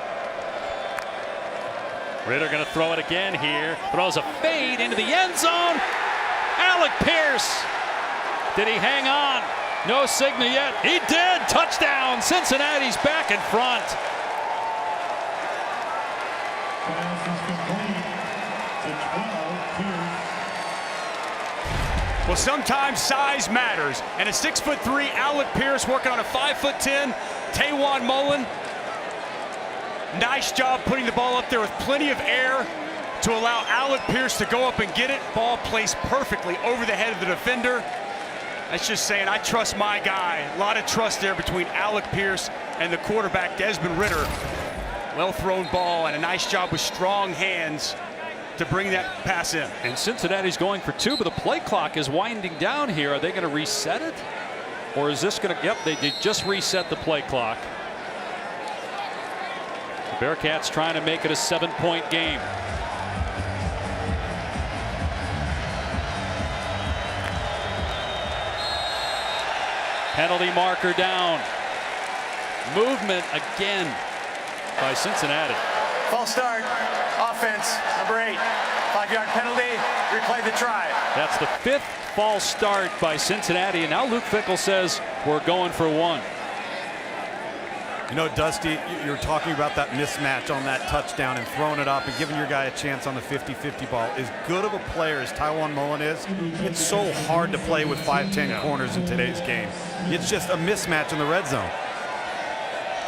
Ritter going to throw it again here. Throws a fade into the end zone. Alec Pierce. Did he hang on? No signal yet. He did. Touchdown. Cincinnati's back in front. Well, sometimes size matters. And a 6'3" Alec Pierce working on a 5'10" Taywan Mullen. Nice job putting the ball up there with plenty of air to allow Alec Pierce to go up and get it. Ball placed perfectly over the head of the defender. That's just saying, I trust my guy. A lot of trust there between Alec Pierce and the quarterback, Desmond Ritter. Well thrown ball and a nice job with strong hands to bring that pass in. And Cincinnati's going for 2, but the play clock is winding down here. Are they going to reset it? Or is this going to, yep, they just reset the play clock. The Bearcats trying to make it a 7-point game. Penalty marker down. Movement again by Cincinnati. False start, offense, number 8. 5-yard penalty, replay the try. That's the 5th false start by Cincinnati, and now Luke Fickell says we're going for 1. You know, Dusty, you're talking about that mismatch on that touchdown and throwing it up and giving your guy a chance on the 50-50 ball. As good of a player as Tywan Mullen is, it's so hard to play with 5'10" corners in today's game. It's just a mismatch in the red zone.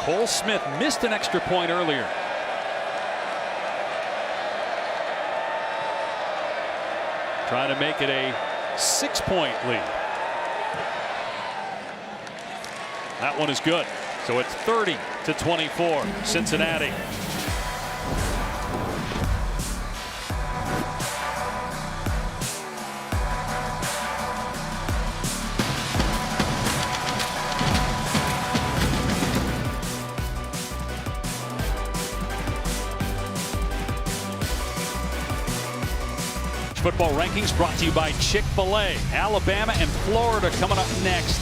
Cole Smith missed an extra point earlier. Trying to make it a 6-point lead. That one is good. So it's 30-24, Cincinnati. Football rankings brought to you by Chick-fil-A. Alabama and Florida coming up next.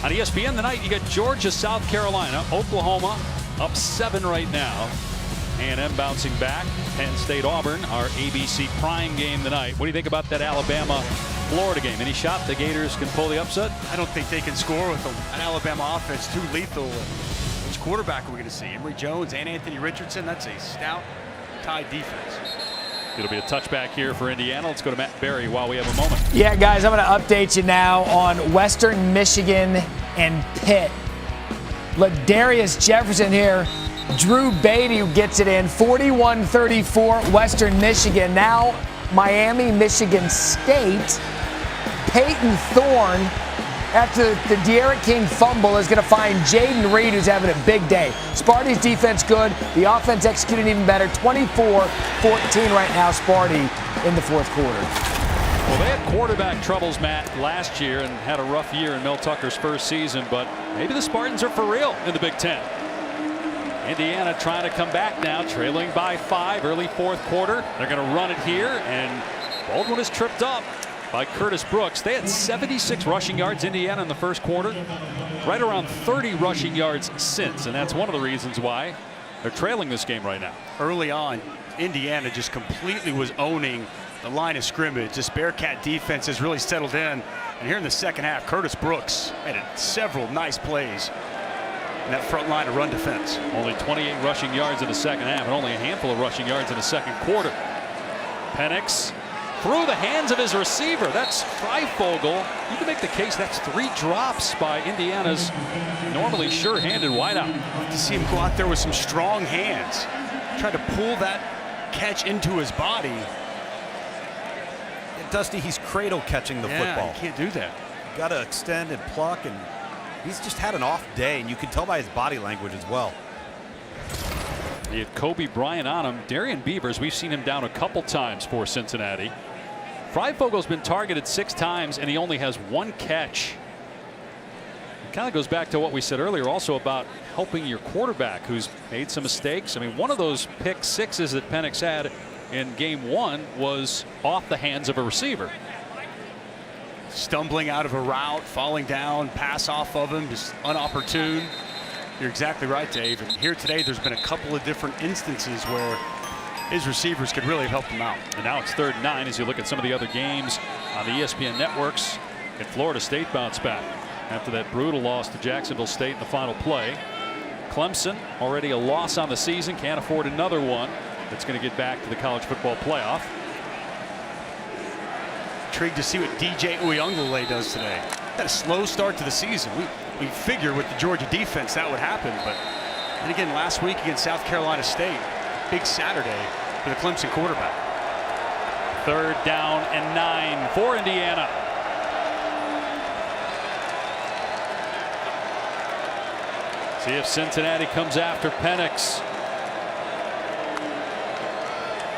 On ESPN tonight, you got Georgia, South Carolina, Oklahoma up 7 right now. A&M bouncing back. Penn State, Auburn, our ABC prime game tonight. What do you think about that Alabama-Florida game? Any shot the Gators can pull the upset? I don't think they can score with an Alabama offense too lethal. Which quarterback are we going to see? Emory Jones and Anthony Richardson? That's a stout, tied defense. It'll be a touchback here for Indiana. Let's go to Matt Berry while we have a moment. Yeah, guys, I'm going to update you now on Western Michigan and Pitt. Ladarius Jefferson here. Drew Beatty who gets it in. 41-34 Western Michigan. Now Miami, Michigan State. Peyton Thorne, after the De'Aaron King fumble, is going to find Jaden Reed, who's having a big day. Sparty's defense good. The offense executing even better. 24-14 right now, Sparty in the fourth quarter. Well, they had quarterback troubles, Matt, last year and had a rough year in Mel Tucker's first season, but maybe the Spartans are for real in the Big Ten. Indiana trying to come back now, trailing by 5, early fourth quarter. They're going to run it here, and Baldwin is tripped up by Curtis Brooks. They had 76 rushing yards, Indiana, in the first quarter. Right around 30 rushing yards since, and that's one of the reasons why they're trailing this game right now. Early on, Indiana just completely was owning the line of scrimmage. This Bearcat defense has really settled in. And here in the second half, Curtis Brooks had several nice plays in that front line of run defense. Only 28 rushing yards in the second half and only a handful of rushing yards in the second quarter. Penix through the hands of his receiver. That's Freifogel. You can make the case that's 3 drops by Indiana's normally sure-handed wideout. To see him go out there with some strong hands, try to pull that catch into his body. And Dusty, he's cradle catching the football. You can't do that. You got to extend and pluck, and he's just had an off day, and you can tell by his body language as well. He had Kobe Bryant on him. Darian Beavers, we've seen him down a couple times for Cincinnati. Freifogel's been targeted 6 times, and he only has 1 catch. It kind of goes back to what we said earlier also about helping your quarterback who's made some mistakes. I mean, one of those pick sixes that Penix had in game 1 was off the hands of a receiver. Stumbling out of a route, falling down, pass off of him, just unopportune. You're exactly right, Dave. And here today, there's been a couple of different instances where his receivers could really have helped him out. And now it's 3rd and 9 as you look at some of the other games on the ESPN networks. And Florida State bounced back after that brutal loss to Jacksonville State in the final play. Clemson, already a loss on the season, can't afford another one. That's going to get back to the college football playoff. Intrigued to see what DJ Uyunglele does today. Had a slow start to the season. We figured with the Georgia defense that would happen, but then again last week against South Carolina State, big Saturday for the Clemson quarterback. 3rd down and 9 for Indiana. See if Cincinnati comes after Penix.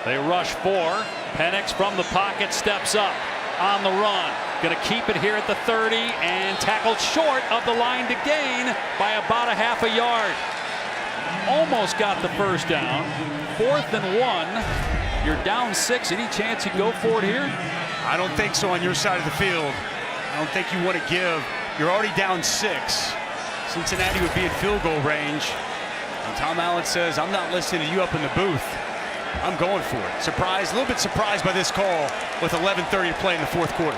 They rush 4. Penix from the pocket steps up on the run. Going to keep it here at the 30 and tackled short of the line to gain by about a half a yard. Almost got the first down. 4th and 1. You're down 6. Any chance you go for it here? I don't think so on your side of the field. I don't think you want to give. You're already down 6. Cincinnati would be in field goal range. And Tom Allen says, I'm not listening to you up in the booth. I'm going for it. Surprised, a little bit surprised by this call with 11:30 to play in the fourth quarter.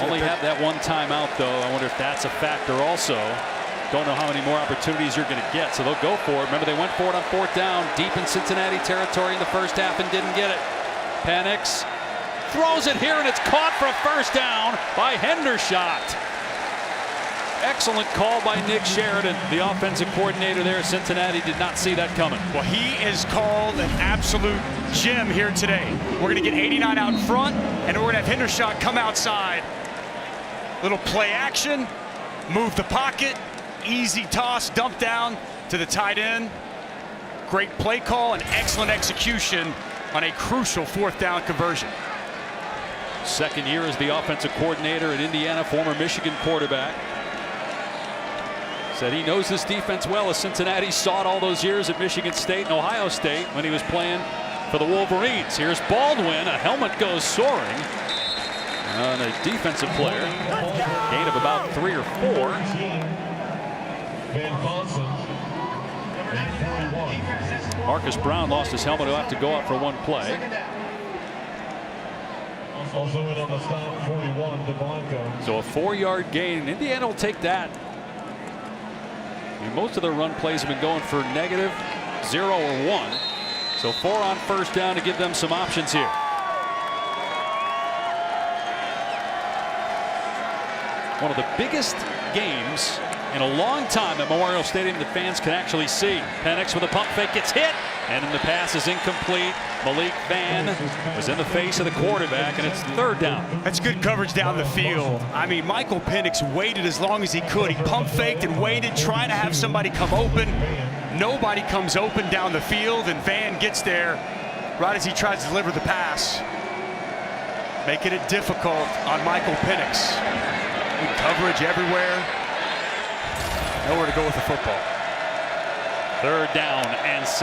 Only have that one timeout, though. I wonder if that's a factor also. Don't know how many more opportunities you're going to get, so they'll go for it. Remember, they went for it on fourth down, deep in Cincinnati territory in the first half and didn't get it. Penix throws it here, and it's caught for a first down by Hendershot. Excellent call by Nick Sheridan, the offensive coordinator there. Cincinnati did not see that coming. Well, he is called an absolute gem here today. We're going to get 89 out in front, and we're going to have Hendershot come outside. Little play action, move the pocket, easy toss, dump down to the tight end. Great play call and excellent execution on a crucial fourth down conversion. Second year as the offensive coordinator at Indiana, former Michigan quarterback. Said he knows this defense well, as Cincinnati saw it all those years at Michigan State and Ohio State when he was playing for the Wolverines. Here's Baldwin. A helmet goes soaring on a defensive player. Gain of about 3 or 4. Marcus Brown lost his helmet. He'll have to go out for one play. Also in on the stop, 41, DeBlanco. So a 4-yard gain. Indiana will take that. I mean, most of their run plays have been going for negative, 0 or 1. So 4 on first down to give them some options here. One of the biggest games in a long time at Memorial Stadium that fans can actually see. Penix with a pump fake gets hit, and then the pass is incomplete. Malik Van was in the face of the quarterback, and it's third down. That's good coverage down the field. I mean, Michael Penix waited as long as he could. He pump faked and waited, trying to have somebody come open. Nobody comes open down the field, and Van gets there right as he tries to deliver the pass, making it difficult on Michael Penix. Good coverage everywhere. Nowhere to go with the football. Third down and 6.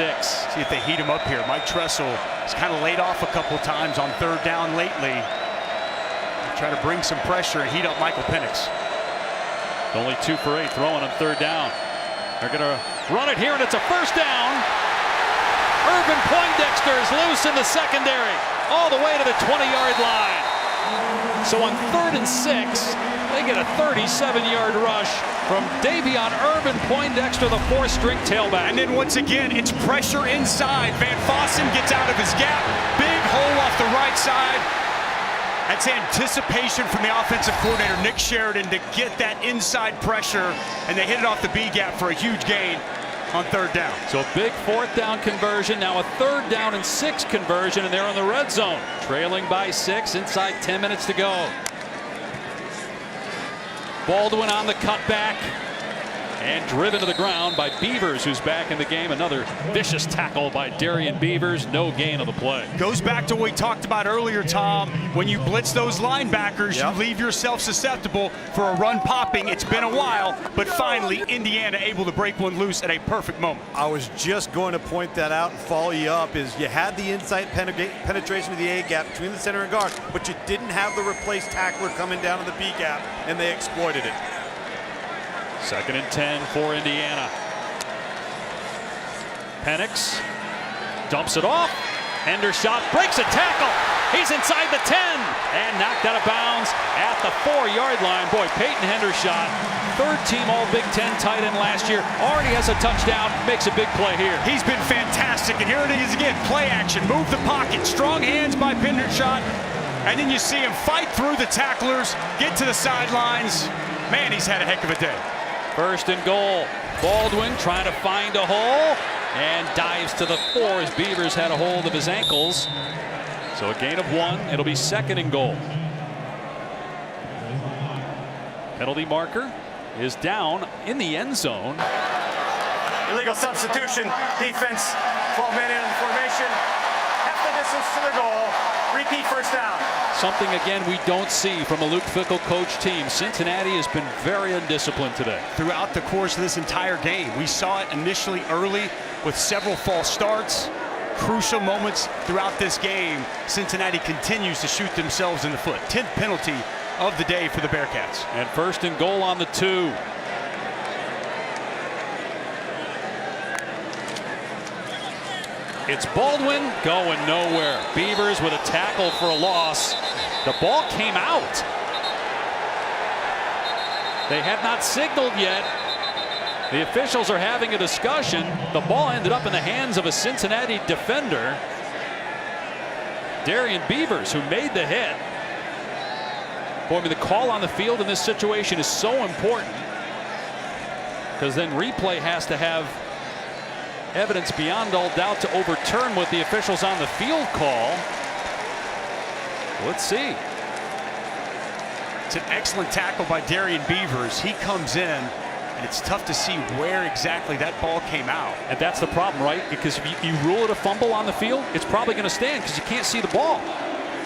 See if they heat him up here. Mike Tressel has kind of laid off a couple times on third down lately. Try to bring some pressure and heat up Michael Penix. Only 2 for 8 throwing on third down. They're going to run it here, and it's a first down. Urban Poindexter is loose in the secondary, all the way to the 20-yard line. So on 3rd and 6, they get a 37-yard rush from Davion Urban Poindexter, the 4th-string tailback. And then once again, it's pressure inside. Van Fossen gets out of his gap. Big hole off the right side. That's anticipation from the offensive coordinator, Nick Sheridan, to get that inside pressure, and they hit it off the B gap for a huge gain on third down. So a big 4th down conversion, now a 3rd down and 6 conversion, and they're on the red zone. Trailing by 6, inside 10 minutes to go. Baldwin on the cutback and driven to the ground by Beavers, who's back in the game. Another vicious tackle by Darian Beavers. No gain of the play. Goes back to what we talked about earlier, Tom. When you blitz those linebackers, you leave yourself susceptible for a run popping. It's been a while, but finally Indiana able to break one loose at a perfect moment. I was just going to point that out and follow you up. Is you had the inside penetration of the A gap between the center and guard, but you didn't have the replaced tackler coming down to the B gap, and they exploited it. 2nd and 10 for Indiana. Penix dumps it off. Hendershot breaks a tackle. He's inside the 10 and knocked out of bounds at the 4-yard line. Boy, Peyton Hendershot, 3rd-team All-Big Ten tight end last year, already has a touchdown, makes a big play here. He's been fantastic, and here it is again. Play action, move the pocket, strong hands by Hendershot, and then you see him fight through the tacklers, get to the sidelines. Man, he's had a heck of a day. 1st and goal. Baldwin trying to find a hole and dives to the 4 as Beavers had a hold of his ankles. So a gain of 1. It'll be 2nd and goal. Penalty marker is down in the end zone. Illegal substitution. Defense, 12-man in formation. Half the distance to the goal. Repeat first down. Something, again, we don't see from a Luke Fickell coach team. Cincinnati has been very undisciplined today. Throughout the course of this entire game, we saw it initially early with several false starts. Crucial moments throughout this game. Cincinnati continues to shoot themselves in the foot. 10th penalty of the day for the Bearcats. And 1st and goal on the 2. It's Baldwin going nowhere. Beavers with a tackle for a loss. The ball came out. They had not signaled yet. The officials are having a discussion. The ball ended up in the hands of a Cincinnati defender, Darian Beavers, who made the hit. Boy, I mean, the call on the field in this situation is so important, because then replay has to have evidence beyond all doubt to overturn what the officials on the field call. Let's see. It's an excellent tackle by Darian Beavers. He comes in, and it's tough to see where exactly that ball came out. And that's the problem, right? Because if you rule it a fumble on the field, it's probably going to stand because you can't see the ball.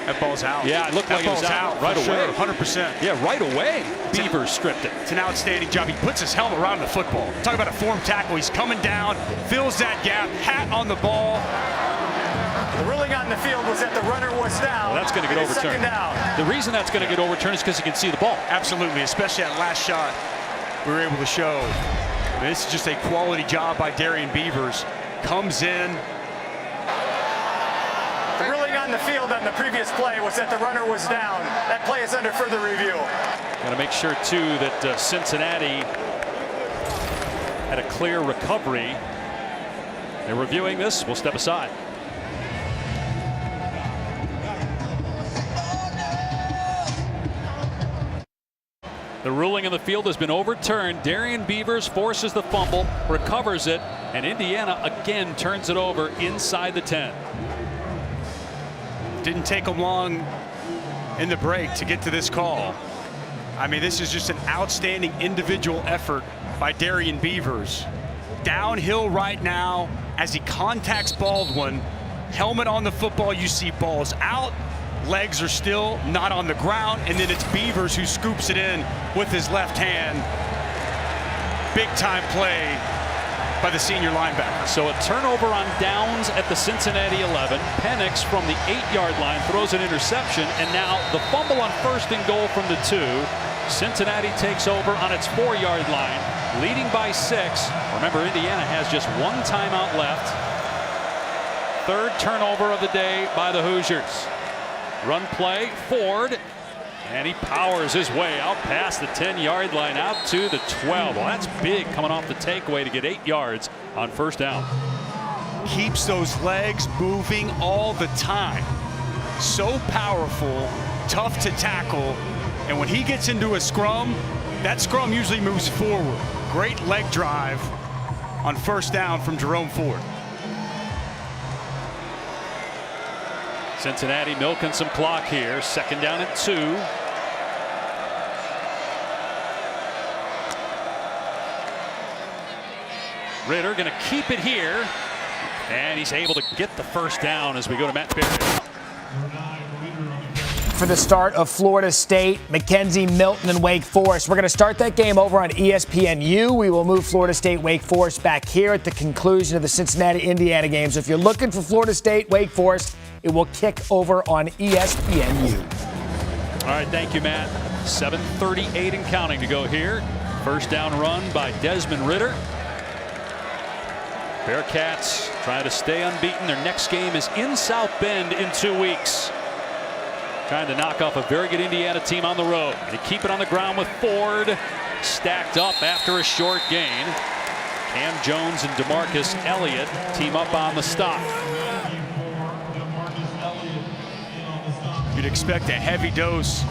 That ball's out. Yeah, it looked like it was out right away. Sure, 100%. Yeah, right away. Beavers stripped it. It's an outstanding job. He puts his helmet around the football. Talk about a form tackle. He's coming down, fills that gap, hat on the ball. The ruling on the field was that the runner was down. Well, that's going to get overturned. The reason that's going to get overturned is because you can see the ball. Absolutely, especially that last shot we were able to show. This is just a quality job by Darian Beavers. Comes in. The ruling on the field on the previous play was that the runner was down. That play is under further review. Got to make sure, too, that Cincinnati had a clear recovery. They're reviewing this. We'll step aside. The ruling on the field has been overturned. Darian Beavers forces the fumble, recovers it, and Indiana again turns it over inside the 10. Didn't take them long in the break to get to this call. I mean, this is just an outstanding individual effort by Darian Beavers. Downhill right now as he contacts Baldwin. Helmet on the football, you see balls out. Legs are still not on the ground, and then it's Beavers who scoops it in with his left hand. Big time play by the senior linebacker. So a turnover on downs at the Cincinnati 11. Penix from the 8-yard line throws an interception, and now the fumble on 1st and goal from the 2. Cincinnati takes over on its 4-yard line, leading by 6. Remember, Indiana has just one timeout left. 3rd turnover of the day by the Hoosiers. Run play, Ford, and he powers his way out past the 10-yard line out to the 12. Well, that's big coming off the takeaway to get 8 yards on 1st down. Keeps those legs moving all the time. So powerful, tough to tackle, and when he gets into a scrum, that scrum usually moves forward. Great leg drive on 1st down from Jerome Ford. Cincinnati milking some clock here. 2nd down and 2. Ritter going to keep it here, and he's able to get the 1st down as we go to Matt Berry. For the start of Florida State, Mackenzie Milton, and Wake Forest. We're going to start that game over on ESPNU. We will move Florida State, Wake Forest back here at the conclusion of the Cincinnati, Indiana games. If you're looking for Florida State, Wake Forest, it will kick over on ESPNU. All right, thank you, Matt. 7:38 and counting to go here. 1st down run by Desmond Ritter. Bearcats trying to stay unbeaten. Their next game is in South Bend in 2 weeks. Trying to knock off a very good Indiana team on the road. They keep it on the ground with Ford stacked up after a short gain. Cam Jones and DeMarcus Elliott team up on the stop. You'd expect a heavy dose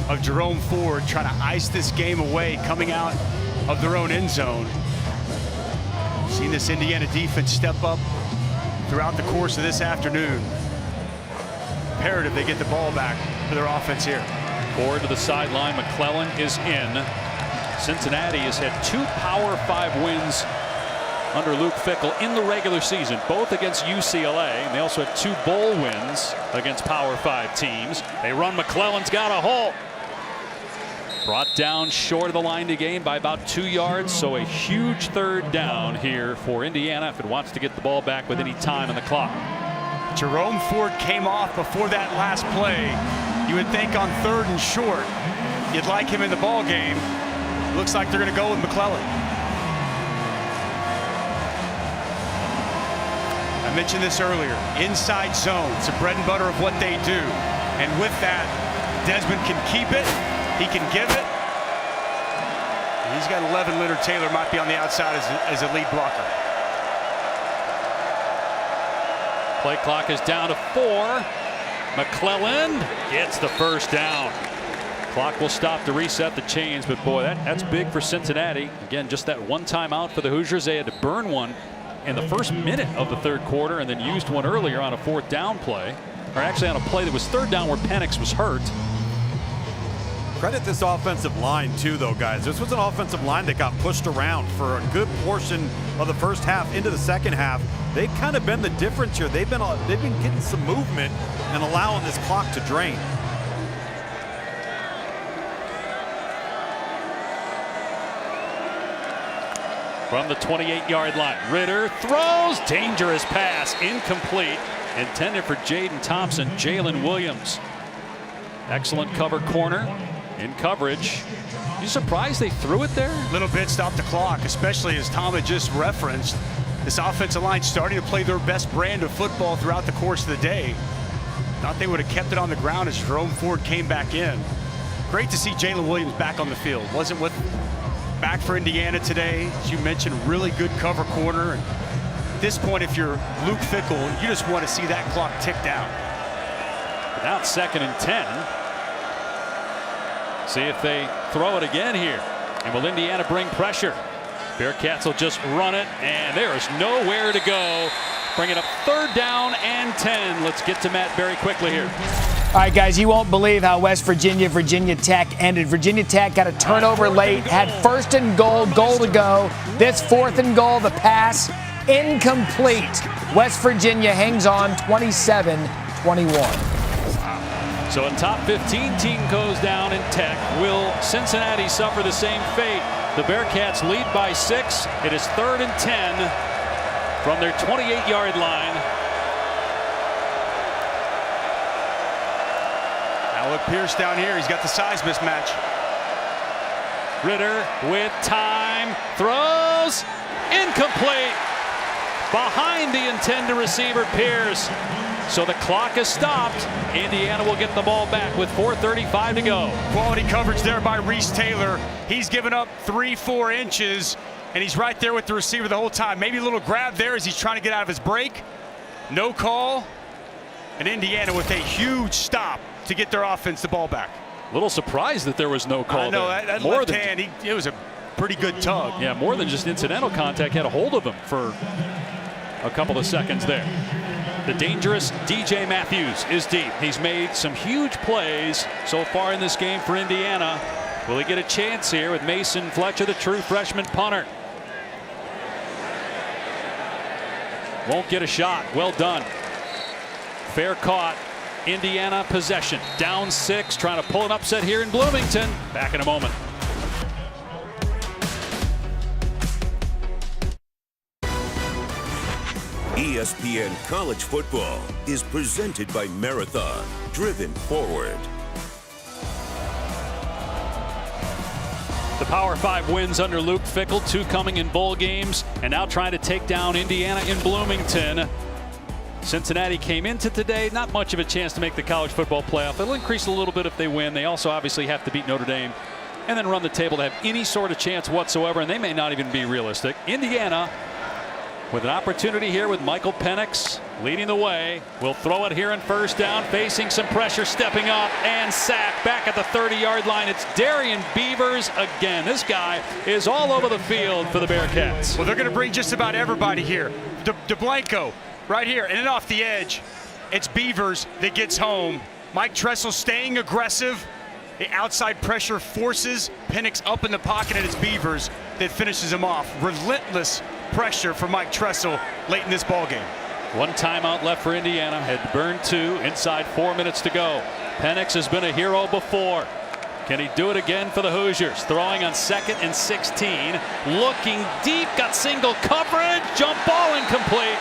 of Jerome Ford trying to ice this game away coming out of their own end zone. Seen this Indiana defense step up throughout the course of this afternoon. Imperative they get the ball back for their offense here. Ford to the sideline. McClellan is in. Cincinnati has had 2 Power 5 wins under Luke Fickell in the regular season, both against UCLA, and they also have 2 bowl wins against Power 5 teams. They run. McClellan's got a hole. Brought down short of the line to gain by about 2 yards, so a huge 3rd down here for Indiana if it wants to get the ball back with any time on the clock. Jerome Ford came off before that last play. You would think on 3rd and short you'd like him in the ball game. Looks like they're going to go with McClellan. I mentioned this earlier. Inside zone. It's the bread and butter of what they do. And with that, Desmond can keep it. He can give it. He's got 11. Leonard Taylor might be on the outside as a lead blocker. Play clock is down to 4. McClellan gets the first down. Clock will stop to reset the chains, but boy, that's big for Cincinnati. Again, just that one timeout for the Hoosiers. They had to burn one in the first minute of the third quarter and then used one earlier on a 4th down play. Or actually on a play that was 3rd down where Penix was hurt. Credit this offensive line too, though, guys. This was an offensive line that got pushed around for a good portion of the first half into the second half. They've kind of been the difference here. They've been getting some movement and allowing this clock to drain. From the 28-yard line, Ritter throws, dangerous pass, incomplete, intended for Jaden Thompson. Jalen Williams, excellent cover corner, in coverage. You surprised they threw it there? A little bit, stop the clock, especially as Tom had just referenced. This offensive line starting to play their best brand of football throughout the course of the day. Thought they would have kept it on the ground as Jerome Ford came back in. Great to see Jalen Williams back on the field. Wasn't back for Indiana today. As you mentioned, really good cover corner. And at this point, if you're Luke Fickell, you just want to see that clock tick down. Now it's 2nd and 10. See if they throw it again here. And will Indiana bring pressure? Bearcats will just run it, and there is nowhere to go. Bring it up 3rd down and 10. Let's get to Matt Berry quickly here. All right, guys, you won't believe how West Virginia Tech ended. Virginia Tech got a turnover late, had 1st and goal to go. This 4th and goal, the pass, incomplete. West Virginia hangs on 27-21. So a top 15 team goes down in Tech. Will Cincinnati suffer the same fate? The Bearcats lead by 6. It is 3rd and 10 from their 28-yard line. Now look, Pierce down here. He's got the size mismatch. Ritter with time, throws, incomplete. Behind the intended receiver, Pierce. So the clock is stopped. Indiana will get the ball back with 4:35 to go. Quality coverage there by Reese Taylor. He's given up 3-4 inches, and he's right there with the receiver the whole time. Maybe a little grab there as he's trying to get out of his break. No call. And Indiana with a huge stop to get their offense the ball back. A little surprised that there was no call. I know, there. that more left than, hand, it was a pretty good tug. Yeah, more than just incidental contact. Had a hold of him for a couple of seconds there. The dangerous DJ Matthews is deep. He's made some huge plays so far in this game for Indiana. Will he get a chance here with Mason Fletcher, the true freshman punter? Won't get a shot. Well done. Fair caught. Indiana possession. Down 6, trying to pull an upset here in Bloomington. Back in a moment. ESPN College Football is presented by Marathon, driven forward. The Power 5 wins under Luke Fickell, 2 coming in bowl games, and now trying to take down Indiana in Bloomington. Cincinnati came into today, not much of a chance to make the college football playoff. It'll increase a little bit if they win. They also obviously have to beat Notre Dame and then run the table to have any sort of chance whatsoever, and they may not even be realistic. Indiana with an opportunity here with Michael Penix leading the way. Will throw it here in 1st down, facing some pressure, stepping up and sacked back at the 30-yard line. It's Darian Beavers again. This guy is all over the field for the Bearcats. Well, they're going to bring just about everybody here. DeBlanco right here, and then off the edge, it's Beavers that gets home. Mike Tressel staying aggressive. The outside pressure forces Penix up in the pocket, and it's Beavers that finishes him off. Relentless pressure for Mike Tressel late in this ball game. 1 timeout left for Indiana. Had burned 2 inside 4 minutes to go. Penix has been a hero before. Can he do it again for the Hoosiers? Throwing on 2nd and 16. Looking deep, got single coverage. Jump ball incomplete.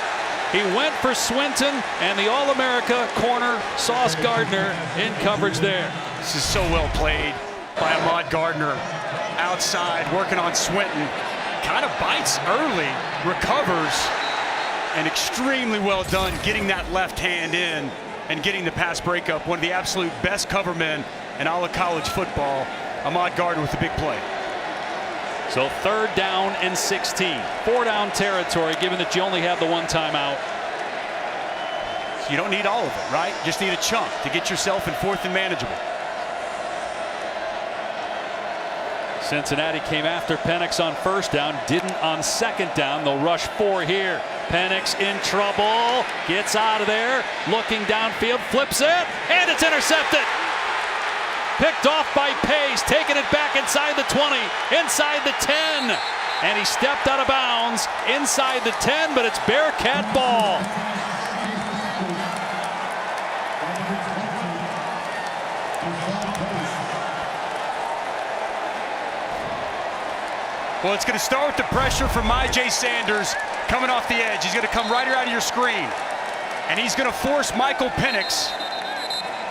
He went for Swinton, and the All-America corner, Sauce Gardner, in coverage there. This is so well played. By Ahmad Gardner outside, working on Swinton. Kind of bites early, recovers, and extremely well done getting that left hand in and getting the pass breakup. One of the absolute best cover men in all of college football. Ahmad Gardner with the big play. So 3rd down and 16. 4-down territory, given that you only have the one timeout. So you don't need all of it, right? Just need a chunk to get yourself in 4th and manageable. Cincinnati came after Penix on 1st down, didn't on 2nd down. They'll rush 4 here. Penix in trouble, gets out of there, looking downfield, flips it, and it's intercepted. Picked off by Pace, taking it back inside the 20, inside the 10. And he stepped out of bounds inside the 10, but it's Bearcat ball. Well, it's going to start with the pressure from Myjai Sanders coming off the edge. He's going to come right around your screen. And he's going to force Michael Penix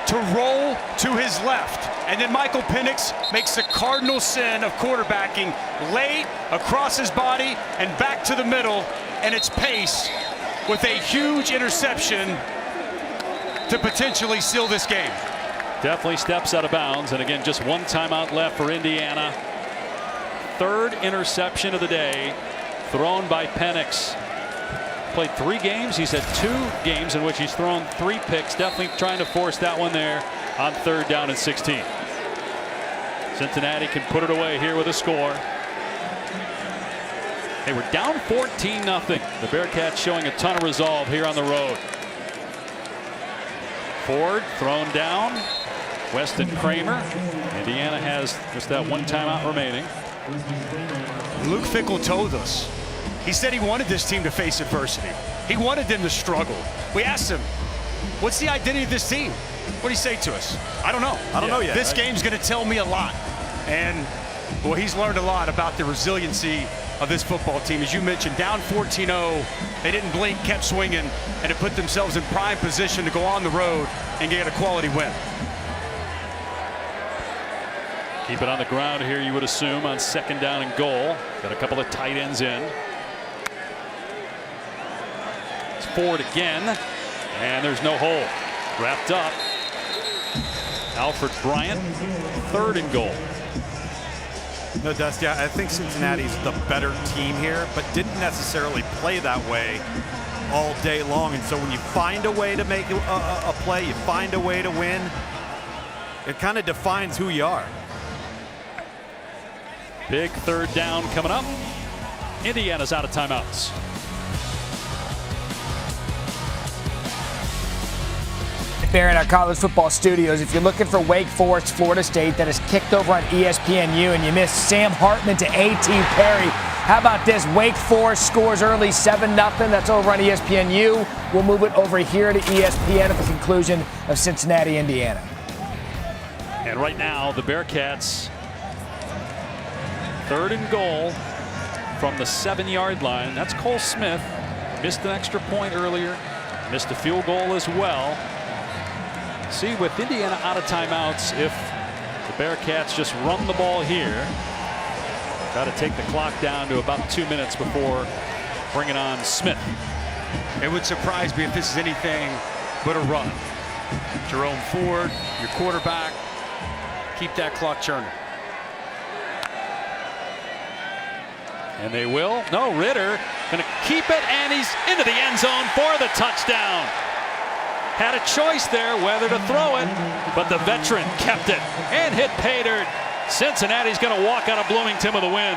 to roll to his left. And then Michael Penix makes the cardinal sin of quarterbacking late across his body and back to the middle. And it's Pace with a huge interception to potentially seal this game. Definitely steps out of bounds. And again, just one timeout left for Indiana. 3rd interception of the day thrown by Penix. Played 3 games. He's had 2 games in which he's thrown 3 picks. Definitely trying to force that one there on 3rd down and 16. Cincinnati can put it away here with a score. They were down 14-0. The Bearcats showing a ton of resolve here on the road. Ford thrown down. Weston Kramer. Indiana has just that one timeout remaining. Luke Fickell told us. He said he wanted this team to face adversity. He wanted them to struggle. We asked him, what's the identity of this team? What did he say to us? I don't know. I don't know yet. This game's going to tell me a lot. And, well, he's learned a lot about the resiliency of this football team. As you mentioned, down 14-0, they didn't blink, kept swinging, and it put themselves in prime position to go on the road and get a quality win. Keep it on the ground here, you would assume, on 2nd down and goal. Got a couple of tight ends in. It's Ford again, and there's no hole. Wrapped up. Alfred Bryant, 3rd and goal. No, Dusty, I think Cincinnati's the better team here, but didn't necessarily play that way all day long. And so when you find a way to make a play, you find a way to win, it kind of defines who you are. Big 3rd down coming up. Indiana's out of timeouts. There in our college football studios, if you're looking for Wake Forest, Florida State, that is kicked over on ESPNU, and you missed Sam Hartman to A.T. Perry. How about this? Wake Forest scores early 7-0. That's over on ESPNU. We'll move it over here to ESPN at the conclusion of Cincinnati, Indiana. And right now, the Bearcats 3rd and goal from the 7-yard line. That's Cole Smith. Missed an extra point earlier. Missed a field goal as well. See, with Indiana out of timeouts, if the Bearcats just run the ball here, got to take the clock down to about 2 minutes before bringing on Smith. It would surprise me if this is anything but a run. Jerome Ford, your quarterback, keep that clock churning. And they will. No, Ritter going to keep it, and he's into the end zone for the touchdown. Had a choice there whether to throw it, but the veteran kept it and hit pay dirt. Cincinnati's going to walk out of Bloomington with a win.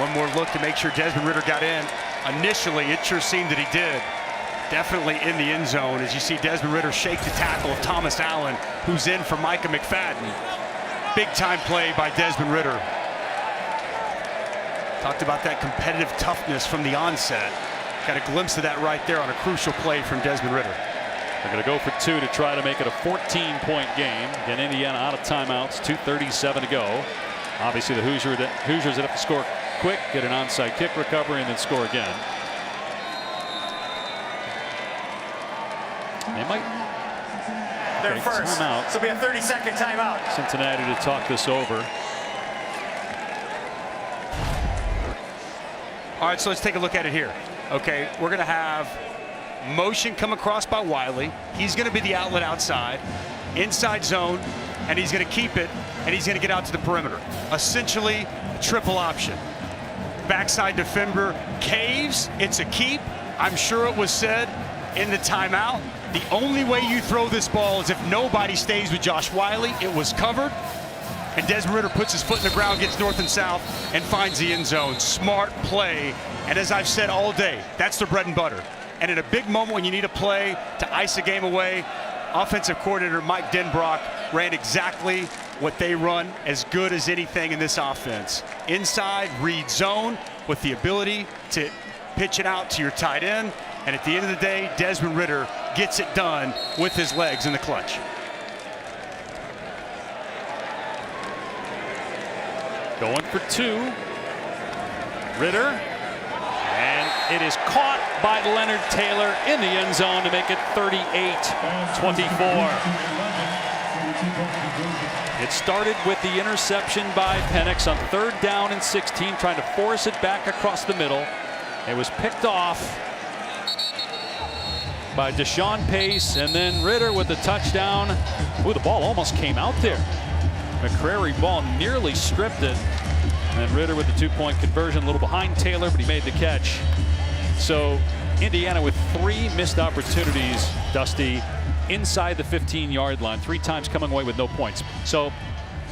One more look to make sure Desmond Ritter got in. Initially, it sure seemed that he did. Definitely in the end zone as you see Desmond Ritter shake the tackle of Thomas Allen, who's in for Micah McFadden. Big time play by Desmond Ritter. Talked about that competitive toughness from the onset. Got a glimpse of that right there on a crucial play from Desmond Ritter. They're going to go for 2 to try to make it a 14-point game. Again, Indiana out of timeouts, 2:37 to go. Obviously, the Hoosiers that have to score quick, get an onside kick recovery, and then score again. They might. They're first. Timeout. This will be a 30-second timeout. Cincinnati to talk this over. All right, so let's take a look at it here. Okay, we're going to have motion come across by Wiley. He's going to be the outlet outside, inside zone, and he's going to keep it, and he's going to get out to the perimeter. Essentially, triple option. Backside defender caves. It's a keep. I'm sure it was said in the timeout. The only way you throw this ball is if nobody stays with Josh Wiley. It was covered. And Desmond Ridder puts his foot in the ground, gets north and south, and finds the end zone. Smart play. And as I've said all day, that's the bread and butter. And in a big moment when you need a play to ice a game away, offensive coordinator Mike Denbrock ran exactly what they run, as good as anything in this offense. Inside, read zone with the ability to pitch it out to your tight end. And at the end of the day, Desmond Ridder gets it done with his legs in the clutch. Going for two. Ridder. And it is caught by Leonard Taylor in the end zone to make it 38-24. It started with the interception by Penix on 3rd down and 16, trying to force it back across the middle. It was picked off by Deshaun Pace, and then Ridder with the touchdown. Ooh, the ball almost came out there. McCrary ball nearly stripped it. And Ridder with the 2-point conversion, a little behind Taylor, but he made the catch. So Indiana with 3 missed opportunities, Dusty, inside the 15-yard line, 3 times coming away with no points. So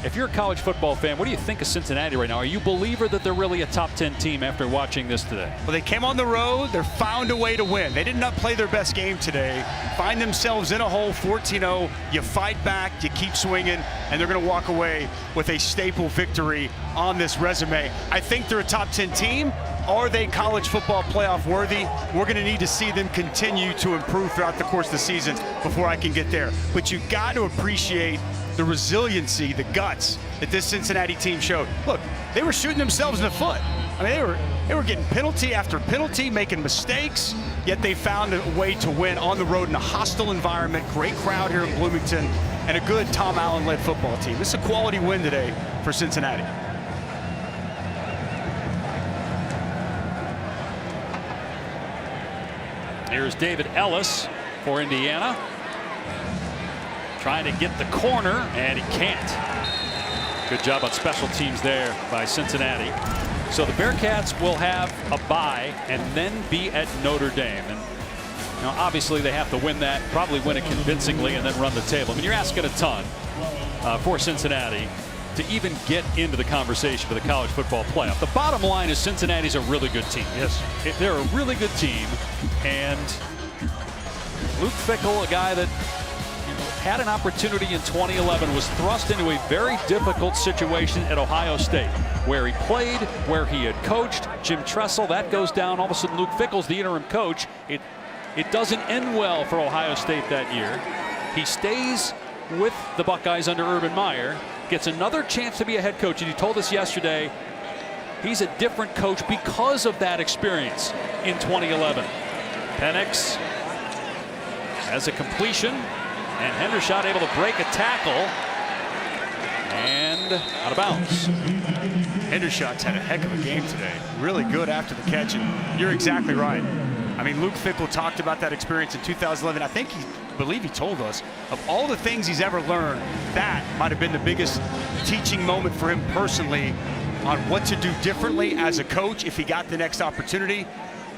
if you're a college football fan, what do you think of Cincinnati right now? Are you a believer that they're really a top 10 team after watching this today? Well, they came on the road. They found a way to win. They did not play their best game today. Find themselves in a hole, 14-0. You fight back, you keep swinging, and they're going to walk away with a staple victory on this resume. I think they're a top 10 team. Are they college football playoff worthy? We're going to need to see them continue to improve throughout the course of the season before I can get there. But you've got to appreciate the resiliency, the guts that this Cincinnati team showed. Look, they were shooting themselves in the foot. I mean, they were getting penalty after penalty, making mistakes, yet they found a way to win on the road in a hostile environment. Great crowd here in Bloomington, and a good Tom Allen-led football team. This is a quality win today for Cincinnati. Here's David Ellis for Indiana. Trying to get the corner, and he can't. Good job on special teams there by Cincinnati. So the Bearcats will have a bye and then be at Notre Dame. And now obviously they have to win that, probably win it convincingly, and then run the table. I mean, you're asking a ton for Cincinnati to even get into the conversation for the college football playoff. The bottom line is Cincinnati's a really good team. Yes. They're a really good team. And Luke Fickell, a guy that had an opportunity in 2011, was thrust into a very difficult situation at Ohio State, where he played, where he had coached. Jim Tressel, that goes down. All of a sudden, Luke Fickell's the interim coach. It doesn't end well for Ohio State that year. He stays with the Buckeyes under Urban Meyer, gets another chance to be a head coach, and he told us yesterday he's a different coach because of that experience in 2011. Penix has a completion, and Hendershot able to break a tackle and out of bounds. Hendershot's had a heck of a game today. Really good after the catch, and you're exactly right. I mean, Luke Fickell talked about that experience in 2011. I believe he told us of all the things he's ever learned, that might have been the biggest teaching moment for him personally on what to do differently as a coach if he got the next opportunity.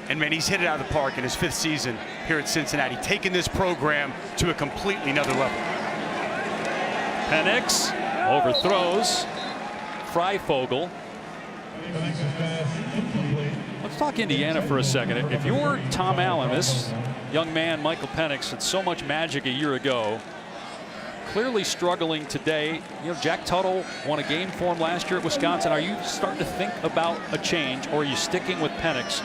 And man, he's hit it out of the park in his 5th season here at Cincinnati, taking this program to a completely another level. Penix overthrows Freifogel. Let's talk Indiana for a second. If you're Tom Allen, this young man, Michael Penix, had so much magic a year ago, clearly struggling today. You know, Jack Tuttle won a game for him last year at Wisconsin. Are you starting to think about a change, or are you sticking with Penix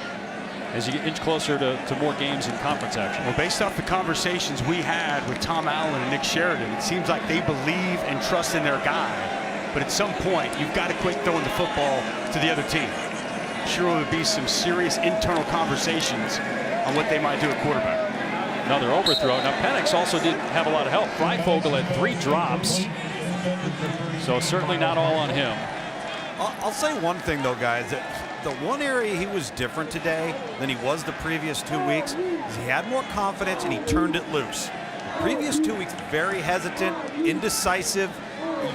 as you get inch closer to more games in conference action? Well, based off the conversations we had with Tom Allen and Nick Sheridan, it seems like they believe and trust in their guy. But at some point, you've got to quit throwing the football to the other team. sure there would be some serious internal conversations on what they might do at quarterback. Another overthrow. Now, Penix also didn't have a lot of help. Freifogel had 3 drops, so certainly not all on him. I'll say one thing, though, guys. The one area he was different today than he was the previous 2 weeks is he had more confidence and he turned it loose. The previous 2 weeks, very hesitant, indecisive.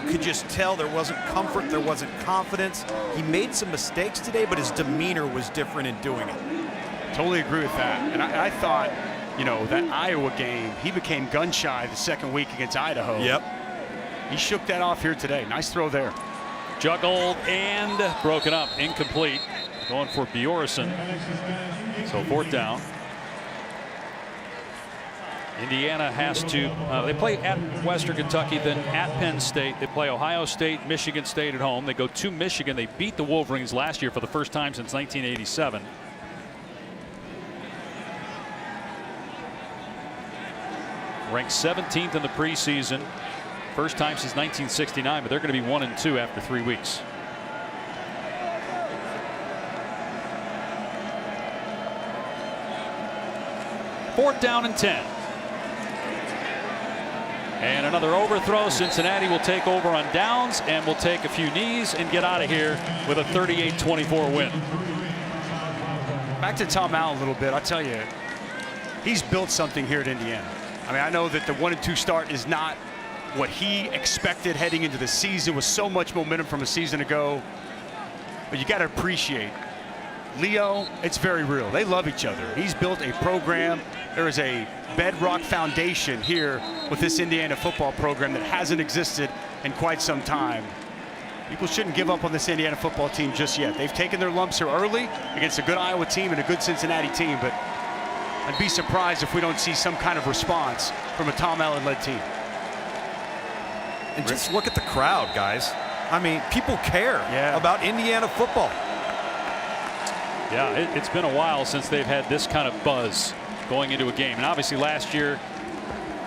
You could just tell there wasn't comfort, there wasn't confidence. He made some mistakes today, but his demeanor was different in doing it. Totally agree with that. And I thought, you know, that Iowa game, he became gun shy the second week against Idaho. Yep. He shook that off here today. Nice throw there. Juggled and broken up, incomplete. Going for Bjorson. So 4th down. Indiana has to, they play at Western Kentucky, then at Penn State. They play Ohio State, Michigan State at home. They go to Michigan. They beat the Wolverines last year for the first time since 1987. Ranked 17th in the preseason. First time since 1969, but they're going to be 1-2 after 3 weeks. Fourth down and 10. And another overthrow. Cincinnati will take over on downs and will take a few knees and get out of here with a 38-24 win. Back to Tom Allen a little bit. I'll tell you, he's built something here at Indiana. I mean, I know that the 1-2 start is not what he expected heading into the season with so much momentum from a season ago. But you got to appreciate Leo. It's very real. They love each other. He's built a program. There is a bedrock foundation here with this Indiana football program that hasn't existed in quite some time. People shouldn't give up on this Indiana football team just yet. They've taken their lumps here early against a good Iowa team and a good Cincinnati team, but I'd be surprised if we don't see some kind of response from a Tom Allen-led team. And just look at the crowd, guys. I mean, people care about Indiana football. Yeah, it's been a while since they've had this kind of buzz going into a game. And obviously last year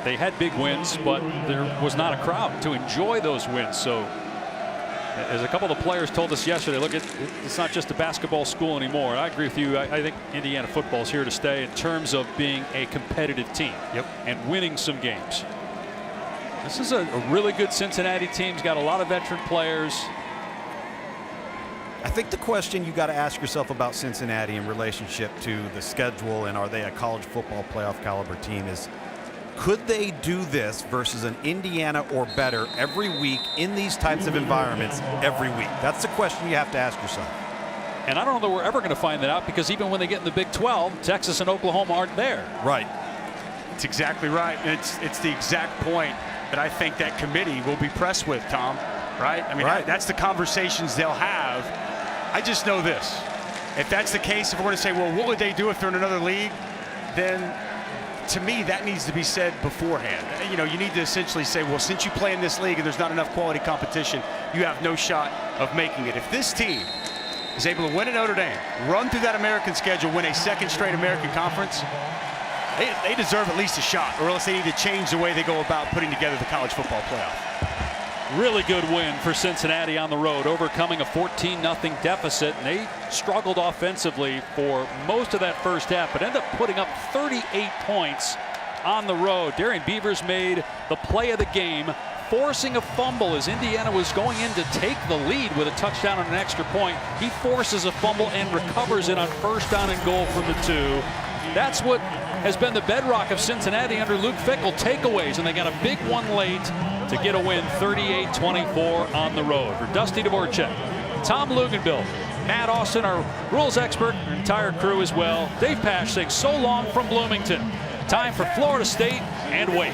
they had big wins, but there was not a crowd to enjoy those wins. So as a couple of the players told us yesterday, look, it's not just a basketball school anymore. And I agree with you. I think Indiana football is here to stay in terms of being a competitive team and winning some games. This is a really good Cincinnati team. It's got a lot of veteran players. I think the question you got to ask yourself about Cincinnati in relationship to the schedule and are they a college football playoff caliber team is, could they do this versus an Indiana or better every week in these types of environments every week? That's the question you have to ask yourself. And I don't know that we're ever going to find that out, because even when they get in the Big 12, Texas and Oklahoma aren't there. Right. It's exactly right. It's the exact point that I think that committee will be pressed with, Tom. Right? I mean, that's the conversations they'll have. I just know this. If that's the case, if we're going to say, well, what would they do if they're in another league? Then, to me, that needs to be said beforehand. You know, you need to essentially say, well, since you play in this league and there's not enough quality competition, you have no shot of making it. If this team is able to win at Notre Dame, run through that American schedule, win a second straight American conference, they deserve at least a shot, or else they need to change the way they go about putting together the college football playoff. Really good win for Cincinnati on the road, overcoming a 14-0 deficit. And they struggled offensively for most of that first half, but ended up putting up 38 points on the road. Darian Beavers made the play of the game, forcing a fumble as Indiana was going in to take the lead with a touchdown and an extra point. He forces a fumble and recovers it on first down and goal from the 2. That's what has been the bedrock of Cincinnati under Luke Fickell, takeaways, and they got a big one late to get a win, 38-24 on the road. For Dusty Dvorak, Tom Luginbill, Matt Austin, our rules expert, our entire crew as well. Dave Pash saying so long from Bloomington. Time for Florida State and Wake.